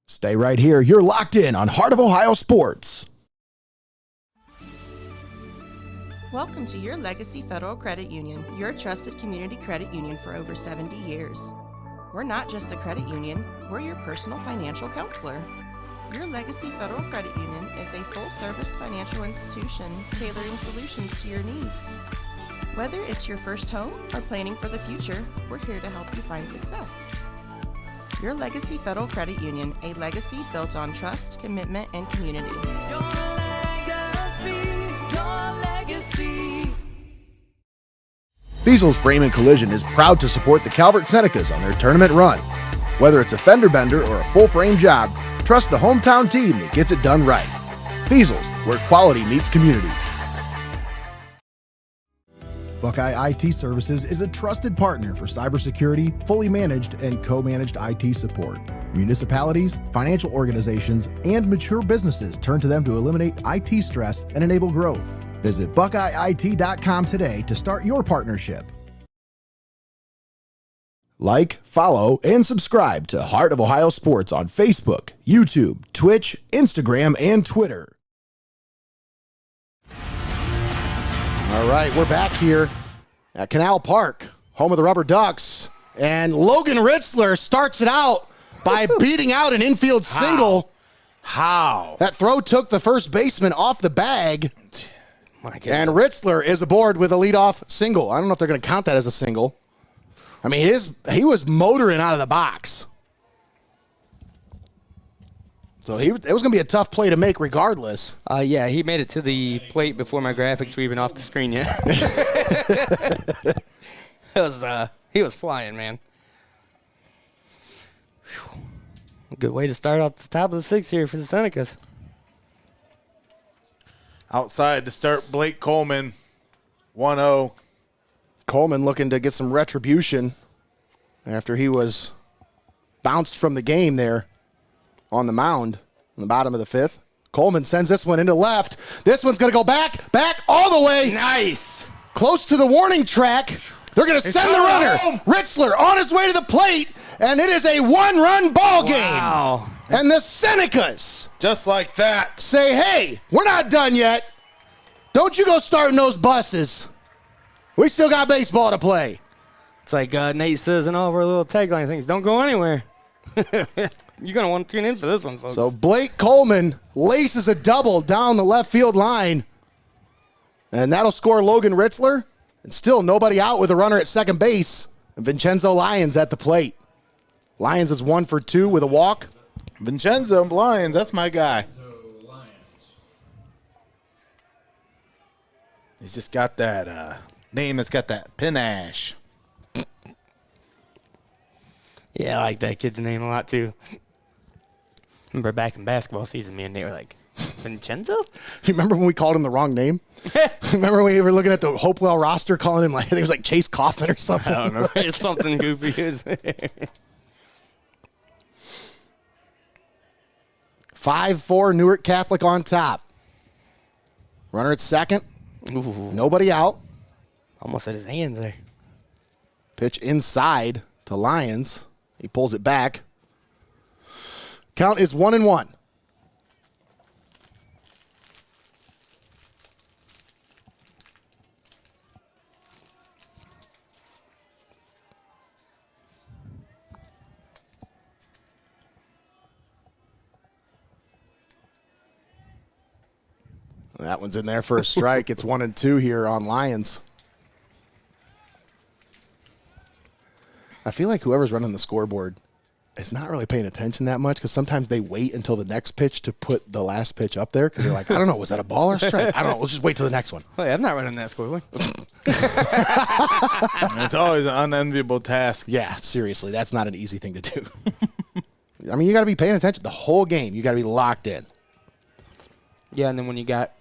Stay right here. You're locked in on Heart of Ohio Sports. Welcome to your Legacy Federal Credit Union, your trusted community credit union for over 70 years. We're not just a credit union, we're your personal financial counselor. Your Legacy Federal Credit Union is a full-service financial institution tailoring solutions to your needs. Whether it's your first home or planning for the future, we're here to help you find success. Your Legacy Federal Credit Union, a legacy built on trust, commitment, and community. Your legacy, your legacy. FEASEL'S Frame and Collision is proud to support the Calvert Senecas on their tournament run. Whether it's a fender bender or a full frame job, trust the hometown team that gets it done right. FEASEL'S, where quality meets community. Buckeye IT Services is a trusted partner for cybersecurity, fully managed and co-managed IT support. Municipalities, financial organizations, and mature businesses turn to them to eliminate IT stress and enable growth. Visit BuckeyeIT.com today to start your partnership. Like, follow, and subscribe to Heart of Ohio Sports on Facebook, YouTube, Twitch, Instagram, and Twitter. All right, we're back here at Canal Park, home of the Rubber Ducks. And Logan Ritzler starts it out by beating out an infield single. How? That throw took the first baseman off the bag. My God. And Ritzler is aboard with a leadoff single. I don't know if they're going to count that as a single. I mean, he was motoring out of the box. So it was going to be a tough play to make regardless. Yeah, he made it to the plate before my graphics were even off the screen yet. He was flying, man. Whew. A good way to start off the top of the 6th here for the Senecas. Outside to start Blake Coleman, 1-0. Coleman looking to get some retribution after he was bounced from the game there on the mound in the bottom of the 5th. Coleman sends this one into left. This one's going to go back all the way. Nice. Close to the warning track. They're going to send the runner. home. Ritzler on his way to the plate, and it is a 1-run ball game. Wow. And the Senecas Just like that. say, hey, we're not done yet. Don't you go starting those buses. We still got baseball to play. It's like Nate says in all of our little tagline things, don't go anywhere. You're going to want to tune in for this one, folks. So Blake Coleman laces a double down the left field line. And that'll score Logan Ritzler. And still nobody out with a runner at second base. And Vincenzo Lyons at the plate. Lyons is 1 for 2 with a walk. Vincenzo Lyons, that's my guy. He's just got that name that's got that panache. Yeah, I like that kid's name a lot, too. Remember back in basketball season, me and Nate were like, Vincenzo? You remember when we called him the wrong name? Remember when we were looking at the Hopewell roster calling him, like, I think it was like Chase Kaufman or something? I don't remember. It's something goofy. 5-4 Newark Catholic on top. Runner at second. Ooh. Nobody out. Almost at his hands there. Pitch inside to Lyons. He pulls it back. Count is 1-1. That one's in there for a strike. It's 1-2 here on Lyons. I feel like whoever's running the scoreboard is not really paying attention that much because sometimes they wait until the next pitch to put the last pitch up there because they're like, I don't know, was that a ball or a strike? I don't know. Let's just wait till the next one. Hey, I'm not running that scoreboard. It's always an unenviable task. Yeah, seriously, that's not an easy thing to do. I mean, you got to be paying attention the whole game. You got to be locked in. Yeah, and then when you got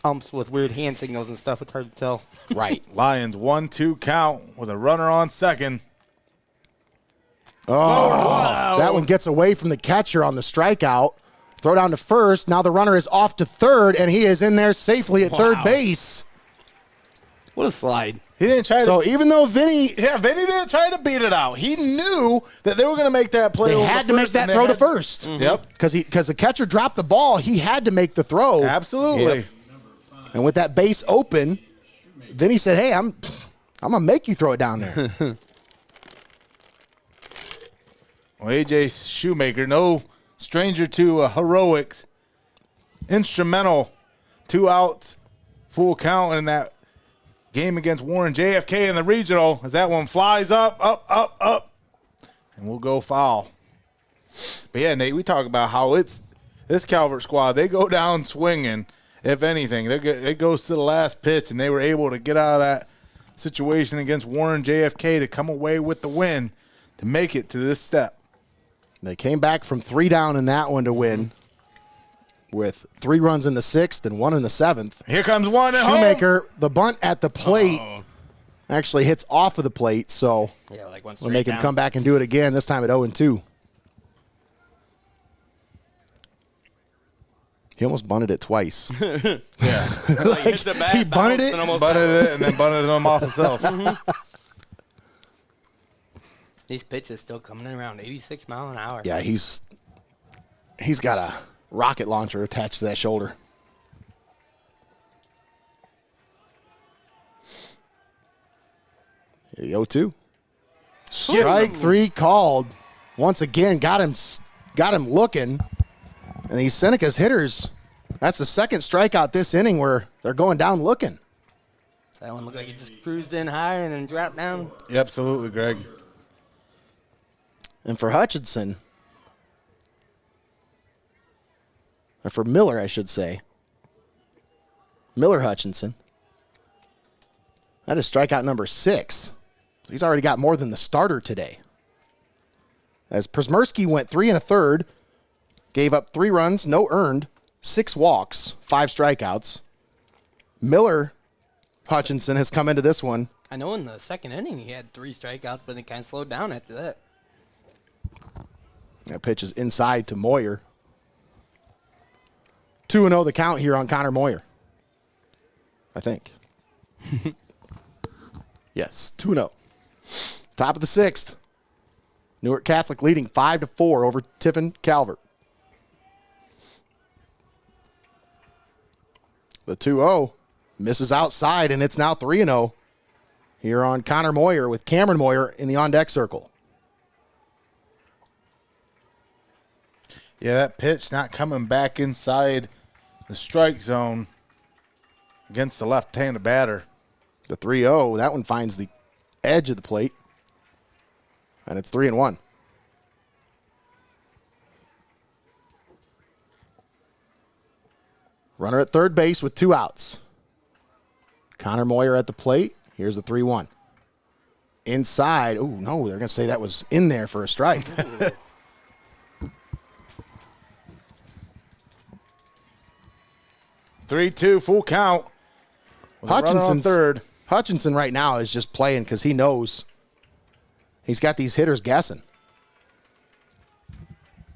umps with weird hand signals and stuff, it's hard to tell. Right. Lions 1-2 count with a runner on second. Oh, wow. That one gets away from the catcher on the strikeout. Throw down to first. Now the runner is off to third, and he is in there safely at third base. What a slide. He didn't try So even though Vinny didn't try to beat it out. He knew that they were going to make that play. They had to make that throw to first. Mm-hmm. Yep. Because the catcher dropped the ball, he had to make the throw. Absolutely. Yep. And with that base open, Vinny said, hey, I'm going to make you throw it down there. Well, A.J. Shoemaker, no stranger to heroics. Instrumental. 2 outs, full count in that game against Warren JFK in the regional as that one flies up, and we'll go foul. But, yeah, Nate, we talk about how it's this Calvert squad, they go down swinging, if anything. It goes to the last pitch, and they were able to get out of that situation against Warren JFK to come away with the win to make it to this step. They came back from 3 down in that one to win with 3 runs in the 6th and 1 in the 7th. Here comes one at Shoemaker, home. the bunt at the plate actually hits off of the plate, so Yeah, like one we'll make him down. come back and do it again, this time at 0-2. He almost bunted it twice. Yeah. Like, he bunted it. Bunted it and then bunted him off himself. These pitches still coming in around 86 miles an hour. Yeah, he's got a rocket launcher attached to that shoulder. Here you go, 2. Strike 3 called. Once again, got him looking. And these Senecas hitters, that's the second strikeout this inning where they're going down looking. So that one looked like it just cruised in higher and then dropped down. Yeah, absolutely, Greg. And for Hutchinson, or for Miller, I should say, Miller Hutchinson, that is strikeout number 6. He's already got more than the starter today. As Przmierski went 3 1/3, gave up 3 runs, no earned, 6 walks, 5 strikeouts. Miller Hutchinson has come into this one. I know in the second inning he had 3 strikeouts, but it kind of slowed down after that. That pitch is inside to Moyer. 2-0 the count here on Connor Moyer. I think. Yes, 2-0. Top of the 6th. Newark Catholic leading 5-4 over Tiffin Calvert. The 2-0 misses outside, and it's now 3-0 here on Connor Moyer with Cameron Moyer in the on-deck circle. Yeah, that pitch not coming back inside the strike zone against the left-handed batter. The 3-0, that one finds the edge of the plate. And it's 3-1. Runner at third base with 2 outs. Connor Moyer at the plate. Here's the 3-1. Inside. Oh, no, they're going to say that was in there for a strike. 3-2, full count. With a runner on Hutchinson's third. Hutchinson right now is just playing because he knows he's got these hitters guessing.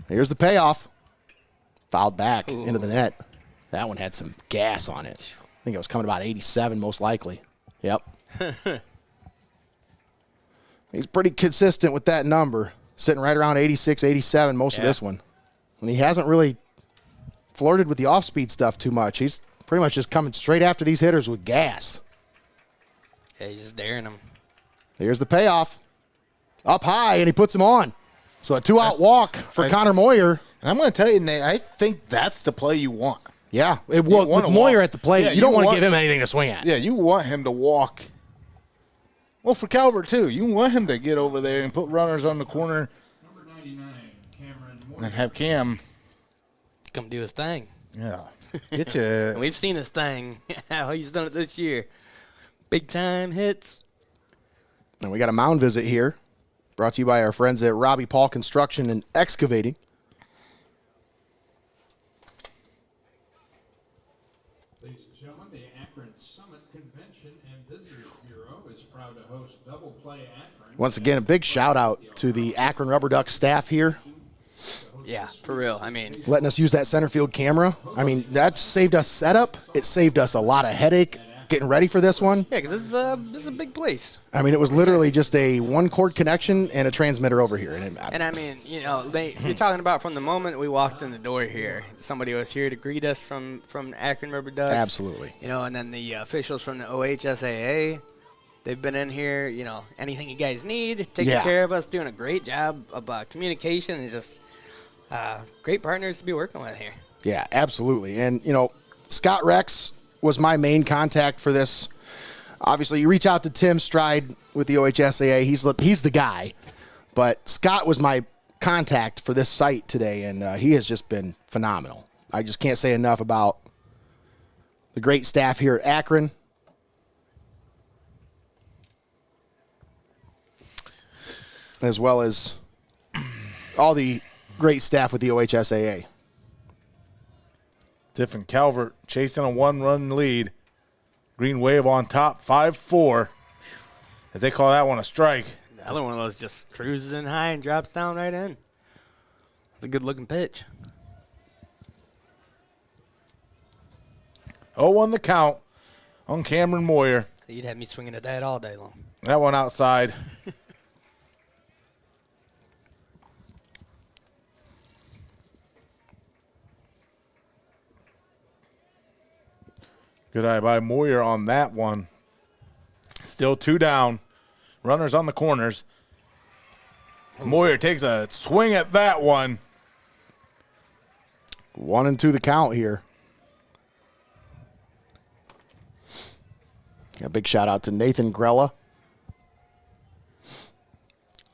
Here's the payoff. Fouled back into the net. That one had some gas on it. I think it was coming about 87 most likely. Yep. He's pretty consistent with that number. Sitting right around 86, 87 most of this one. And he hasn't really flirted with the off-speed stuff too much. He's pretty much just coming straight after these hitters with gas. Yeah, he's just daring them. Here's the payoff. Up high, and he puts him on. So a 2-out walk for Connor Moyer. And I'm going to tell you, Nate, I think that's the play you want. Yeah, with Moyer at the plate, you don't want to give him anything to swing at. Yeah, you want him to walk. Well, for Calvert, too. You want him to get over there and put runners on the corner. Number 99, Cameron Moore. And have Cam. Come do his thing. Yeah. Get you. We've seen his thing. How he's done it this year. Big time hits. And we got a mound visit here. Brought to you by our friends at Robbie Paul Construction and Excavating. Ladies and gentlemen, the Akron Summit Convention and Visitors Bureau is proud to host Double Play Akron. Once again, a big shout out to the Akron Rubber Duck staff here. Yeah, for real. I mean, letting us use that center field camera. I mean, that saved us setup. It saved us a lot of headache getting ready for this one. yeah, because this is a big place. I mean, it was literally just a one-cord connection and a transmitter over here. And I mean, you know, you're talking about from the moment we walked in the door here, somebody was here to greet us from Akron Rubber Ducks. Absolutely. You know, and then the officials from the OHSAA, they've been in here. You know, anything you guys need, taking care of us, doing a great job about communication, and just great partners to be working with here. Yeah, absolutely. And, you know, Scott Rex was my main contact for this. Obviously, you reach out to Tim Stride with the OHSAA. He's the guy. But Scott was my contact for this site today, and he has just been phenomenal. I just can't say enough about the great staff here at Akron. As well as all the great staff with the OHSAA. Tiffin Calvert chasing a 1-run lead. Green Wave on top, 5-4. As they call that one a strike. The other one of those just cruises in high and drops down right in. It's a good-looking pitch. 0-1 the count on Cameron Moyer. You'd have me swinging at that all day long. That one outside. Good eye by Moyer on that one. Still 2 down. Runners on the corners. Moyer takes a swing at that one. 1-2 the count here. A big shout out to Nathan Grella,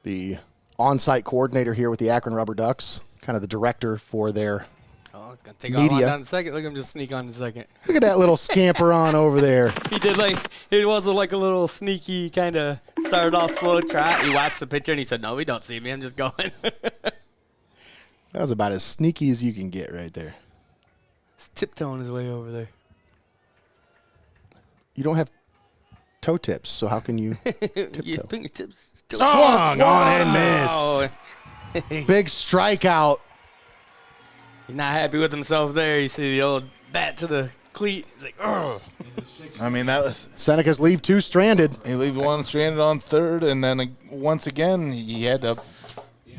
the on-site coordinator here with the Akron Rubber Ducks, kind of the director for their It's going to take media. all on down in a second. Look at him just sneak on in a second. Look at that little scamper on over there. He did it was like a little sneaky kind of started off slow trot. He watched the picture and he said, no, we don't see me. I'm just going. That was about as sneaky as you can get right there. He's tiptoeing his way over there. You don't have toe tips, so how can you Your tiptoe? fingertips. Swung on and missed. Big strikeout. He's not happy with himself there. You see the old bat to the cleat. He's like, oh. I mean, that was. Senecas leave 2 stranded. He leaves 1 stranded on third, and then once again, he had the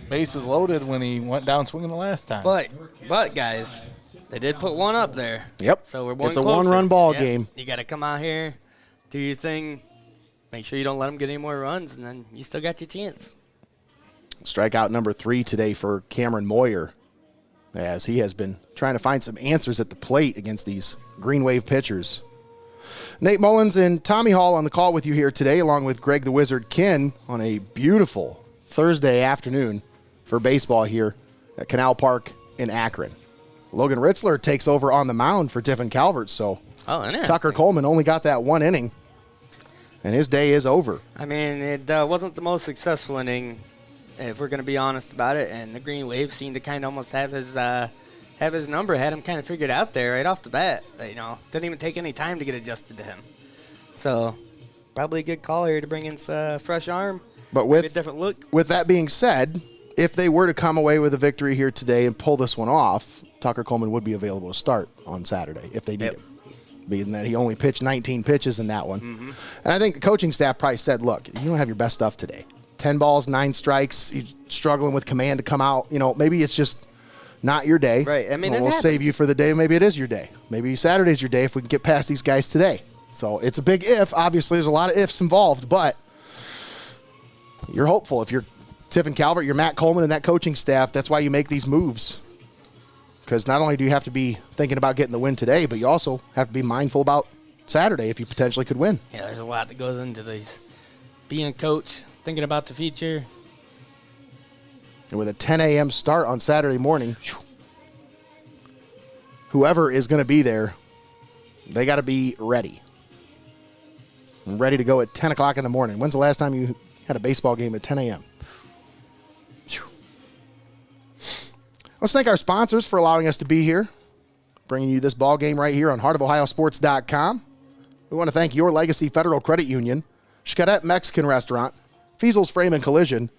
bases loaded when he went down swinging the last time. But guys, they did put 1 up there. Yep. So we're one It's a closer. 1-run ball Yep. game. You got to come out here, do your thing, make sure you don't let them get any more runs, and then you still got your chance. Strikeout number 3 today for Cameron Moyer. as he has been trying to find some answers at the plate against these Green Wave pitchers. Nate Mullins and Tommy Hall on the call with you here today, along with Greg the Wizard Kinn on a beautiful Thursday afternoon for baseball here at Canal Park in Akron. Logan Ritzler takes over on the mound for Tiffin Calvert, so Tucker Coleman only got that one inning, and his day is over. I mean, it wasn't the most successful inning, if we're going to be honest about it, and the Green Wave seemed to kind of almost have his number, had him kind of figured out there right off the bat. You know, didn't even take any time to get adjusted to him. So, probably a good call here to bring in a fresh arm, but a different look. With that being said, if they were to come away with a victory here today and pull this one off, Tucker Coleman would be available to start on Saturday if they need him, being that he only pitched 19 pitches in that one. Mm-hmm. And I think the coaching staff probably said, look, you don't have your best stuff today. 10 balls, 9 strikes, you're struggling with command to come out. You know, maybe it's just not your day. Right. I mean, we'll save you for the day. Maybe it is your day. Maybe Saturday's your day if we can get past these guys today. So it's a big if. Obviously, there's a lot of ifs involved, but you're hopeful. If you're Tiffin Calvert, you're Matt Coleman and that coaching staff, that's why you make these moves. Because not only do you have to be thinking about getting the win today, but you also have to be mindful about Saturday if you potentially could win. Yeah, there's a lot that goes into these. Being a coach, thinking about the future. And with a 10 a.m. start on Saturday morning, whoever is going to be there, they got to be ready. And ready to go at 10 o'clock in the morning. When's the last time you had a baseball game at 10 a.m.? Let's thank our sponsors for allowing us to be here, bringing you this ball game right here on heartofohiosports.com. We want to thank Your Legacy Federal Credit Union, XCARET Mexican Restaurant, FEASEL'S Frame and Collision,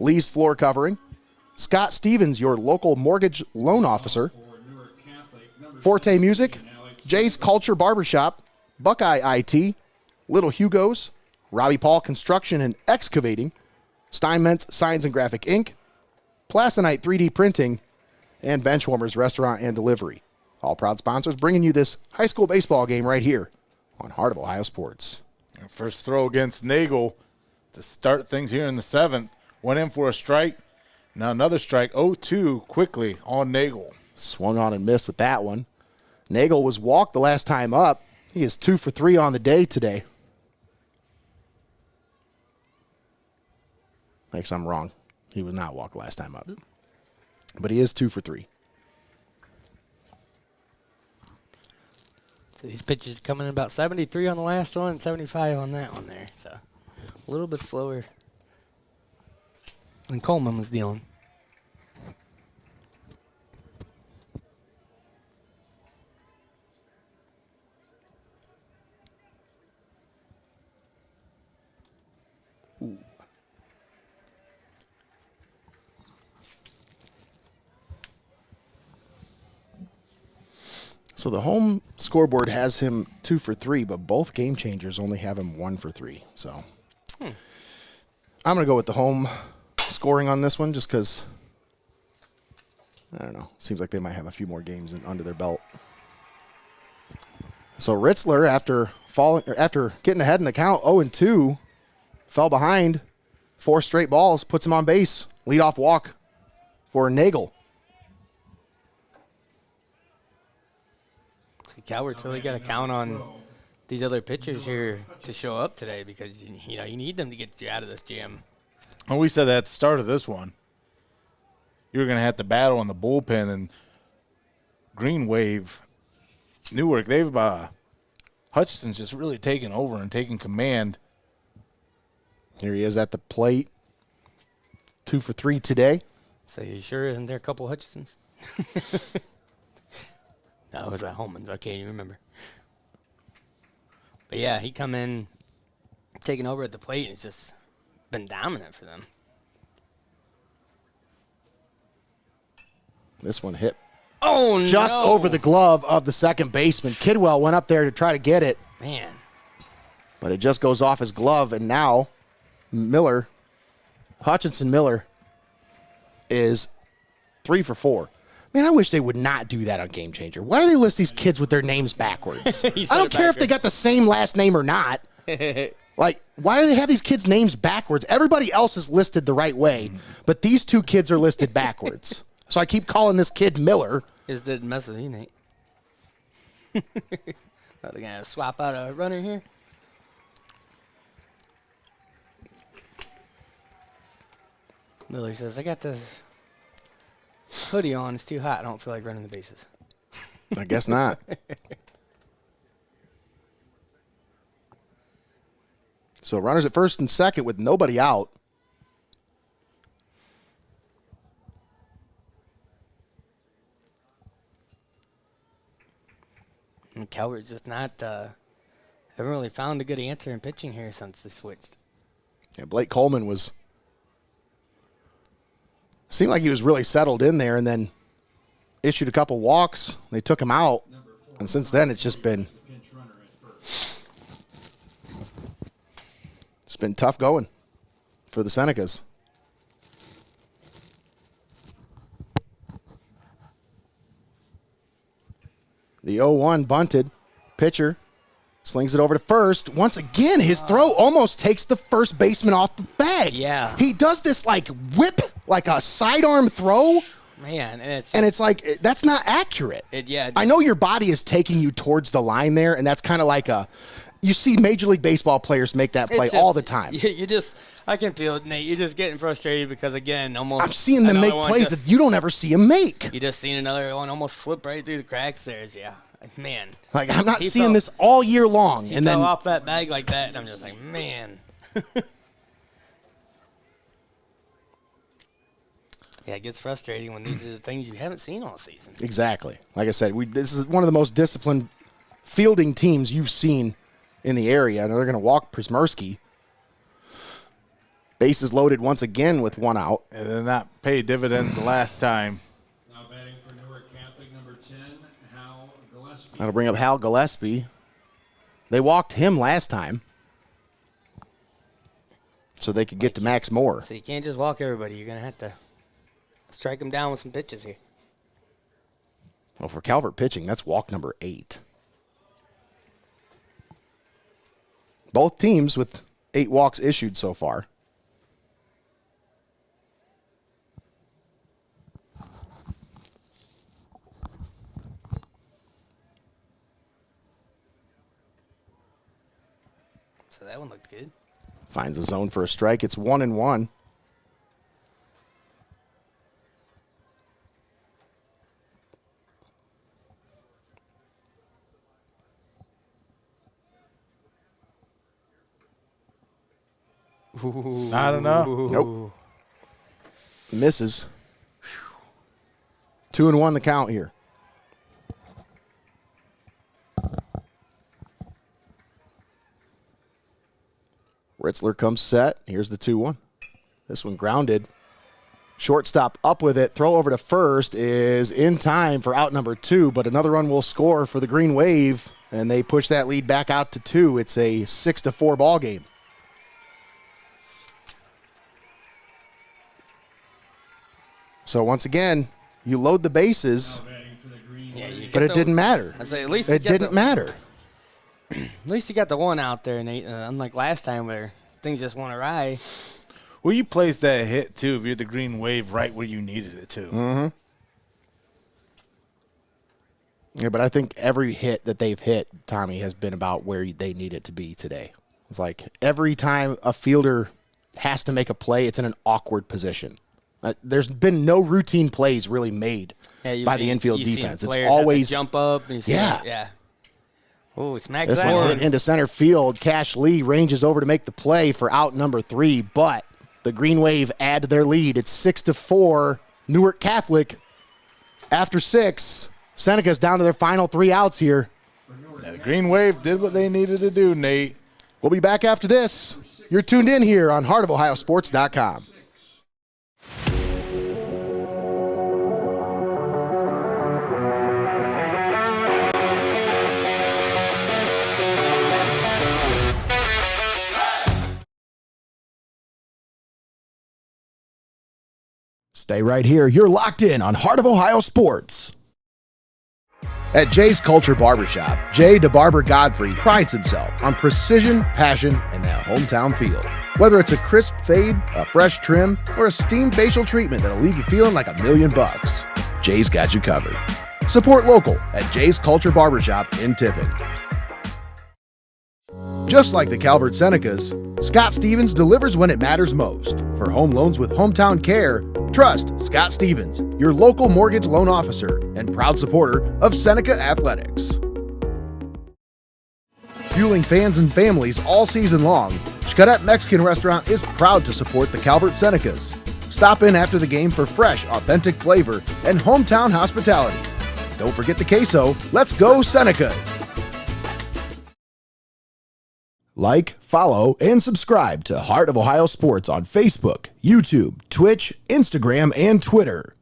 Lee's Floor Covering, Scott Stevens, your local mortgage loan officer, Forte Music, Jay's Culture Barbershop, Buckeye IT, Little Hugo's, Robbie Paul Construction and Excavating, STEINMETZ Signs and Graphic Inc., PLASONITE 3D Printing, and Benchwarmers Restaurant and Delivery. All proud sponsors bringing you this high school baseball game right here on Heart of Ohio Sports. First throw against Nagel to start things here in the 7th. Went in for a strike. Now another strike. 0-2 quickly on Nagel. Swung on and missed with that one. Nagel was walked the last time up. He is 2 for 3 on the day today. Actually, I'm wrong. He was not walked last time up. But he is 2 for 3. So these pitches coming in about 73 on the last one, 75 on that one there. So a little bit slower than Coleman was dealing. Ooh. So the home scoreboard has him 2 for 3, but both game changers only have him 1 for 3. So I'm going to go with the home scoring on this one just because, I don't know, seems like they might have a few more games under their belt. So Ritzler, after getting ahead in the count 0-2, fell behind 4 straight balls, puts him on base, leadoff walk for Nagel. Calvert's really got to count on these other pitchers here to show up today because you need them to get you out of this jam. And we said that at the start of this one, you were going to have to battle in the bullpen, and Green Wave, Newark, they've Hutchison's just really taken over and taken command. Here he is at the plate, 2 for 3 today. So you sure isn't there a couple Hutchisons? No, it was at Holman's. I can't even remember. But, yeah, he come in, taking over at the plate, and it's just been dominant for them. This one hit just over the glove of the second baseman. Kidwell went up there to try to get it. Man. But it just goes off his glove, and now Hutchinson Miller is 3 for 4. Man, I wish they would not do that on Game Changer. Why do they list these kids with their names backwards? I don't care if they got the same last name or not. Like, why do they have these kids' names backwards? Everybody else is listed the right way, but these 2 kids are listed backwards. so I keep calling this kid Miller. Just didn't mess with you, Nate. Are they going to swap out a runner here? Miller says, I got this hoodie on. It's too hot. I don't feel like running the bases. I guess not. So runners at first and second with nobody out. And Calvert's just not, haven't really found a good answer in pitching here since they switched. Yeah, Blake Coleman seemed like he was really settled in there and then issued a couple walks. They took him out. And since then, it's just been tough going for the Senecas. The 0-1 bunted. Pitcher slings it over to first. Once again, his throw almost takes the first baseman off the bag. Yeah. He does this like whip, like a sidearm throw. Man, and it's like, that's not accurate. I know your body is taking you towards the line there, and that's kind of like you see Major League Baseball players make that play all the time. I can feel it, Nate. You're just getting frustrated because, again, almost. I'm seeing them make plays that you don't ever see them make. You just seen another one almost slip right through the cracks there. Yeah, man. Like, I'm not seeing this all year long. He fell off that bag like that, and I'm just like, man. Yeah, it gets frustrating when these are the things you haven't seen all season. Exactly. Like I said, this is one of the most disciplined fielding teams you've seen in the area. I know they're going to walk Przmierski. Bases loaded once again with one out. And did not pay dividends the last time. Now batting for Newark Catholic, number 10, Hal Gillespie. That'll bring up Hal Gillespie. They walked him last time so they could get to Max Moore. So you can't just walk everybody. You're going to have to strike them down with some pitches here. Well, for Calvert pitching, that's walk number 8. Both teams with 8 walks issued so far. So that one looked good. Finds the zone for a strike. It's 1-1. I don't know. Nope. Misses. 2-1 the count here. Ritzler comes set. Here's the 2-1. This one grounded. Shortstop up with it. Throw over to first is in time for out number 2, but another run will score for the Green Wave, and they push that lead back out to 2. It's a 6-4 ball game. So once again, you load the bases, but it didn't matter. I say at least it didn't matter. At least you got the one out there, Nate. Unlike last time where things just went awry. Well, you placed that hit, too, if you're the Green Wave, right where you needed it to. Mm-hmm. Yeah, but I think every hit that they've hit, Tommy, has been about where they need it to be today. It's like every time a fielder has to make a play, it's in an awkward position. There's been no routine plays really made by the infield defense. It's always jump up. And yeah. Oh, smacks this that one hit into center field. Cash Lee ranges over to make the play for out number 3, but the Green Wave add to their lead. It's 6-4. Newark Catholic after 6. Senecas down to their final 3 outs here. Now, the Green Wave did what they needed to do, Nate. We'll be back after this. You're tuned in here on heartofohiosports.com. Stay right here. You're locked in on Heart of Ohio Sports. At Jay's Culture Barbershop, Jay DeBarber Godfrey prides himself on precision, passion, and that hometown feel. Whether it's a crisp fade, a fresh trim, or a steam facial treatment that'll leave you feeling like $1,000,000, Jay's got you covered. Support local at Jay's Culture Barbershop in Tiffin. Just like the Calvert Senecas, Scott Stevens delivers when it matters most. For home loans with hometown care, trust Scott Stevens, your local mortgage loan officer and proud supporter of Seneca Athletics. Fueling fans and families all season long, XCARET Mexican Restaurant is proud to support the Calvert Senecas. Stop in after the game for fresh, authentic flavor and hometown hospitality. Don't forget the queso. Let's go Senecas! Like, follow, and subscribe to Heart of Ohio Sports on Facebook, YouTube, Twitch, Instagram, and Twitter.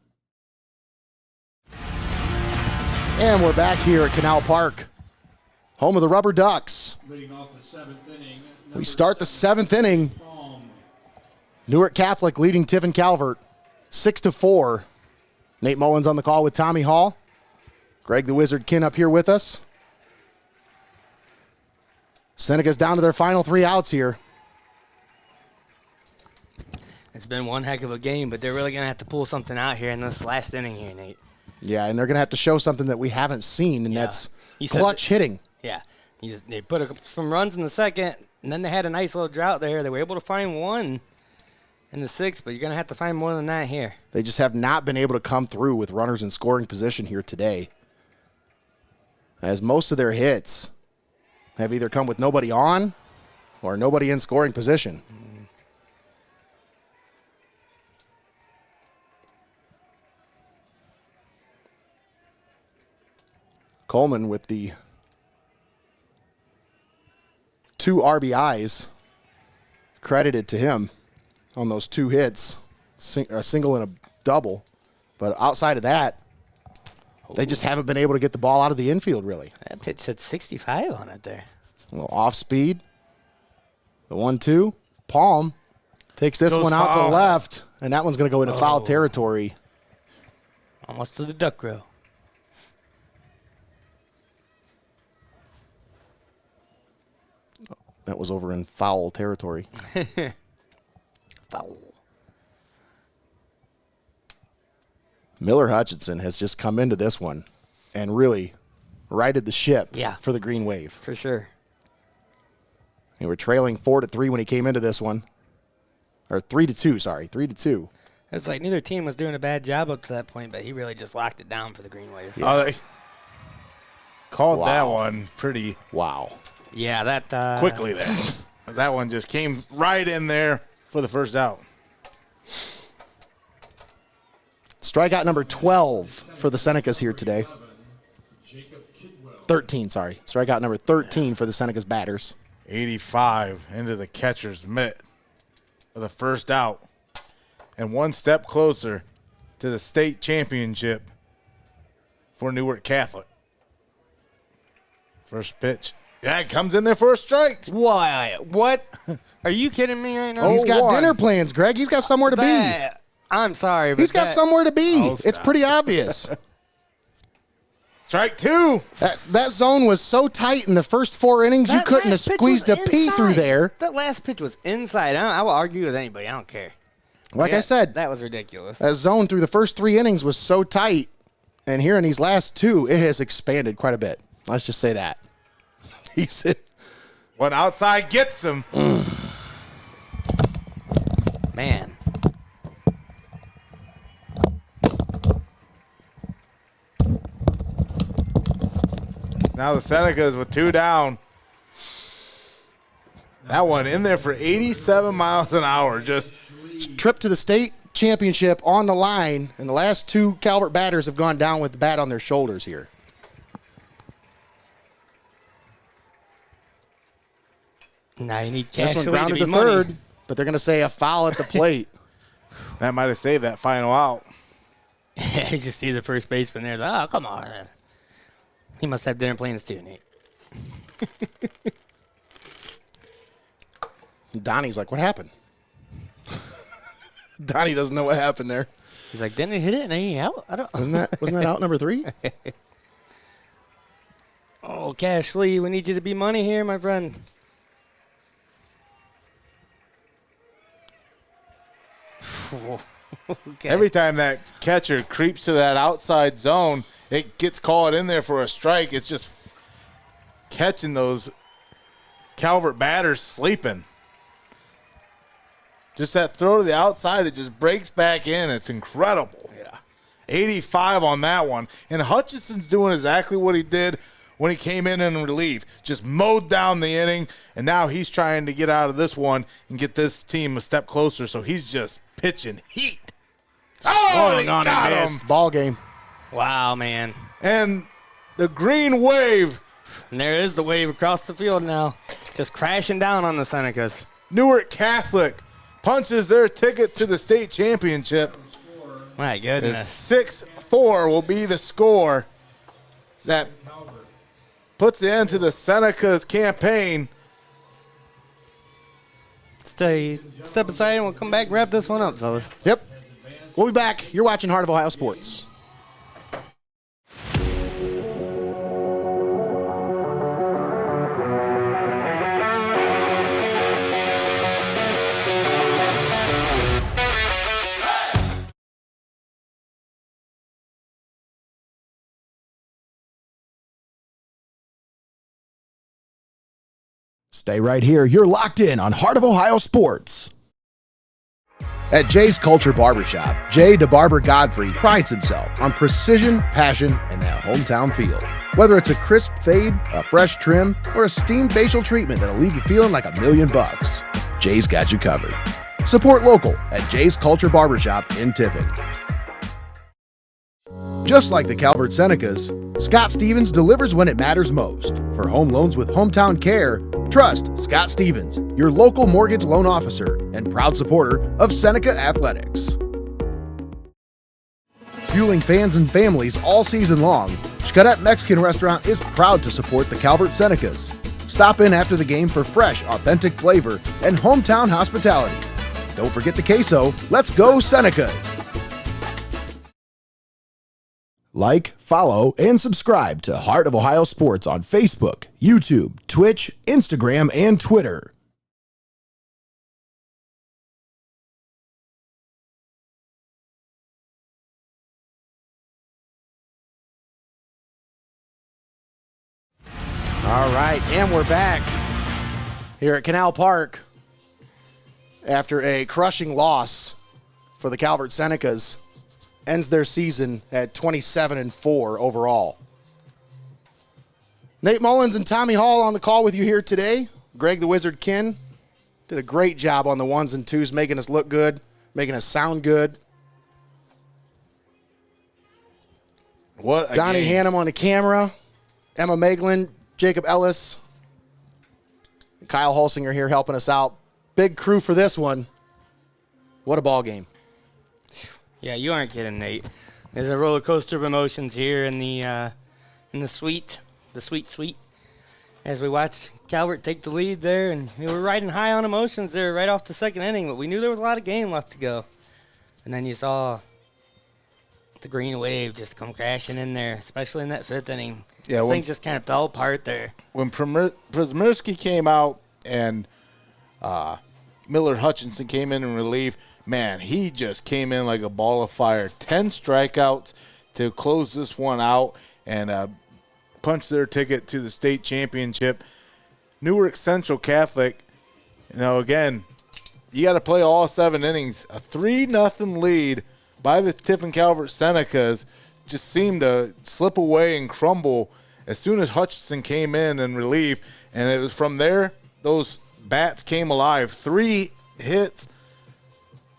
And we're back here at Canal Park, home of the Rubber Ducks. Leading off the 7th inning. We start the 7th inning. Newark Catholic leading Tiffin Calvert 6-4. Nate Mullins on the call with Tommy Hall. Greg the Wizard Kinn up here with us. Seneca's down to their final 3 outs here. It's been one heck of a game, but they're really going to have to pull something out here in this last inning here, Nate. Yeah, and they're going to have to show something that we haven't seen, and that's clutch hitting. Yeah. They put some runs in the second, and then they had a nice little drought there. They were able to find one in the 6th, but you're going to have to find more than that here. They just have not been able to come through with runners in scoring position here today, as most of their hits have either come with nobody on or nobody in scoring position. Coleman with the 2 RBIs credited to him on those 2 hits, a single and a double. But outside of that, they just haven't been able to get the ball out of the infield, really. That pitch said 65 on it there. A little off speed. The 1-2. Palm takes this one out to the left, and that one's going to go into foul territory. Almost to the duck row. That was over in foul territory. Foul. Miller Hutchinson has just come into this one and really righted the ship for the Green Wave. For sure. They were trailing 4-3 when he came into this one. Or 3-2, sorry, 3-2. It's like neither team was doing a bad job up to that point, but he really just locked it down for the Green Wave. Oh, they called that one pretty Yeah, that quickly there. That one just came right in there for the first out. Strikeout number 12 for the Senecas here today. 13, sorry. Strikeout number 13 for the Senecas batters. 85 into the catcher's mitt for the first out. And one step closer to the state championship for Newark Catholic. First pitch. Yeah, it comes in there for a strike. Why? What? Are you kidding me right now? He's got dinner plans, Greg. He's got somewhere to be. I'm sorry, but He's got somewhere to be. It's pretty obvious. Strike 2. That zone was so tight in the first 4 innings, you couldn't have squeezed a pea through there. That last pitch was inside. I will argue with anybody. I don't care. Like I said, that was ridiculous. That zone through the first 3 innings was so tight, and here in these last 2, it has expanded quite a bit. Let's just say that. He's one outside gets him. Man. Now the Senecas with 2 down. That one in there for 87 miles an hour. Just trip to the state championship on the line, and the last 2 Calvert batters have gone down with the bat on their shoulders here. Now you need cash this one to grounded be to money. third, but they're going to say a foul at the plate. That might have saved that final out. Yeah, you just see the first baseman there. Oh, come on. He must have dinner plans too, Nate. Donnie's like, what happened? Donnie doesn't know what happened there. He's like, didn't he hit it and he out? I don't. Wasn't that out number 3? Oh, Cash Lee, we need you to be money here, my friend. Okay. Every time that catcher creeps to that outside zone, it gets caught in there for a strike. It's just catching those Calvert batters sleeping. Just that throw to the outside, it just breaks back in. It's incredible. Yeah. 85 on that one. And Hutchinson's doing exactly what he did when he came in relief. Just mowed down the inning, and now he's trying to get out of this one and get this team a step closer. So he's just pitching heat. Oh, he got him. Ball game. Wow, man. And the Green Wave. And there is the wave across the field now. Just crashing down on the Senecas. Newark Catholic punches their ticket to the state championship. My goodness. 6-4 will be the score that puts the end to the Senecas campaign. Step aside and we'll come back and wrap this one up, fellas. Yep. We'll be back. You're watching Heart of Ohio Sports. Stay right here. You're locked in on Heart of Ohio Sports. At Jay's Culture Barbershop, Jay DeBarber Godfrey prides himself on precision, passion, and that hometown feel. Whether it's a crisp fade, a fresh trim, or a steamed facial treatment that'll leave you feeling like $1,000,000, Jay's got you covered. Support local at Jay's Culture Barbershop in Tiffin. Just like the Calvert Senecas, Scott Stevens delivers when it matters most. For home loans with hometown care, trust Scott Stevens, your local mortgage loan officer and proud supporter of Seneca Athletics. Fueling fans and families all season long, XCARET Mexican Restaurant is proud to support the Calvert Senecas. Stop in after the game for fresh, authentic flavor and hometown hospitality. Don't forget the queso. Let's go Senecas! Like, follow, and subscribe to Heart of Ohio Sports on Facebook, YouTube, Twitch, Instagram, and Twitter. All right, and we're back here at Canal Park after a crushing loss for the Calvert Senecas. Ends their season at 27-4 overall. Nate Mullins and Tommy Hall on the call with you here today. Greg the Wizard Kinn did a great job on the ones and twos, making us look good, making us sound good. What a Donnie game. Hannum on the camera. Emma Moeglin, Jacob Ellis, Kyle Holsinger here helping us out. Big crew for this one. What a ball game. Yeah, you aren't kidding, Nate. There's a roller coaster of emotions here in the suite, as we watch Calvert take the lead there, and we were riding high on emotions there right off the second inning, but we knew there was a lot of game left to go. And then you saw the Green Wave just come crashing in there, especially in that fifth inning. Yeah, things just kind of fell apart there. When Przmierski came out and Miller Hutchinson came in relief, man, he just came in like a ball of fire. 10 strikeouts to close this one out and punch their ticket to the state championship. Newark Central Catholic, again, you got to play all 7 innings. A 3-0 lead by the Tiffin Calvert Senecas just seemed to slip away and crumble as soon as Hutchinson came in relief. And it was from there, those bats came alive. 3 hits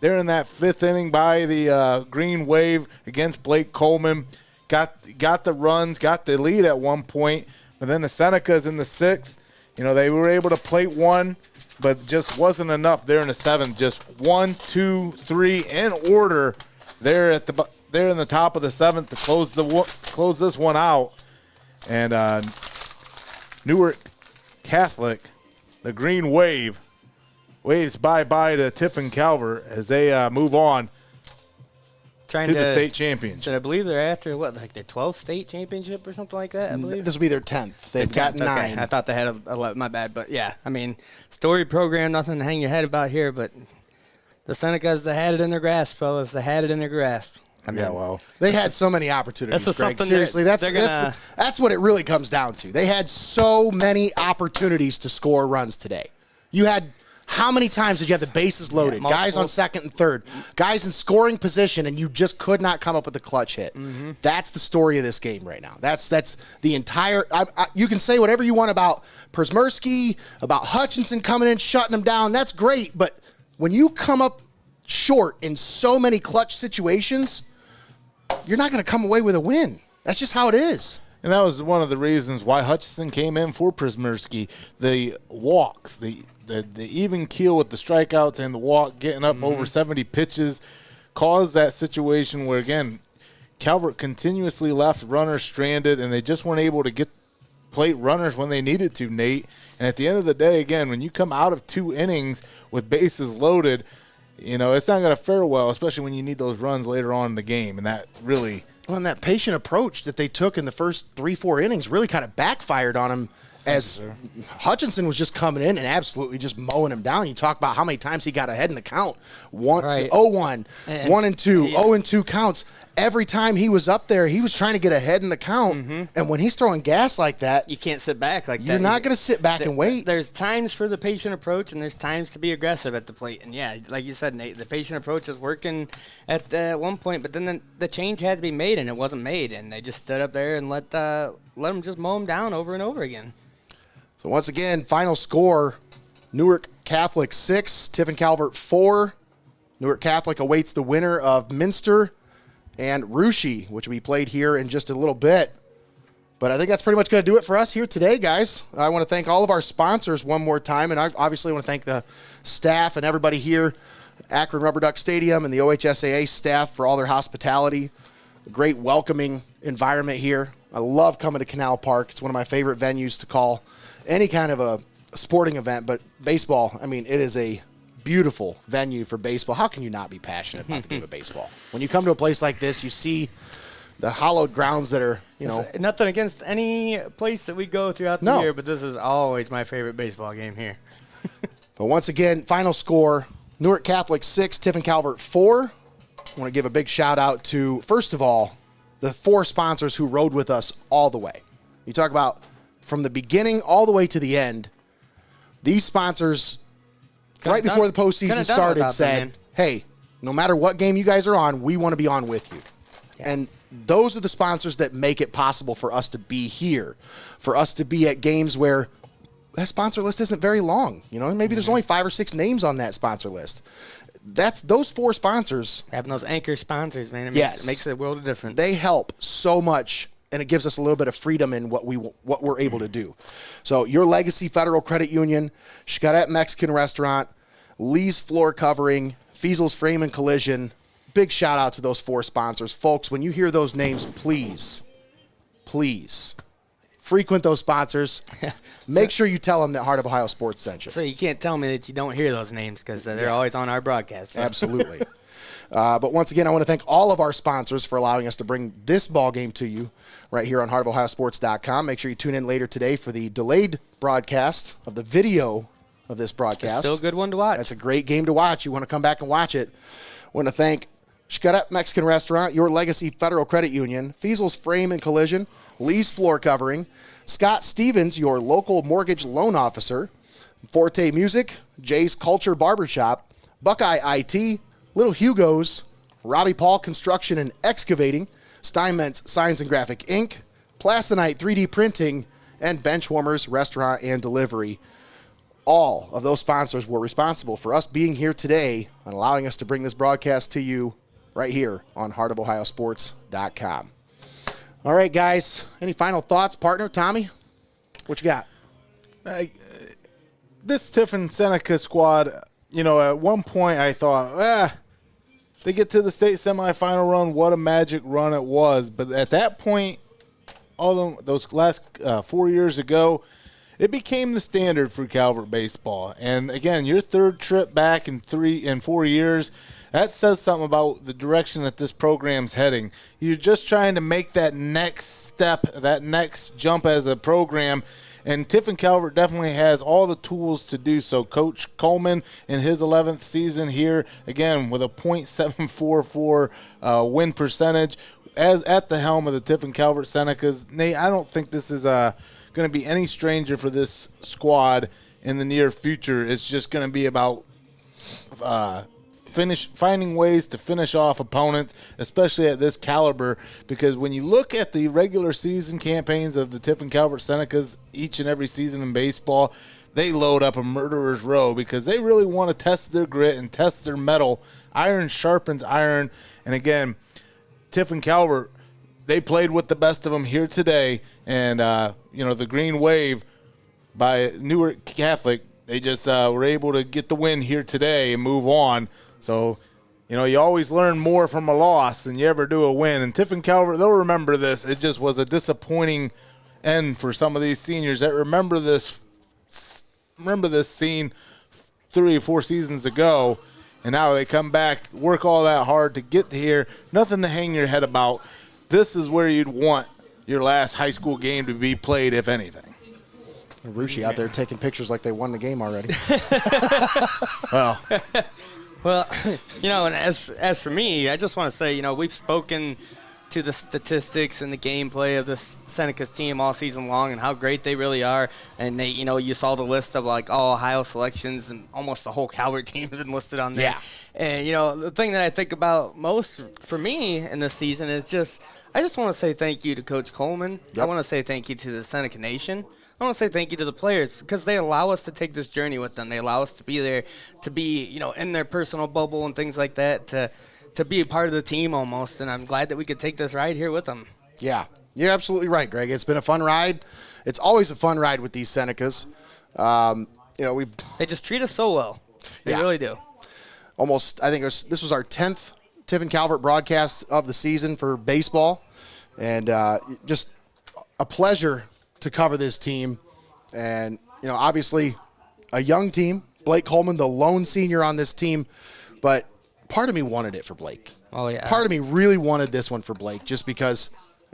there in that 5th inning by the Green Wave against Blake Coleman. Got the runs, got the lead at one point, but then the Senecas in the 6th, they were able to plate one, but just wasn't enough there in the 7th. Just 1, 2, 3 in order there in the top of the 7th to close this one out. And Newark Catholic, the Green Wave, waves bye-bye to Tiffin Calvert as they move on trying to to the state championship. So I believe they're after like their 12th state championship or something like that. I believe This will be their 10th. They've got 9. Okay. I thought they had 11. My bad, but yeah, I mean, story program, nothing to hang your head about here, but the Senecas, they had it in their grasp, fellas. They had it in their grasp. I mean, Yeah, well, They had so many opportunities, This is Greg. something Seriously, they're that's what it really comes down to. They had so many opportunities to score runs today. You had how many times did you have the bases loaded, guys on second and third, guys in scoring position, and you just could not come up with the clutch hit? That's the story of this game right now. That's the entire. You can say whatever you want about Przmierski, about Hutchinson coming in, shutting them down. That's great, but when you come up short in so many clutch situations, you're not going to come away with a win. That's just how it is. and that was one of the reasons why Hutchinson came in for Przmierski. The walks, the even keel with the strikeouts and the walk, getting up over 70 pitches, caused that situation where, again, Calvert continuously left runners stranded, and they just weren't able to get plate runners when they needed to, Nate. And at the end of the day, again, when you come out of 2 innings with bases loaded, it's not going to fare well, especially when you need those runs later on in the game. And that really... Well, and that patient approach that they took in the first 3-4 innings really kind of backfired on him, as Hutchinson was just coming in and absolutely just mowing him down. You talk about how many times he got ahead in the count. 0-1, 1-2, 0-2 counts. Every time he was up there, he was trying to get ahead in the count. And when he's throwing gas like that, you can't sit back like that. You're not going to sit back and wait. There's times for the patient approach, and there's times to be aggressive at the plate. And, yeah, like you said, Nate, the patient approach was working at one point, but then the change had to be made, and it wasn't made. And they just stood up there and let them just mow him down over and over again. So once again, final score, Newark Catholic 6, Tiffin Calvert 4. Newark Catholic awaits the winner of Minster and Russia, which will be played here in just a little bit. But I think that's pretty much going to do it for us here today, guys. I want to thank all of our sponsors one more time, and I obviously want to thank the staff and everybody here, Akron Rubber Duck Stadium and the OHSAA staff for all their hospitality. A great welcoming environment here. I love coming to Canal Park. It's one of my favorite venues to call any kind of a sporting event, but baseball, I mean, it is a beautiful venue for baseball. How can you not be passionate about the game of baseball? When you come to a place like this, you see the hallowed grounds that are, Nothing against any place that we go throughout the year, but this is always my favorite baseball game here. But once again, final score, Newark Catholic 6, Tiffin Calvert 4. I want to give a big shout out to, first of all, the 4 sponsors who rode with us all the way. You talk about from the beginning all the way to the end, these sponsors, right before the postseason started, said, hey, no matter what game you guys are on, we want to be on with you. Yeah. And those are the sponsors that make it possible for us to be here, for us to be at games where that sponsor list isn't very long. Maybe there's only 5 or 6 names on that sponsor list. That's those 4 sponsors. Having those anchor sponsors, man, it makes a world of difference. They help so much, and it gives us a little bit of freedom in what we're able to do. So Your Legacy Federal Credit Union, XCARET Mexican Restaurant, Lee's Floor Covering, FEASEL'S Frame and Collision. Big shout out to those 4 sponsors. Folks, when you hear those names, please frequent those sponsors. Make sure you tell them that Heart of Ohio Sports sent you. So you can't tell me that you don't hear those names because they're always on our broadcast. So. Absolutely. But once again, I want to thank all of our sponsors for allowing us to bring this ball game to you right here on heartofohiosports.com. Make sure you tune in later today for the delayed broadcast of the video of this broadcast. It's still a good one to watch. That's a great game to watch. You want to come back and watch it. I want to thank XCARET Mexican Restaurant, Your Legacy Federal Credit Union, FEASEL'S Frame and Collision, Lee's Floor Covering, Scott Stevens, your local mortgage loan officer, Forte Music, Jay's Culture Barbershop, Buckeye IT, Little Hugo's, Robbie Paul Construction and Excavating, STEINMETZ Signs and Graphic Inc., PLASONITE 3D Printing, and Benchwarmers Restaurant and Delivery. All of those sponsors were responsible for us being here today and allowing us to bring this broadcast to you right here on heartofohiosports.com. All right, guys. Any final thoughts, partner? Tommy, what you got? This Tiffin Seneca squad, at one point I thought, they get to the state semifinal run, what a magic run it was. But at that point, those last 4 years ago, it became the standard for Calvert baseball. And again, your third trip back in 4 years, that says something about the direction that this program's heading. You're just trying to make that next step, that next jump as a program. And Tiffin Calvert definitely has all the tools to do so. Coach Coleman in his 11th season here, again, with a .744 win percentage, as at the helm of the Tiffin Calvert Senecas. Nate, I don't think this is going to be any stranger for this squad in the near future. It's just going to be about finding ways to finish off opponents, especially at this caliber, because when you look at the regular season campaigns of the Tiffin Calvert Senecas each and every season in baseball, they load up a murderer's row because they really want to test their grit and test their mettle. Iron sharpens iron. And again, Tiffin Calvert, they played with the best of them here today. And, the Green Wave by Newark Catholic, they just were able to get the win here today and move on. So, you always learn more from a loss than you ever do a win. And Tiffin Calvert, they'll remember this. It just was a disappointing end for some of these seniors that remember this scene 3 or 4 seasons ago. And now they come back, work all that hard to get here. Nothing to hang your head about. This is where you'd want your last high school game to be played, if anything. Rushi out there taking pictures like they won the game already. Well, and as for me, I just want to say, we've spoken to the statistics and the gameplay of this Senecas team all season long and how great they really are. And they, you saw the list of all Ohio selections, and almost the whole Calvert team has been listed on there. Yeah. And, the thing that I think about most for me in this season is I just want to say thank you to Coach Coleman. Yep. I want to say thank you to the Seneca Nation. I want to say thank you to the players because they allow us to take this journey with them. They allow us to be there, to be, in their personal bubble and things like that, to be a part of the team almost. And I'm glad that we could take this ride here with them. Yeah, you're absolutely right, Greg. It's been a fun ride. It's always a fun ride with these Senecas. They just treat us so well. They really do. Almost, I think this was our 10th Tiffin Calvert broadcast of the season for baseball. And just a pleasure to cover this team. And, obviously a young team. Blake Coleman, the lone senior on this team. But part of me wanted it for Blake. Oh, yeah. Part of me really wanted this one for Blake just because,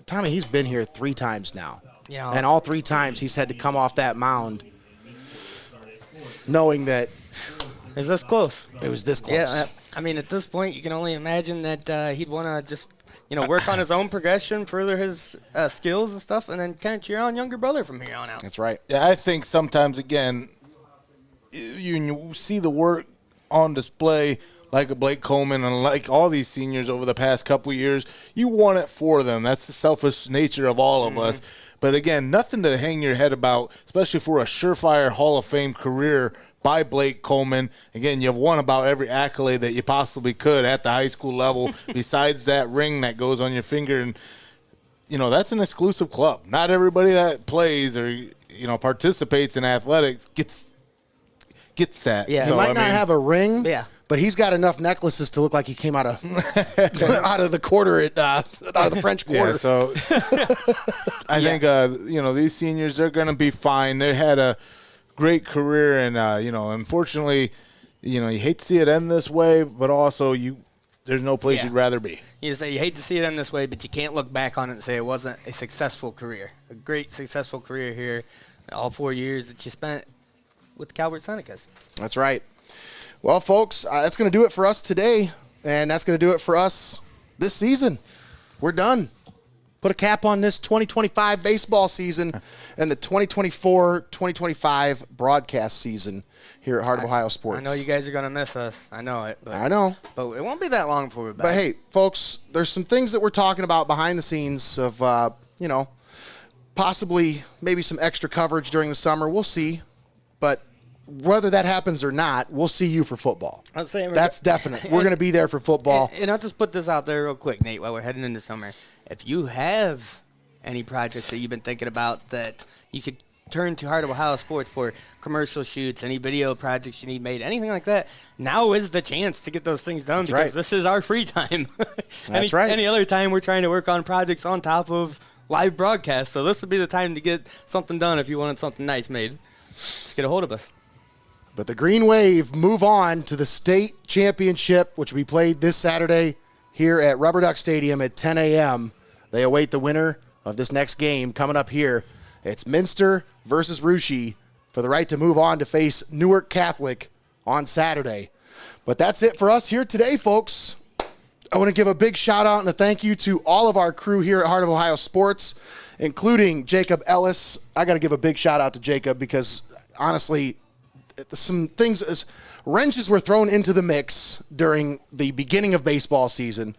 Tommy, he's been here 3 times now. And all 3 times he's had to come off that mound knowing that it was this close. It was this close. Yeah, I mean, at this point, you can only imagine that he'd want to just work on his own progression, further his skills and stuff, and then kind of cheer on younger brother from here on out. That's right. Yeah, I think sometimes, again, you see the work on display like a Blake Coleman and like all these seniors over the past couple of years. You want it for them. That's the selfish nature of all of us. But, again, nothing to hang your head about, especially for a surefire Hall of Fame career by Blake Coleman. Again, you've won about every accolade that you possibly could at the high school level besides that ring that goes on your finger. And, that's an exclusive club. Not everybody that plays or, participates in athletics gets that. Yeah. So, he might not have a ring, but he's got enough necklaces to look like he came out of the quarter out of the French Quarter. Yeah, so I think, these seniors, they're going to be fine. They had a great career, and unfortunately, you hate to see it end this way, but also there's no place you'd rather be. You hate to see it end this way, but you can't look back on it and say it wasn't a successful career, a great successful career here, all 4 years that you spent with the Calvert Senecas. That's right. Well, folks, that's going to do it for us today, and that's going to do it for us this season. We're done. Put a cap on this 2025 baseball season and the 2024-2025 broadcast season here at Heart of Ohio Sports. I know you guys are going to miss us. I know it. I know. But it won't be that long before we're back. But, hey, folks, there's some things that we're talking about behind the scenes of, possibly maybe some extra coverage during the summer. We'll see. But whether that happens or not, we'll see you for football. That's definite. We're going to be there for football. And I'll just put this out there real quick, Nate, while we're heading into summer. If you have any projects that you've been thinking about that you could turn to Heart of Ohio Sports for commercial shoots, any video projects you need made, anything like that, now is the chance to get those things done. This is our free time. That's right. Any other time we're trying to work on projects on top of live broadcast, so this would be the time to get something done if you wanted something nice made. Just get a hold of us. But the Green Wave move on to the state championship, which will be played this Saturday here at Rubber Duck Stadium at 10 a.m. They await the winner of this next game coming up here. It's Minster versus Russia for the right to move on to face Newark Catholic on Saturday. But that's it for us here today, folks. I want to give a big shout out and a thank you to all of our crew here at Heart of Ohio Sports, including Jacob Ellis. I got to give a big shout out to Jacob because, honestly, some things, wrenches were thrown into the mix during the beginning of baseball season.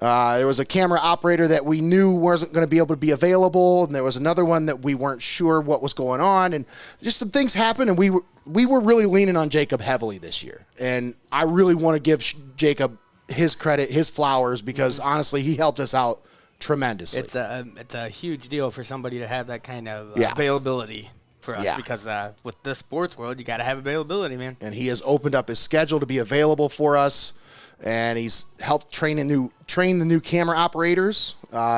There was a camera operator that we knew wasn't going to be able to be available, and there was another one that we weren't sure what was going on, and just some things happened, and we were really leaning on Jacob heavily this year. And I really want to give Jacob his credit, his flowers, because honestly, he helped us out tremendously. It's a huge deal for somebody to have that kind of availability for us, because with the sports world, you got to have availability, man. And he has opened up his schedule to be available for us. And he's helped train the new camera operators.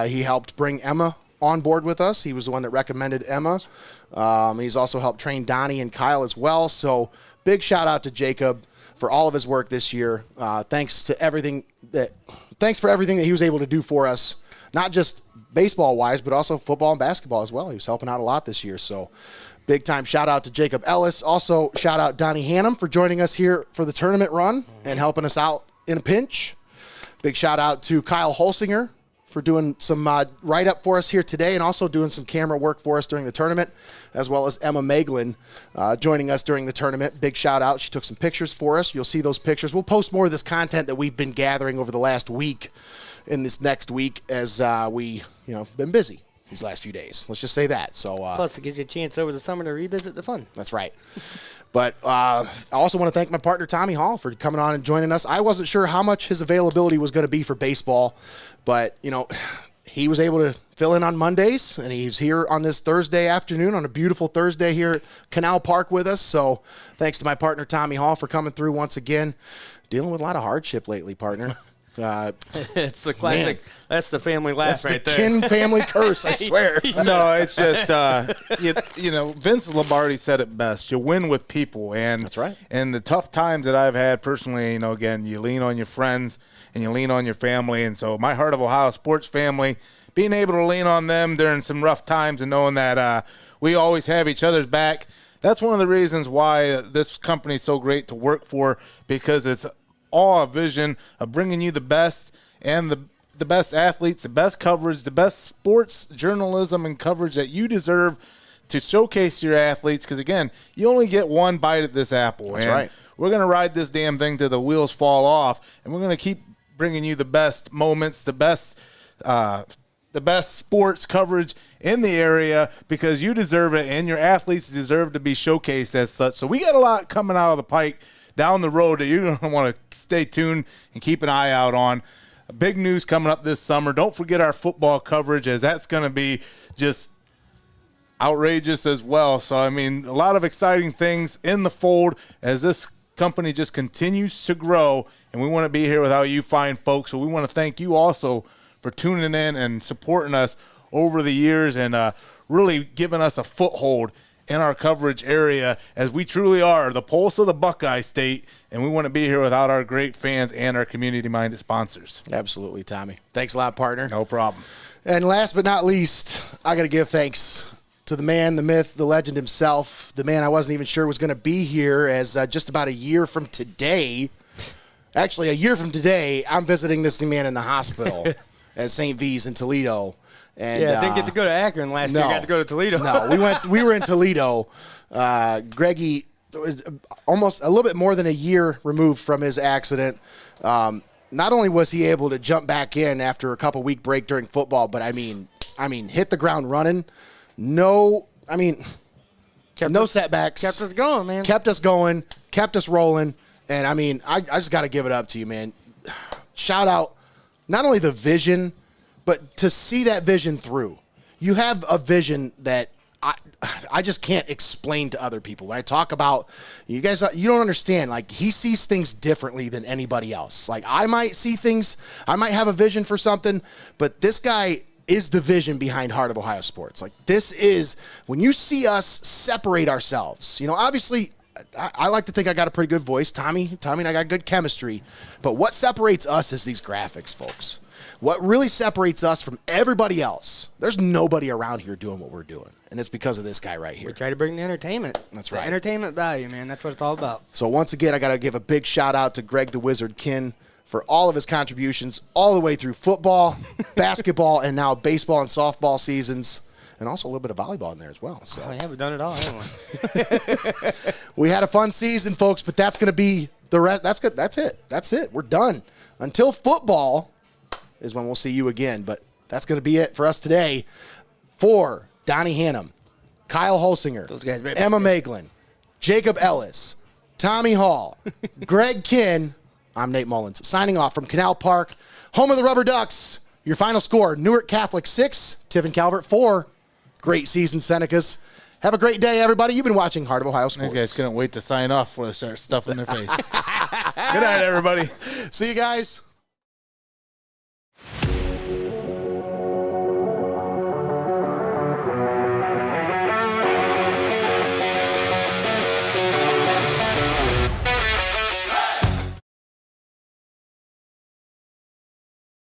He helped bring Emma on board with us. He was the one that recommended Emma. He's also helped train Donnie and Kyle as well. So big shout out to Jacob for all of his work this year. Thanks for everything that he was able to do for us, not just baseball wise, but also football and basketball as well. He was helping out a lot this year. So big time shout out to Jacob Ellis. Also shout out Donnie Hannum for joining us here for the tournament run and helping us out in a pinch. Big shout out to Kyle Holsinger for doing some write-up for us here today and also doing some camera work for us during the tournament, as well as Emma Moeglin joining us during the tournament. Big shout out. She took some pictures for us. You'll see those pictures. We'll post more of this content that we've been gathering over the last week in this next week as we been busy these last few days. Let's just say that. So plus, it gives you a chance over the summer to revisit the fun. That's right. But I also want to thank my partner, Tommy Hall, for coming on and joining us. I wasn't sure how much his availability was going to be for baseball, but, he was able to fill in on Mondays, and he's here on this Thursday afternoon, on a beautiful Thursday here at Canal Park with us. So thanks to my partner, Tommy Hall, for coming through once again. Dealing with a lot of hardship lately, partner. It's the classic. Man. That's the family laugh right there. Kinn family curse, I swear. No, it's just, Vince Lombardi said it best. You win with people. And that's right. And the tough times that I've had personally, again, you lean on your friends and you lean on your family. And so my Heart of Ohio sports family, being able to lean on them during some rough times and knowing that we always have each other's back, that's one of the reasons why this company is so great to work for, because it's all a vision of bringing you the best and the best athletes, the best coverage, the best sports journalism and coverage that you deserve to showcase your athletes. Because, again, you only get one bite at this apple. That's and right. We're going to ride this damn thing till the wheels fall off, and we're going to keep bringing you the best moments, the best sports coverage in the area, because you deserve it and your athletes deserve to be showcased as such. So we got a lot coming out of the pike down the road that you're going to want to stay tuned and keep an eye out on. Big news coming up this summer. Don't forget our football coverage, as that's going to be just outrageous as well. So, a lot of exciting things in the fold as this company just continues to grow, and we want to be here without you fine folks. So we want to thank you also for tuning in and supporting us over the years and really giving us a foothold in our coverage area, as we truly are the pulse of the Buckeye State, and we want to be here without our great fans and our community-minded sponsors. Absolutely, Tommy. Thanks a lot, partner. No problem. And last but not least, I got to give thanks to the man, the myth, the legend himself, the man I wasn't even sure was going to be here, as just about a year from today, actually a year from today, I'm visiting this man in the hospital at St. V's in Toledo. And, didn't get to go to Akron last year. Got to go to Toledo. No, we were in Toledo. Greggy was almost a little bit more than a year removed from his accident. Not only was he able to jump back in after a couple-week break during football, but hit the ground running. No setbacks. Kept us going, man. Kept us going. Kept us rolling. And I just got to give it up to you, man. Shout out not only the vision, but to see that vision through. You have a vision that I just can't explain to other people. When I talk about, you guys, you don't understand. Like, he sees things differently than anybody else. Like, I might see things, I might have a vision for something, but this guy is the vision behind Heart of Ohio Sports. Like, this is when you see us separate ourselves. You know, obviously, I like to think I got a pretty good voice. Tommy and I got good chemistry. But what separates us is these graphics, folks. What really separates us from everybody else, there's nobody around here doing what we're doing. And it's because of this guy right here. We try to bring the entertainment. That's right. The entertainment value, man. That's what it's all about. So once again, I got to give a big shout out to Greg the Wizard Kinn for all of his contributions all the way through football, basketball, and now baseball and softball seasons, and also a little bit of volleyball in there as well. So yeah, we've done it all, haven't we? we had a fun season, folks, but that's going to be the rest. That's good. That's it. That's it. We're done. Until football is when we'll see you again. But that's going to be it for us today. For Donnie Hannum, Kyle Holsinger, Those guys, baby. Emma Moeglin, Jacob Ellis, Tommy Hall, Greg Kinn, I'm Nate Mullins, signing off from Canal Park, home of the Rubber Ducks. Your final score, Newark Catholic 6, Tiffin Calvert 4. Great season, Senecas. Have a great day, everybody. You've been watching Heart of Ohio Sports. These guys couldn't wait to sign off before they start stuffing their face. Good night, everybody. See you guys.